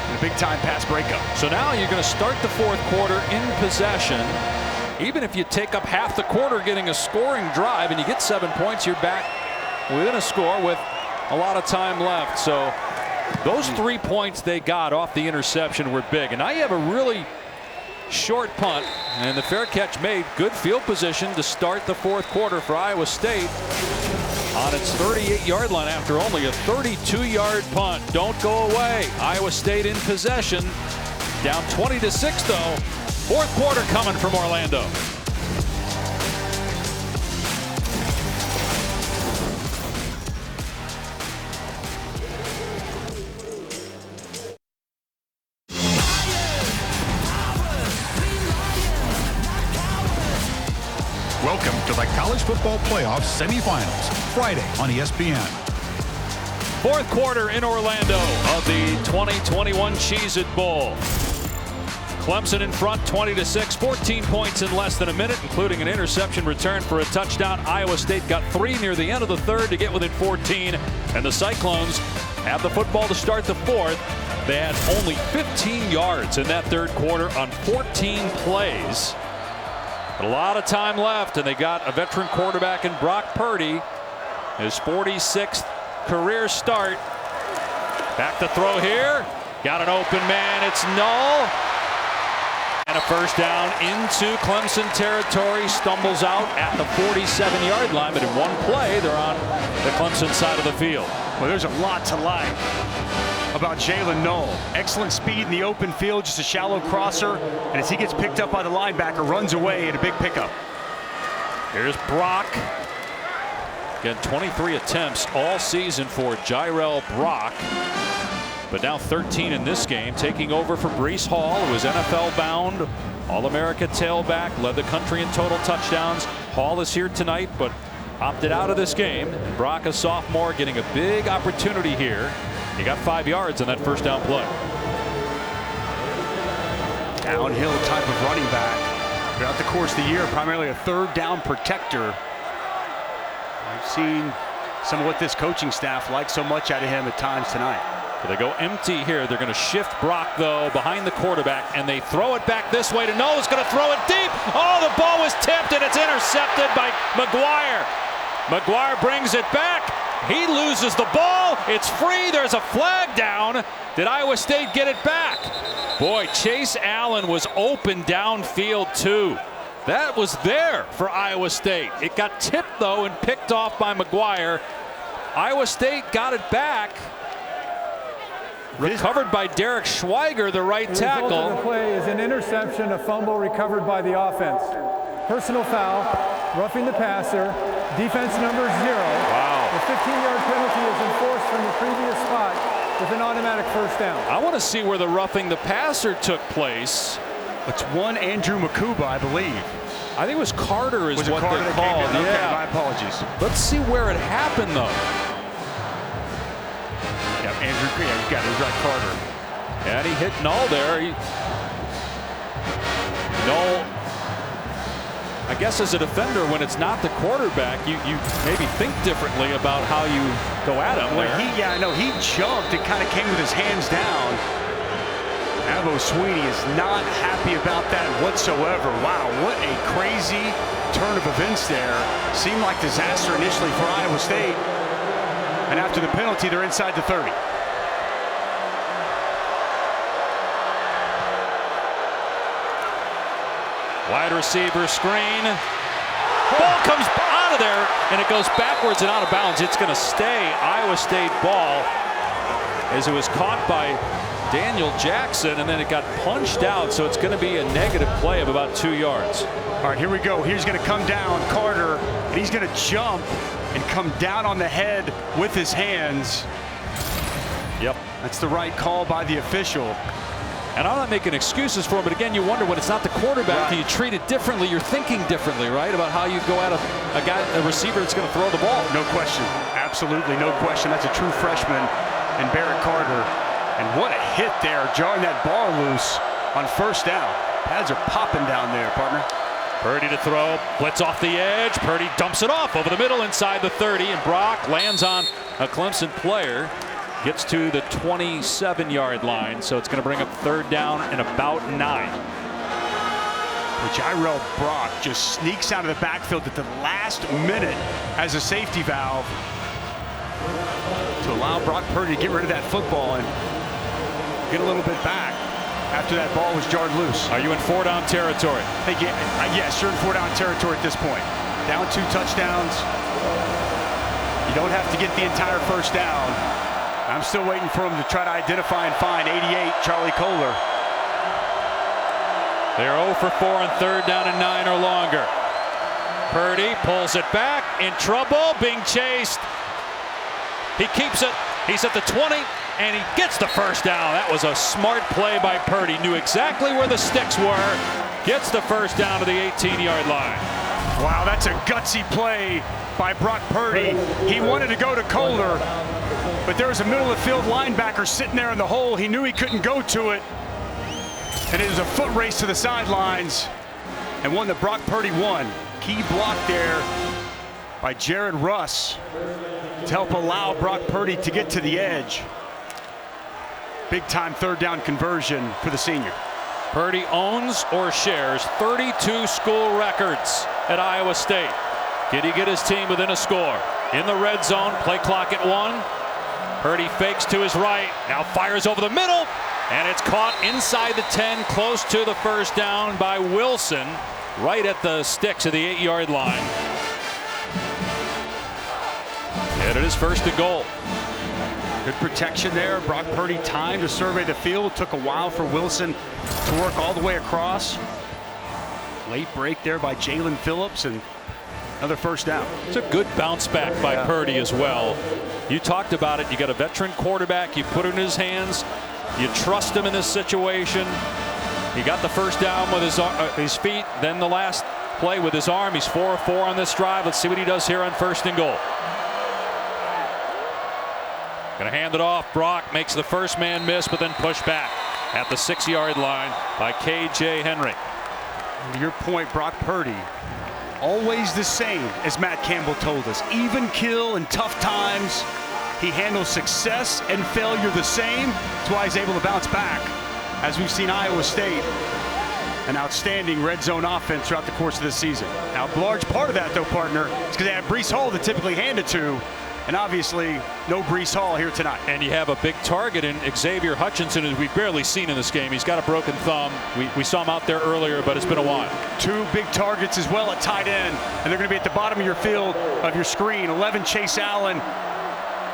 And a big-time pass breakup. So now you're going to start the 4th quarter in possession. Even if you take up half the quarter getting a scoring drive and you get 7 points, you're back within a score with a lot of time left. So those 3 points they got off the interception were big. And now you have a really short punt, and the fair catch made. Good field position to start the 4th quarter for Iowa State on its 38-yard line after only a 32-yard punt. Don't go away. Iowa State in possession. Down 20-6 though. 4th quarter coming from Orlando. Welcome to the College Football Playoff Semifinals, Friday on ESPN. 4th quarter in Orlando of the 2021 Cheez-It Bowl. Clemson in front 20-6, 14 points in less than a minute, including an interception return for a touchdown. Iowa State got 3 near the end of the 3rd to get within 14, and the Cyclones have the football to start the 4th. They had only 15 yards in that 3rd quarter on 14 plays. A lot of time left, and they got a veteran quarterback in Brock Purdy. His 46th career start. Back to throw here. Got an open man. It's null. And a 1st down into Clemson territory. Stumbles out at the 47-yard line, but in one play, they're on the Clemson side of the field. Well, there's a lot to like about Jalen Knoll. Excellent speed in the open field, just a shallow crosser, and as he gets picked up by the linebacker, runs away at a big pickup. Here's Brock. Again, 23 attempts all season for Jirel Brock, but now 13 in this game, taking over for Breece Hall, who is NFL bound, All-America tailback, led the country in total touchdowns. Hall is here tonight, but opted out of this game. Brock, a sophomore, getting a big opportunity here. He got 5 yards on that 1st down play. Downhill type of running back. Throughout the course of the year, primarily a 3rd down protector. I've seen some of what this coaching staff likes so much out of him at times tonight. But they go empty here. They're going to shift Brock, though, behind the quarterback, and they throw it back this way to Knoll. He's going to throw it deep. Oh, the ball was tipped, and it's intercepted by McGuire. McGuire brings it back. He loses the ball. It's free. There's a flag down. Did Iowa State get it back? Boy, Chase Allen was open downfield, too. That was there for Iowa State. It got tipped, though, and picked off by McGuire. Iowa State got it back. Recovered by Derek Schweiger, the right tackle. The result of the play is an interception, a fumble recovered by the offense. Personal foul, roughing the passer, defense number 0. Wow. The 15-yard penalty is enforced from the previous spot with an automatic 1st down. I want to see where the roughing the passer took place. It's one Andrew Makuba, I believe. I think it was Carter is what Carter they called. Okay, Yeah. my apologies. Let's see where it happened, though. Yeah, Andrew, yeah, you got it, right, Carter. And he hit Knoll there. Knoll, I guess as a defender, when it's not the quarterback, you maybe think differently about how you go at him. Well, he jumped and kind of came with his hands down. Abo Sweeney is not happy about that whatsoever. Wow, what a crazy turn of events there. Seemed like disaster initially for Iowa State. And after the penalty, they're inside the 30. Wide receiver screen. Ball comes out of there, and it goes backwards and out of bounds. It's going to stay Iowa State ball as it was caught by Daniel Jackson, and then it got punched out, so it's going to be a negative play of about 2 yards. All right, here we go. He's going to come down, Carter, and he's going to jump and come down on the head with his hands. Yep. That's the right call by the official. And I'm not making excuses for him, but again, you wonder when it's not the quarterback, do you treat it differently? You're thinking differently, right, about how you go at a receiver that's going to throw the ball. No question. Absolutely no question. That's a true freshman in Barrett Carter. And what a hit there, jarring that ball loose on first down. Pads are popping down there, partner. Purdy to throw, blitz off the edge. Purdy dumps it off over the middle inside the 30, and Brock lands on a Clemson player. Gets to the 27-yard line, so it's going to bring up third down and about 9. Jairell Brock just sneaks out of the backfield at the last minute as a safety valve to allow Brock Purdy to get rid of that football and get a little bit back after that ball was jarred loose. Are you in 4-down territory? Yes, you're in 4-down territory at this point. Down 2 touchdowns. You don't have to get the entire first down. I'm still waiting for him to try to identify and find 88, Charlie Kohler. They're 0 for 4 on third down and 9 or longer. Purdy pulls it back, in trouble, being chased. He keeps it. He's at the 20, and he gets the first down. That was a smart play by Purdy. Knew exactly where the sticks were. Gets the first down to the 18-yard line. Wow, that's a gutsy play by Brock Purdy. He wanted to go to Kohler, but there was a middle-of-the-field linebacker sitting there in the hole. He knew he couldn't go to it, and it was a foot race to the sidelines, and one that Brock Purdy won. Key block there by Jared Russ to help allow Brock Purdy to get to the edge. Big-time third-down conversion for the senior. Purdy owns or shares 32 school records at Iowa State. Did he get his team within a score? In the red zone, play clock at 1. Purdy fakes to his right, now fires over the middle, and it's caught inside the 10, close to the first down by Wilson, right at the sticks of the 8-yard line. And it is first and goal. Good protection there. Brock Purdy time to survey the field. Took a while for Wilson to work all the way across. Late break there by Jalen Phillips, and another first down. It's a good bounce back by Purdy as well. You talked about it. You got a veteran quarterback. You put it in his hands. You trust him in this situation. He got the first down with his feet. Then the last play with his arm. He's 4 of 4 on this drive. Let's see what he does here on first and goal. Going to hand it off. Brock makes the first man miss, but then push back at the 6-yard line by K.J. Henry. And to your point, Brock Purdy, always the same as Matt Campbell told us. Even kill in tough times. He handles success and failure the same. That's why he's able to bounce back. As we've seen Iowa State, an outstanding red zone offense throughout the course of the season. Now, a large part of that, though, partner, is because they have Breece Hall to typically hand it to. And obviously, no Breece Hall here tonight. And you have a big target in Xavier Hutchinson, as we've barely seen in this game. He's got a broken thumb. We saw him out there earlier, but it's been a while. 2 big targets as well at tight end. And they're going to be at the bottom of your field, of your screen. 11, Chase Allen.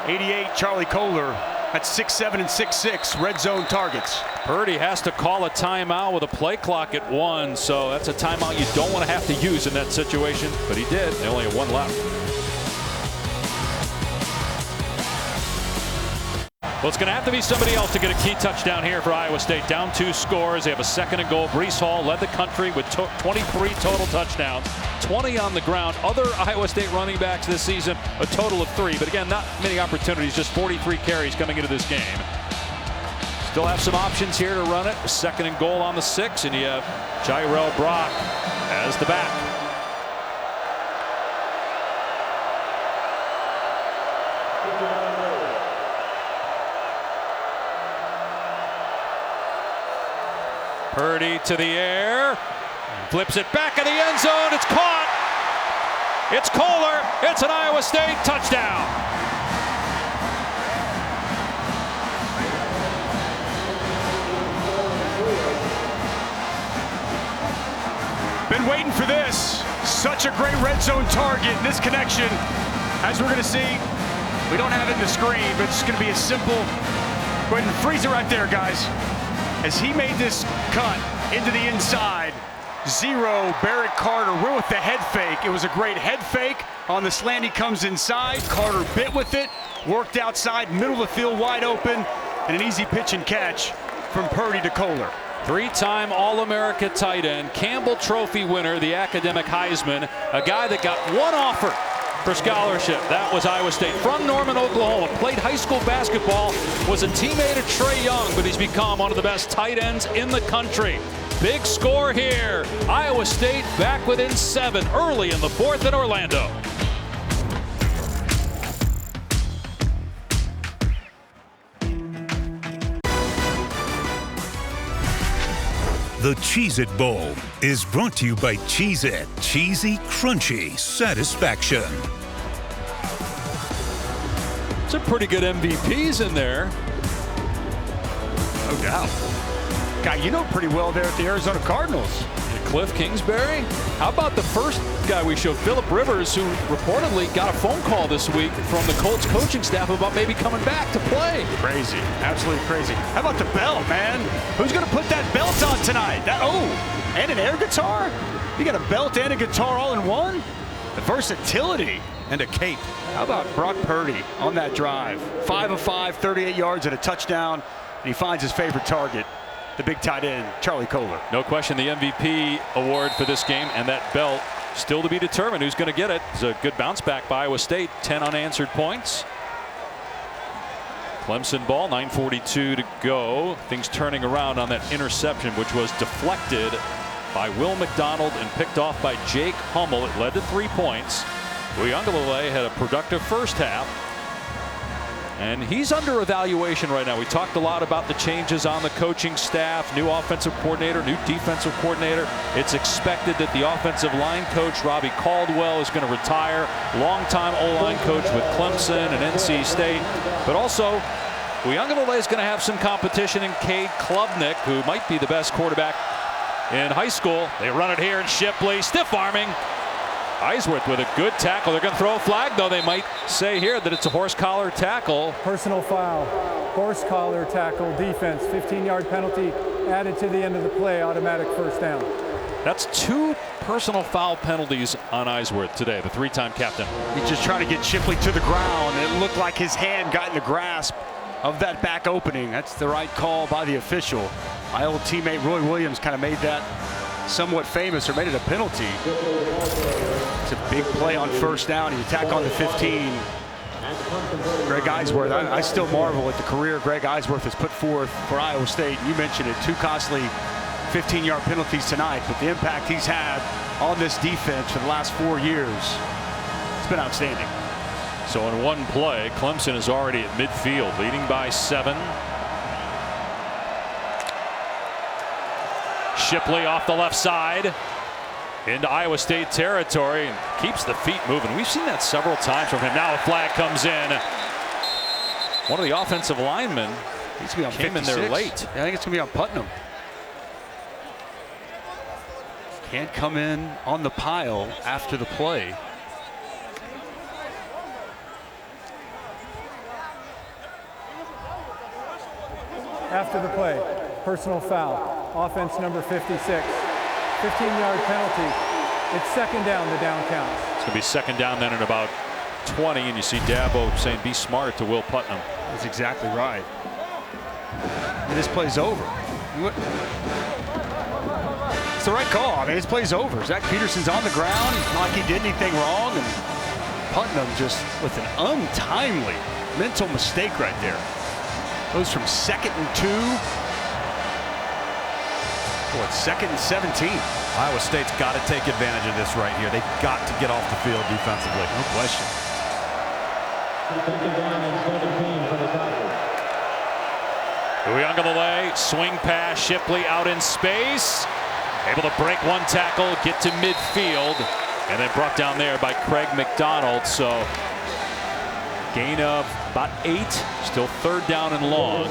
88, Charlie Kohler. That's 6'7" and 6'6", red zone targets. Purdy has to call a timeout with a play clock at 1, so that's a timeout you don't want to have to use in that situation, but he did. They only have 1 left. Well, it's going to have to be somebody else to get a key touchdown here for Iowa State. Down 2 scores. They have a second and goal. Breece Hall led the country with 23 total touchdowns, 20 on the ground. Other Iowa State running backs this season, a total of 3. But again, not many opportunities, just 43 carries coming into this game. Still have some options here to run it. A second and goal on the 6, and you have Jairell Brock as the back. Purdy to the air, flips it back in the end zone. It's caught. It's Kohler. It's an Iowa State touchdown. Been waiting for this. Such a great red zone target. This connection, as we're going to see, we don't have it in the screen, but it's going to be a simple. Go ahead and freeze it right there, guys. As he made this cut into the inside, zero, Barrett Carter. We're with the head fake. It was a great head fake. On the slant, he comes inside. Carter bit with it, worked outside, middle of the field wide open, and an easy pitch and catch from Purdy to Kohler. Three-time All-America tight end, Campbell Trophy winner, the academic Heisman, a guy that got one offer for scholarship. That was Iowa State. From Norman, Oklahoma, played high school basketball, was a teammate of Trae Young, but he's become one of the best tight ends in the country. Big score here. Iowa State back within 7 early in the 4th in Orlando. The Cheez-It Bowl is brought to you by Cheez-It. Cheesy, crunchy satisfaction. Some pretty good MVPs in there. No doubt. Guy you know pretty well there at the Arizona Cardinals. Cliff Kingsbury. How about the first guy we showed, Phillip Rivers, who reportedly got a phone call this week from the Colts coaching staff about maybe coming back to play. Crazy. Absolutely crazy. How about the belt, man? Who's going to put that belt on tonight? And an air guitar? You got a belt and a guitar all in one? The versatility. And a cape. How about Brock Purdy on that drive? 5 of 5, 38 yards and a touchdown, and he finds his favorite target, the big tight end, Charlie Kohler. No question, the MVP award for this game, and that belt still to be determined who's going to get it. It's a good bounce back by Iowa State, 10 unanswered points. Clemson ball, 9:42 to go. Things turning around on that interception, which was deflected by Will McDonald and picked off by Jake Hummel. It led to 3 points. Uiagalelei had a productive first half. And he's under evaluation right now. We talked a lot about the changes on the coaching staff, new offensive coordinator, new defensive coordinator. It's expected that the offensive line coach, Robbie Caldwell, is going to retire. Longtime O-line coach with Clemson and NC State. But also, Uiagalelei is going to have some competition in Cade Klubnik, who might be the best quarterback in high school. They run it here in Shipley, stiff arming. Eisworth with a good tackle. They're going to throw a flag, though. They might say here that it's a horse collar tackle. Personal foul, horse collar tackle, defense, 15-yard penalty added to the end of the play, automatic first down. That's 2 personal foul penalties on Eisworth today, the 3-time captain. He's just trying to get Shipley to the ground. It looked like his hand got in the grasp of that back opening. That's the right call by the official. My old teammate Roy Williams kind of made that somewhat famous, or made it a penalty. It's a big play on first down. He attack on the 15. Greg Eisworth, I still marvel at the career Greg Eisworth has put forth for Iowa State. You mentioned it, 2 costly 15-yard penalties tonight, but the impact he's had on this defense for the last 4 years, it's been outstanding. So in one play, Clemson is already at midfield, leading by 7. Shipley off the left side into Iowa State territory and keeps the feet moving. We've seen that several times from him. Now a flag comes in. One of the offensive linemen came in there late. I think it's going to be on Putnam. Can't come in on the pile after the play. After the play, personal foul, offense number 56, 15-yard penalty. It's second down, the down counts. It's going to be second down then at about 20, and you see Dabo saying be smart to Will Putnam. That's exactly right. And this play's over. It's the right call. I mean, this play's over. Zach Peterson's on the ground. It's not like he did anything wrong, and Putnam just with an untimely mental mistake right there. Goes from 2nd and 2. What, 2nd and 17? Iowa State's got to take advantage of this right here. They've got to get off the field defensively. No question. Uiagalelei, swing pass, Shipley out in space. Able to break one tackle, get to midfield, and then brought down there by Craig McDonald. So gain of about 8, still 3rd down and long.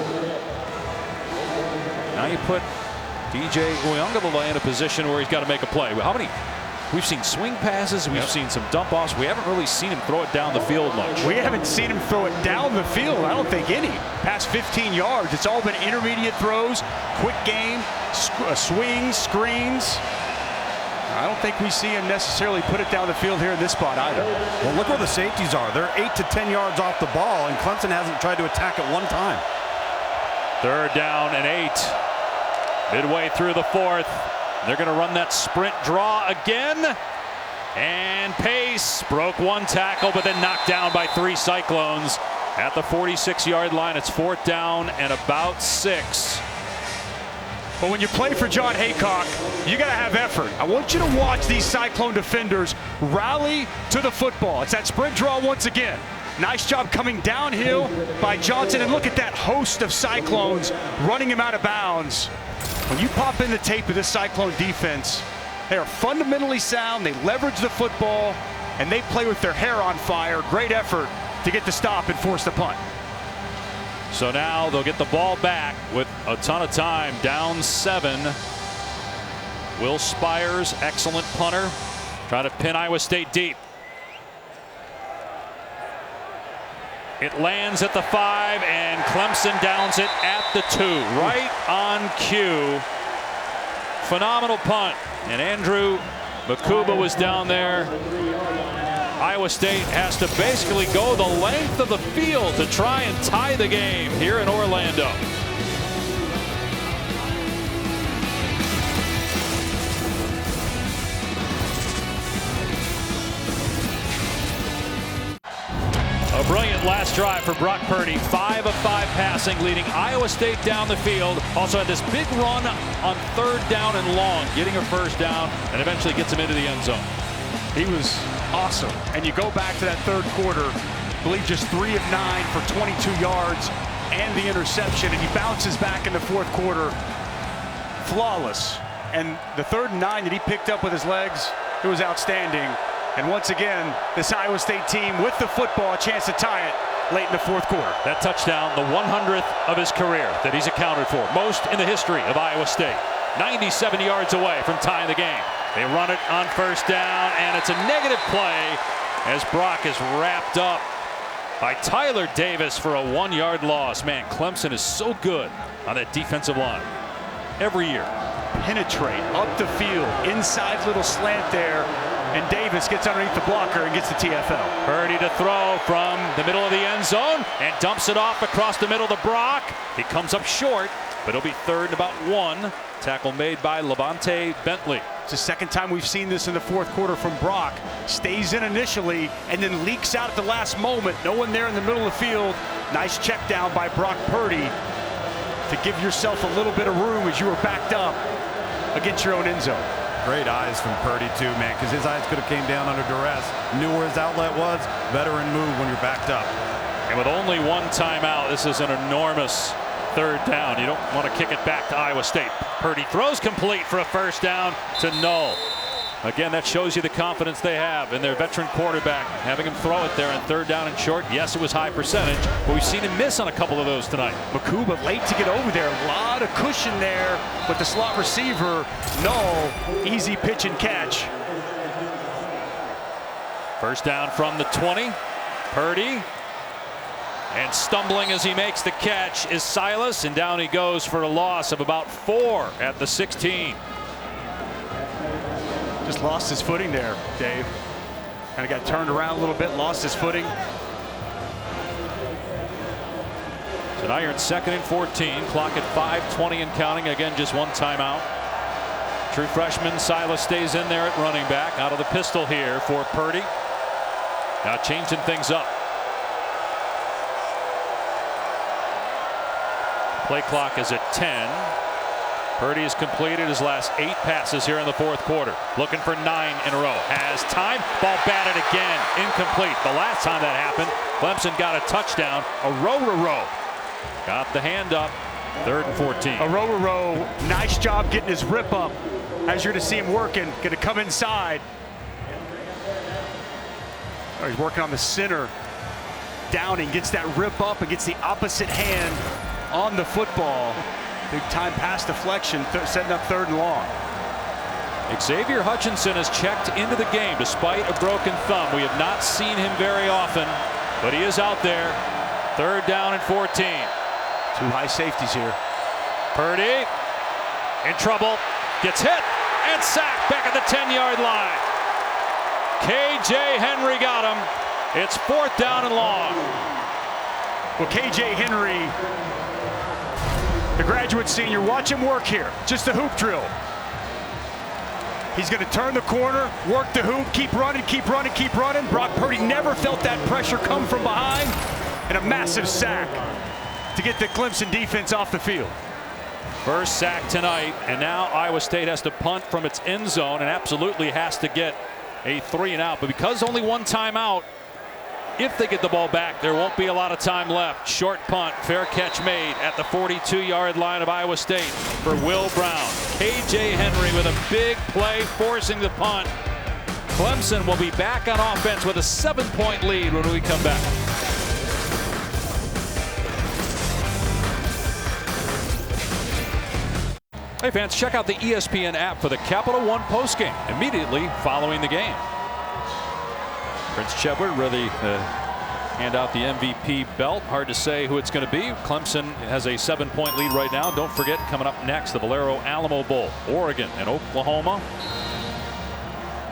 Now you put DJ Uiagalelei in a position where he's got to make a play. How many We've seen swing passes. We've seen some dump offs. We haven't really seen him throw it down the field much. We haven't seen him throw it down the field. I don't think any. Past 15 yards. It's all been intermediate throws, quick game, swings, screens. I don't think we see him necessarily put it down the field here in this spot either. Well, look where the safeties are. They're 8 to 10 yards off the ball, and Clemson hasn't tried to attack it one time. 3rd down and 8. Midway through the 4th. They're going to run that sprint draw again. And Pace broke one tackle, but then knocked down by 3 Cyclones at the 46-yard line. It's 4th down and about 6. But when you play for John Haycock, you got to have effort. I want you to watch these Cyclone defenders rally to the football. It's that sprint draw once again. Nice job coming downhill by Johnson. And look at that host of Cyclones running him out of bounds. When you pop in the tape of this Cyclone defense, they are fundamentally sound. They leverage the football, and they play with their hair on fire. Great effort to get the stop and force the punt. So now they'll get the ball back with a ton of time. Down 7. Will Spires, excellent punter, try to pin Iowa State deep. It lands at the 5, and Clemson downs it at the 2. Right on cue. Phenomenal punt. And Andrew Makuba was down there. Iowa State has to basically go the length of the field to try and tie the game here in Orlando. A brilliant last drive for Brock Purdy. 5 of 5 passing, leading Iowa State down the field. Also had this big run on 3rd down and long, getting a 1st down, and eventually gets him into the end zone. He was awesome. And you go back to that 3rd quarter, I believe just 3 of 9 for 22 yards and the interception, and he bounces back in the 4th quarter. Flawless. And the 3rd and 9 that he picked up with his legs, it was outstanding. And once again, this Iowa State team with the football, a chance to tie it late in the 4th quarter. That touchdown, the 100th of his career that he's accounted for, most in the history of Iowa State. 97 yards away from tying the game. They run it on 1st down, and it's a negative play as Brock is wrapped up by Tyler Davis for a 1-yard loss. Man, Clemson is so good on that defensive line every year. Penetrate up the field, inside little slant there, and Davis gets underneath the blocker and gets the TFL. Purdy to throw from the middle of the end zone and dumps it off across the middle to Brock. He comes up short, but it'll be 3rd and about 1. Tackle made by Levante Bentley. It's the 2nd time we've seen this in the 4th quarter from Brock. Stays in initially and then leaks out at the last moment. No one there in the middle of the field. Nice check down by Brock Purdy to give yourself a little bit of room as you were backed up against your own end zone. Great eyes from Purdy too, man, because his eyes could have came down under duress. Knew where his outlet was. Veteran move when you're backed up. And with only 1 timeout, this is an enormous 3rd down. You don't want to kick it back to Iowa State. Purdy throws complete for a 1st down to Null. Again, that shows you the confidence they have in their veteran quarterback, having him throw it there on 3rd down and short. Yes, it was high percentage, but we've seen him miss on a couple of those tonight. Makuba late to get over there. A lot of cushion there, but the slot receiver, Null, easy pitch and catch. 1st down from the 20. Purdy. And stumbling as he makes the catch is Silas, and down he goes for a loss of about 4 at the 16. Just lost his footing there, Dave. Kind of got turned around a little bit, lost his footing. So now you're at 2nd and 14. Clock at 5:20 and counting. Again, just 1 timeout. True freshman Silas stays in there at running back. Out of the pistol here for Purdy. Now changing things up. Play clock is at 10. Purdy has completed his last 8 passes here in the 4th quarter. Looking for 9 in a row. Has time. Ball batted again. Incomplete. The last time that happened, Clemson got a touchdown. A row. Got the hand up. 3rd and 14. A row. Nice job getting his rip up. As you're to see him working. Going to come inside. Oh, he's working on the center. Downing gets that rip up and gets the opposite hand on the football. Big time pass deflection, setting up 3rd and long. Xavier Hutchinson has checked into the game despite a broken thumb. We have not seen him very often, but he is out there. 3rd down and 14. 2 high safeties here. Purdy in trouble, gets hit and sacked back at the 10-yard line. KJ Henry got him. It's 4th down and long. Well, KJ Henry, the graduate senior, watch him work here. Just a hoop drill. He's going to turn the corner, work the hoop, keep running, keep running, keep running. Brock Purdy never felt that pressure come from behind, and a massive sack to get the Clemson defense off the field. First sack tonight, and now Iowa State has to punt from its end zone and absolutely has to get a 3-and-out. But because only 1 timeout, if they get the ball back, there won't be a lot of time left. Short punt, fair catch made at the 42-yard line of Iowa State for Will Brown. KJ Henry with a big play forcing the punt. Clemson will be back on offense with a 7-point lead when we come back. Hey fans, check out the ESPN app for the Capital One postgame immediately following the game. Prince Chedward ready to hand out the MVP belt. Hard to say who it's going to be. Clemson has a 7-point lead right now. Don't forget, coming up next, the Valero Alamo Bowl, Oregon and Oklahoma.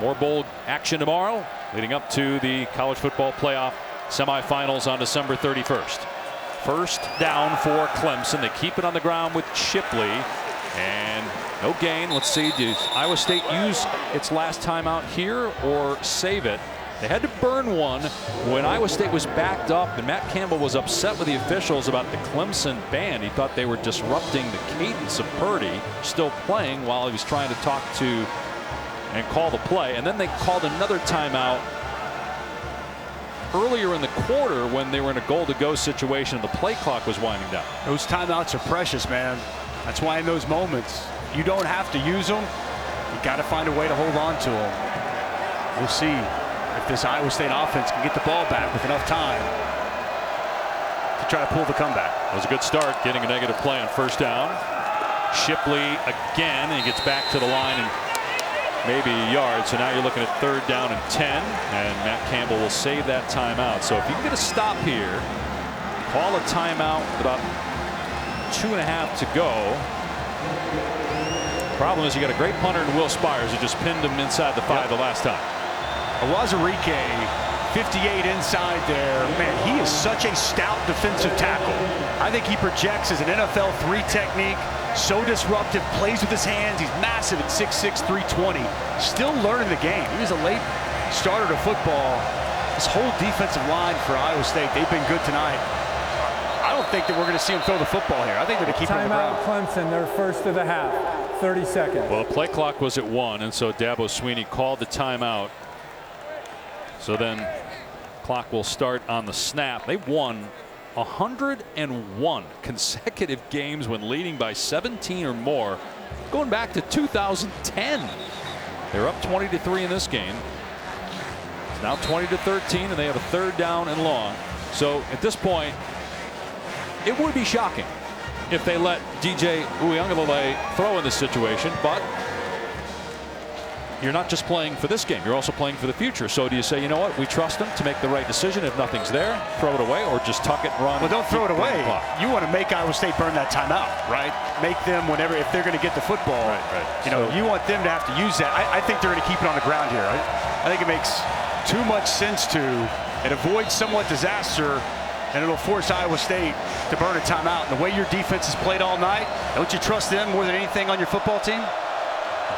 More bowl action tomorrow, leading up to the college football playoff semifinals on December 31st. 1st down for Clemson. They keep it on the ground with Shipley. And no gain. Let's see, does Iowa State use its last timeout here or save it? They had to burn one when Iowa State was backed up, and Matt Campbell was upset with the officials about the Clemson band. He thought they were disrupting the cadence of Purdy still playing while he was trying to talk to and call the play. And then they called another timeout earlier in the quarter when they were in a goal-to-go situation and the play clock was winding down. Those timeouts are precious, man. That's why in those moments, you don't have to use them. You got to find a way to hold on to them. We'll see if this Iowa State offense can get the ball back with enough time to try to pull the comeback. It was a good start, getting a negative play on 1st down. Shipley again, and he gets back to the line and maybe a yard. So now you're looking at 3rd down and 10, and Matt Campbell will save that timeout. So if you can get a stop here, call a timeout with about 2.5 to go. Problem is you got a great punter in Will Spires who just pinned him inside the 5 the last time. Awazarike, 58 inside there. Man, he is such a stout defensive tackle. I think he projects as an NFL 3 technique. So disruptive, plays with his hands. He's massive at 6'6", 320. Still learning the game. He was a late starter to football. This whole defensive line for Iowa State, they've been good tonight. I don't think that we're going to see him throw the football here. I think they're going to keep it on the ground. Timeout Clemson, their first of the half. 30 seconds. Well, the play clock was at 1, and so Dabo Swinney called the timeout. So then clock will start on the snap. They've won 101 consecutive games when leading by 17 or more, going back to 2010. They're up 20-3 in this game. It's now 20-13, and they have a 3rd down and long. So at this point, it would be shocking if they let DJ Uiagalelei throw in this situation, but you're not just playing for this game, you're also playing for the future. So do you say, you know what, we trust them to make the right decision? If nothing's there, throw it away, or just tuck it and run? Well, don't throw it away. You want to make Iowa State burn that timeout, right? Make them, whenever, if they're going to get the football, right. You know, you want them to have to use that. I think they're going to keep it on the ground here. I think it makes too much sense to, and avoid somewhat disaster, and it'll force Iowa State to burn a timeout. And the way your defense has played all night, don't you trust them more than anything on your football team?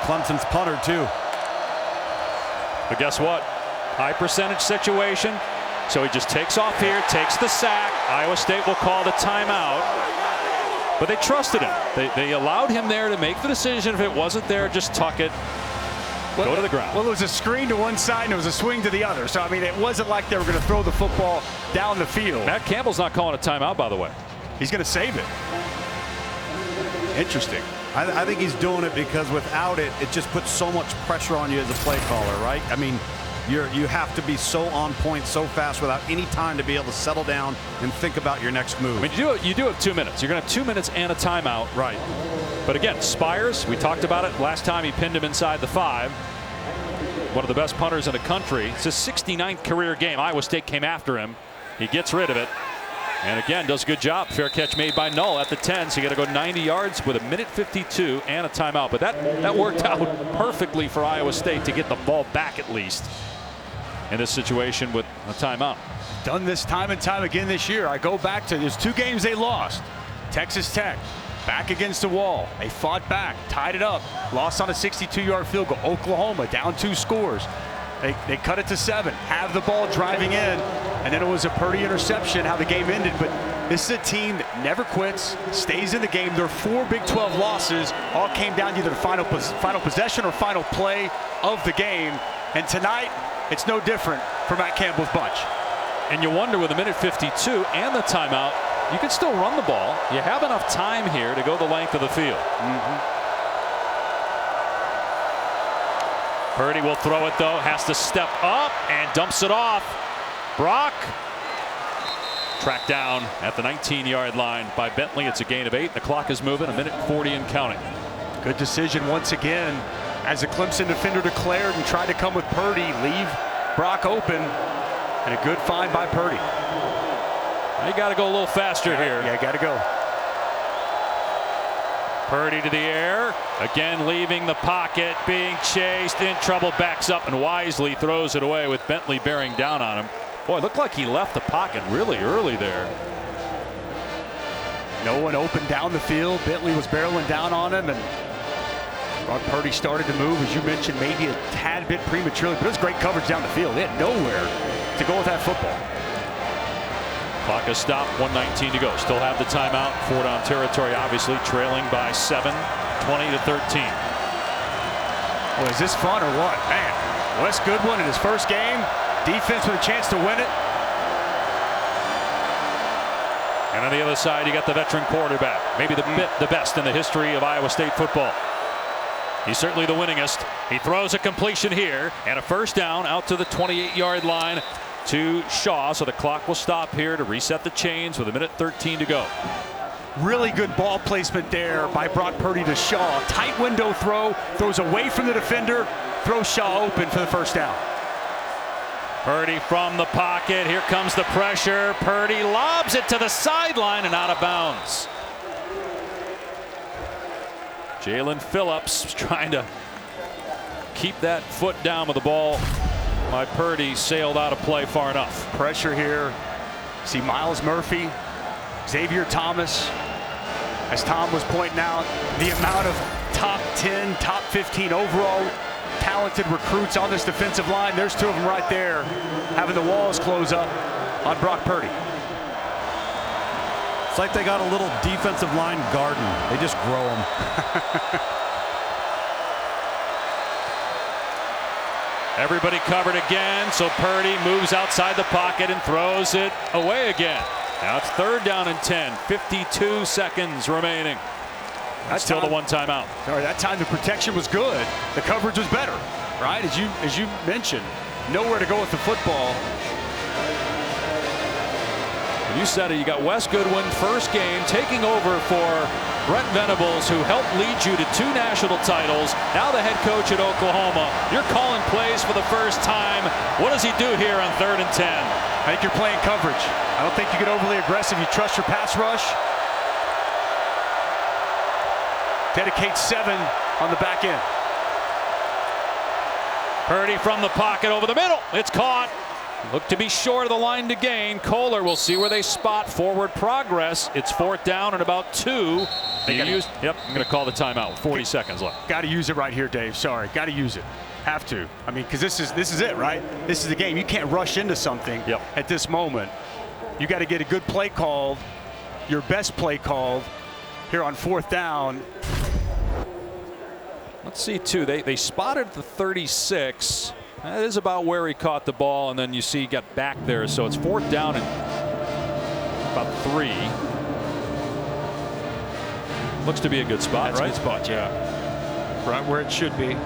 Clemson's punter, too. But guess what? High percentage situation. So he just takes off here, takes the sack. Iowa State will call the timeout. But they trusted him. They allowed him there to make the decision. If it wasn't there, just tuck it. Go to the ground. Well, it was a screen to one side and it was a swing to the other. So, I mean, it wasn't like they were going to throw the football down the field. Matt Campbell's not calling a timeout, by the way. He's going to save it. Interesting. I think he's doing it because without it, it just puts so much pressure on you as a play caller, right? I mean, You have to be so on point, so fast, without any time to be able to settle down and think about your next move. I mean, you do have 2 minutes. You're going to have 2 minutes and a timeout. Right. But again, Spires, we talked about it last time he pinned him inside the 5. One of the best punters in the country. It's his 69th career game. Iowa State came after him. He gets rid of it. And again, does a good job. Fair catch made by Null at the 10. So you got to go 90 yards with 1:52 and a timeout. But that worked out perfectly for Iowa State to get the ball back at least in this situation with a timeout. Done this time and time again this year. I go back to there's 2 games they lost. Texas Tech, back against the wall. They fought back, tied it up, lost on a 62-yard field goal. Oklahoma down 2 scores. They cut it to 7, have the ball driving in, and then it was a Purdy interception how the game ended. But this is a team that never quits, stays in the game. Their 4 Big 12 losses all came down to either the final possession or final play of the game. And tonight, it's no different for Matt Campbell's bunch. And you wonder with 1:52 and the timeout, you can still run the ball. You have enough time here to go the length of the field. Purdy will throw it though, has to step up and dumps it off. Brock tracked down at the 19-yard line by Bentley. It's a gain of 8. The clock is moving, 1:40 and counting. Good decision once again as the Clemson defender declared and tried to come with Purdy, leave Brock open, and a good find by Purdy. Now you got to go a little faster here. Yeah, got to go. Purdy to the air, again leaving the pocket, being chased, in trouble, backs up and wisely throws it away with Bentley bearing down on him. Boy, it looked like he left the pocket really early there. No one open down the field. Bentley was barreling down on him, and Brock Purdy started to move, as you mentioned, maybe a tad bit prematurely, but it was great coverage down the field. They had nowhere to go with that football. Clock is stopped, 1:19 to go. Still have the timeout. 4-down territory, obviously trailing by 7, 20-13. Well, is this fun or what? Man, Wes Goodwin in his first game, defense with a chance to win it. And on the other side, you got the veteran quarterback, maybe the best in the history of Iowa State football. He's certainly the winningest. He throws a completion here and a first down out to the 28-yard line to Shaw. So the clock will stop here to reset the chains with 1:13 to go. Really good ball placement there by Brock Purdy to Shaw. Tight window throw, throws away from the defender, throws Shaw open for the first down. Purdy from the pocket. Here comes the pressure. Purdy lobs it to the sideline and out of bounds. Jalen Phillips trying to keep that foot down with the ball by Purdy, sailed out of play far enough. Pressure here. See Miles Murphy, Xavier Thomas, as Tom was pointing out, the amount of top 10, top 15 overall talented recruits on this defensive line. There's 2 of them right there, having the walls close up on Brock Purdy. It's like they got a little defensive line garden. They just grow them. Everybody covered again, so Purdy moves outside the pocket and throws it away again. Now it's 3rd down and 10, 52 seconds remaining. That's still the 1 timeout. Sorry, that time the protection was good. The coverage was better, right? As you mentioned, nowhere to go with the football. You said it, you got Wes Goodwin, first game, taking over for Brent Venables, who helped lead you to 2 national titles. Now the head coach at Oklahoma. You're calling plays for the first time. What does he do here on 3rd and 10? I think you're playing coverage. I don't think you get overly aggressive. You trust your pass rush. Dedicate 7 on the back end. Purdy from the pocket over the middle. It's caught. Look to be short of the line to gain. Kohler will see where they spot forward progress. It's 4th down and about 2. Yep, I'm going to call the timeout with 40 seconds left. Got to use it right here, Dave. Sorry, got to use it. Have to. I mean, because this is it, right? This is the game. You can't rush into something at this moment. You got to get a good play called, your best play called here on 4th down. Let's see, too. They spotted the 36. That is about where he caught the ball, and then you see he got back there. So it's 4th down and about 3. Looks to be a good spot, That's right? a good spot, yeah. Right where it should be.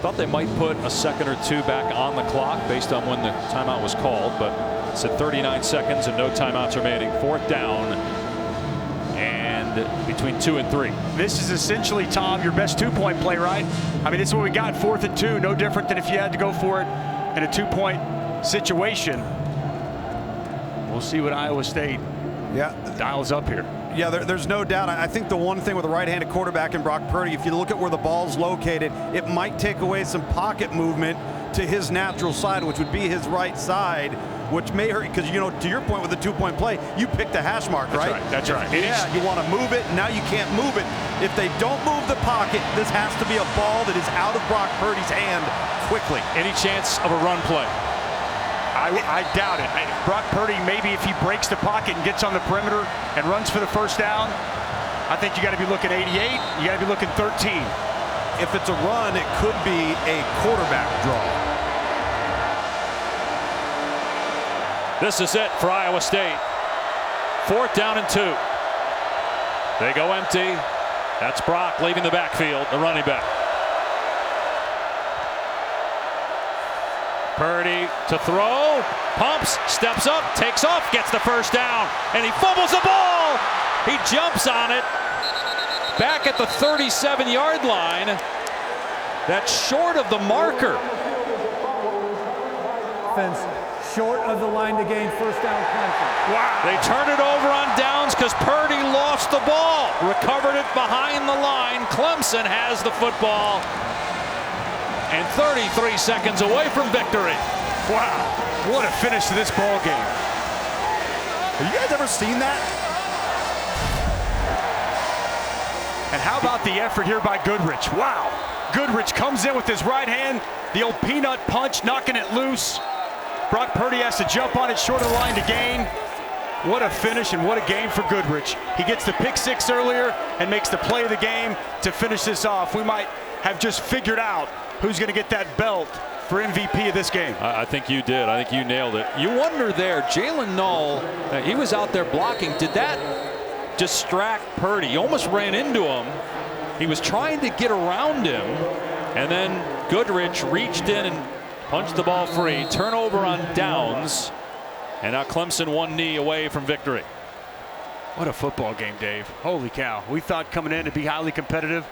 Thought they might put a second or two back on the clock based on when the timeout was called, but it's at 39 seconds and no timeouts remaining. 4th down and between 2 and 3. This is essentially, Tom, your best 2-point play, right? I mean, this is what we got, 4th and 2. No different than if you had to go for it in a 2-point situation. We'll see what Iowa State dials up here. Yeah, there's no doubt. I think the one thing with a right-handed quarterback in Brock Purdy, if you look at where the ball's located, it might take away some pocket movement to his natural side, which would be his right side, which may hurt, because, you know, to your point with the 2-point play, you picked a hash mark, right? That's right. Yeah, you want to move it. Now you can't move it. If they don't move the pocket, this has to be a ball that is out of Brock Purdy's hand quickly. Any chance of a run play? I doubt it. Brock Purdy, maybe if he breaks the pocket and gets on the perimeter and runs for the 1st down, I think you got to be looking 88. You got to be looking 13. If it's a run, it could be a quarterback draw. This is it for Iowa State. 4th down and 2. They go empty. That's Brock leaving the backfield, the running back. Purdy to throw, pumps, steps up, takes off, gets the 1st down, and he fumbles the ball. He jumps on it back at the 37-yard line. That's short of the marker. Fence short of the line to gain 1st down Clemson. Wow. They turn it over on downs because Purdy lost the ball. Recovered it behind the line. Clemson has the football. And 33 seconds away from victory. Wow, what a finish to this ball game. Have you guys ever seen that? And how about the effort here by Goodrich? Wow, Goodrich comes in with his right hand, the old peanut punch, knocking it loose. Brock Purdy has to jump on it short of the line to gain. What a finish and what a game for Goodrich. He gets the pick 6 earlier and makes the play of the game to finish this off. We might have just figured out who's going to get that belt for MVP of this game. I think you did. I think you nailed it. You wonder there, Jalen Null, he was out there blocking. Did that distract Purdy? He almost ran into him. He was trying to get around him, and then Goodrich reached in and punched the ball free. Turnover on downs, and now Clemson 1 knee away from victory. What a football game, Dave. Holy cow. We thought coming in to be highly competitive.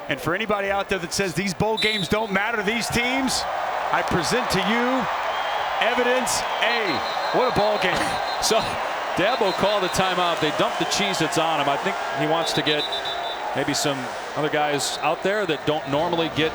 And for anybody out there that says these bowl games don't matter to these teams, I present to you evidence A. What a ball game. So Dabo called a timeout. They dumped the Cheez-Its on him. I think he wants to get maybe some other guys out there that don't normally get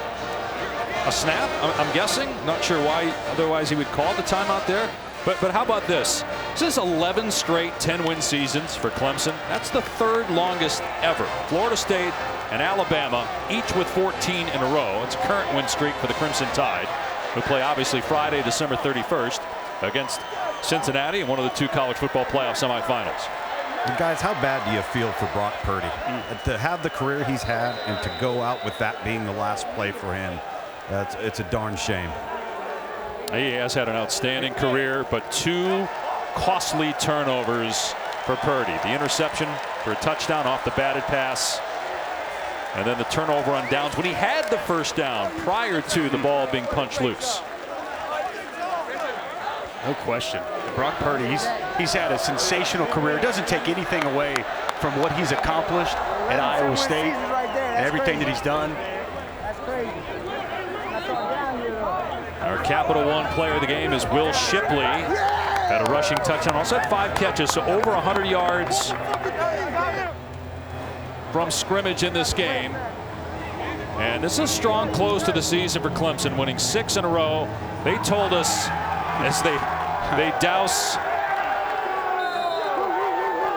a snap. I'm guessing. Not sure why otherwise he would call the timeout there. But how about this? This is 11 straight 10-win seasons for Clemson. That's the 3rd longest ever. Florida State and Alabama, each with 14 in a row. It's a current win streak for the Crimson Tide, who play obviously Friday, December 31st against Cincinnati in one of the 2 college football playoff semifinals. And guys, how bad do you feel for Brock Purdy? To have the career he's had and to go out with that being the last play for him, it's a darn shame. He has had an outstanding career, but 2 costly turnovers for Purdy. The interception for a touchdown off the batted pass, and then the turnover on downs when he had the 1st down prior to the ball being punched loose. No question. Brock Purdy, he's had a sensational career. It doesn't take anything away from what he's accomplished at Iowa State and everything that he's done. That's crazy. That's all down here, though. Our Capital One player of the game is Will Shipley. Had a rushing touchdown. Also had 5 catches, so over 100 yards from scrimmage in this game. And this is a strong close to the season for Clemson, winning 6 in a row. They told us as they douse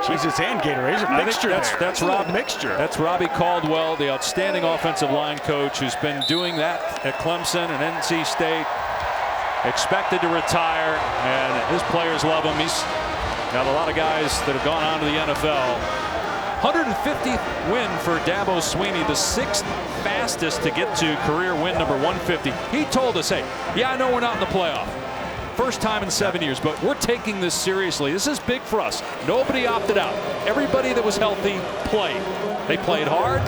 Cheez-Its and Gatorade. There's a mixture there. That's Robbie Caldwell, the outstanding offensive line coach who's been doing that at Clemson and NC State. Expected to retire, and his players love him. He's got a lot of guys that have gone on to the NFL. 150th win for Dabo Swinney, the 6th fastest to get to career win number 150. He told us, hey, yeah, I know we're not in the playoff. First time in 7 years, but we're taking this seriously. This is big for us. Nobody opted out. Everybody that was healthy played. They played hard.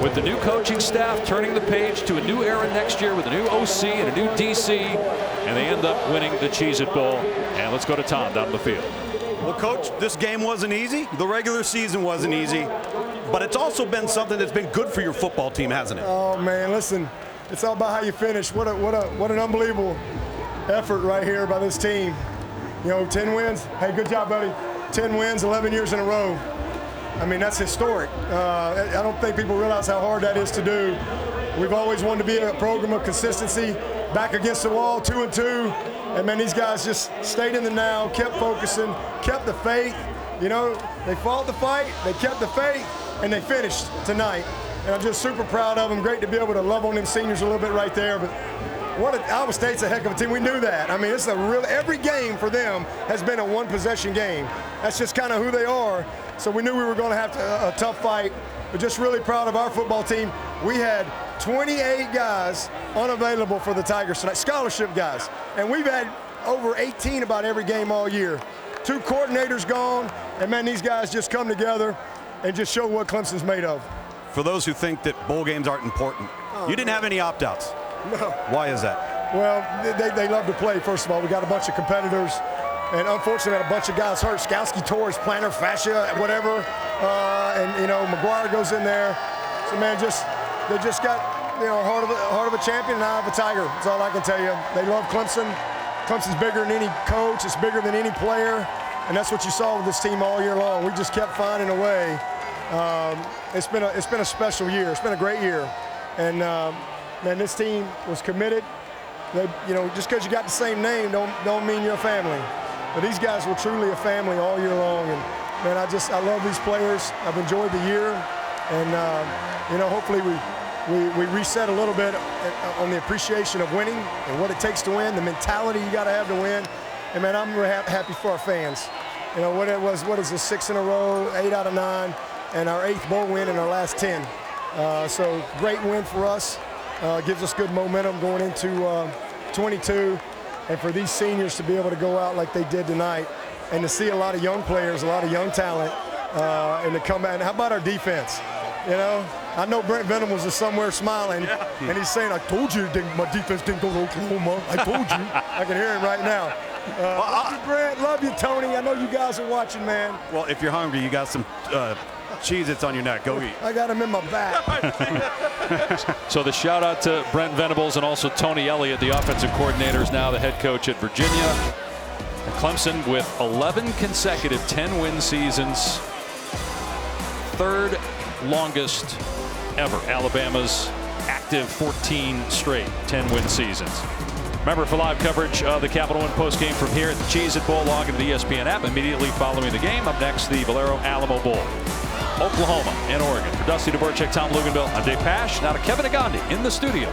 with the new coaching staff turning the page to a new era next year with a new OC and a new DC, and they end up winning the Cheez-It Bowl. And let's go to Tom down the field. Well, Coach, this game wasn't easy. The regular season wasn't easy. But it's also been something that's been good for your football team, hasn't it? Oh, man, listen, it's all about how you finish. What an unbelievable effort right here by this team. You know, 10 wins. Hey, good job, buddy. 10 wins, 11 years in a row. I mean, that's historic. I don't think people realize how hard that is to do. We've always wanted to be a program of consistency, back against the wall, 2-2. And, man, these guys just stayed in the now, kept focusing, kept the faith. You know, they fought the fight, they kept the faith, and they finished tonight. And I'm just super proud of them. Great to be able to love on them seniors a little bit right there. But Iowa State's a heck of a team. We knew that. I mean, it's every game for them has been a one-possession game. That's just kind of who they are. So we knew we were going to have a tough fight. But just really proud of our football team. We had 28 guys unavailable for the Tigers tonight, scholarship guys. And we've had over 18 about every game all year. 2 coordinators gone, and man, these guys just come together and just show what Clemson's made of. For those who think that bowl games aren't important, you didn't have any opt-outs. No. Why is that? Well, they love to play, first of all. We got a bunch of competitors, and unfortunately, had a bunch of guys hurt. Skowski tore his plantar fascia, whatever, and, you know, McGuire goes in there. So, man, they just got, you know, heart of a champion and eye of a tiger. That's all I can tell you. They love Clemson. Clemson's bigger than any coach. It's bigger than any player, and that's what you saw with this team all year long. We just kept finding a way. It's been a special year. It's been a great year, and man, this team was committed. You know, just because you got the same name don't mean you're a family. But these guys were truly a family all year long, and man, I love these players. I've enjoyed the year, and you know, hopefully we reset a little bit on the appreciation of winning and what it takes to win, the mentality you got to have to win. And man, I'm really happy for our fans. You know, what is this, 6 in a row, 8 out of 9, and our 8th bowl win in our last 10. So great win for us. Gives us good momentum going into 22. And for these seniors to be able to go out like they did tonight and to see a lot of young players, a lot of young talent, and to come out. And how about our defense? You know, I know Brent Venables is somewhere smiling, and he's saying, I told you my defense didn't go to Oklahoma. I told you. I can hear him right now. Love you, Brent. Love you, Tony. I know you guys are watching, man. Well, if you're hungry, you got some Cheez-Its on your neck. Go eat. I got him in my back. So the shout out to Brent Venables and also Tony Elliott, the offensive coordinator, is now the head coach at Virginia. And Clemson with 11 consecutive 10-win seasons. 3rd longest ever. Alabama's active 14 straight 10-win seasons. Remember, for live coverage of the Capital One postgame from here at the Cheez-It Bowl, log into the ESPN app immediately following the game. Up next, the Valero Alamo Bowl. Oklahoma and Oregon. For Dusty DeBorchek, Tom Luganville, I'm Dave Pasch. Now to Kevin Agandi in the studio.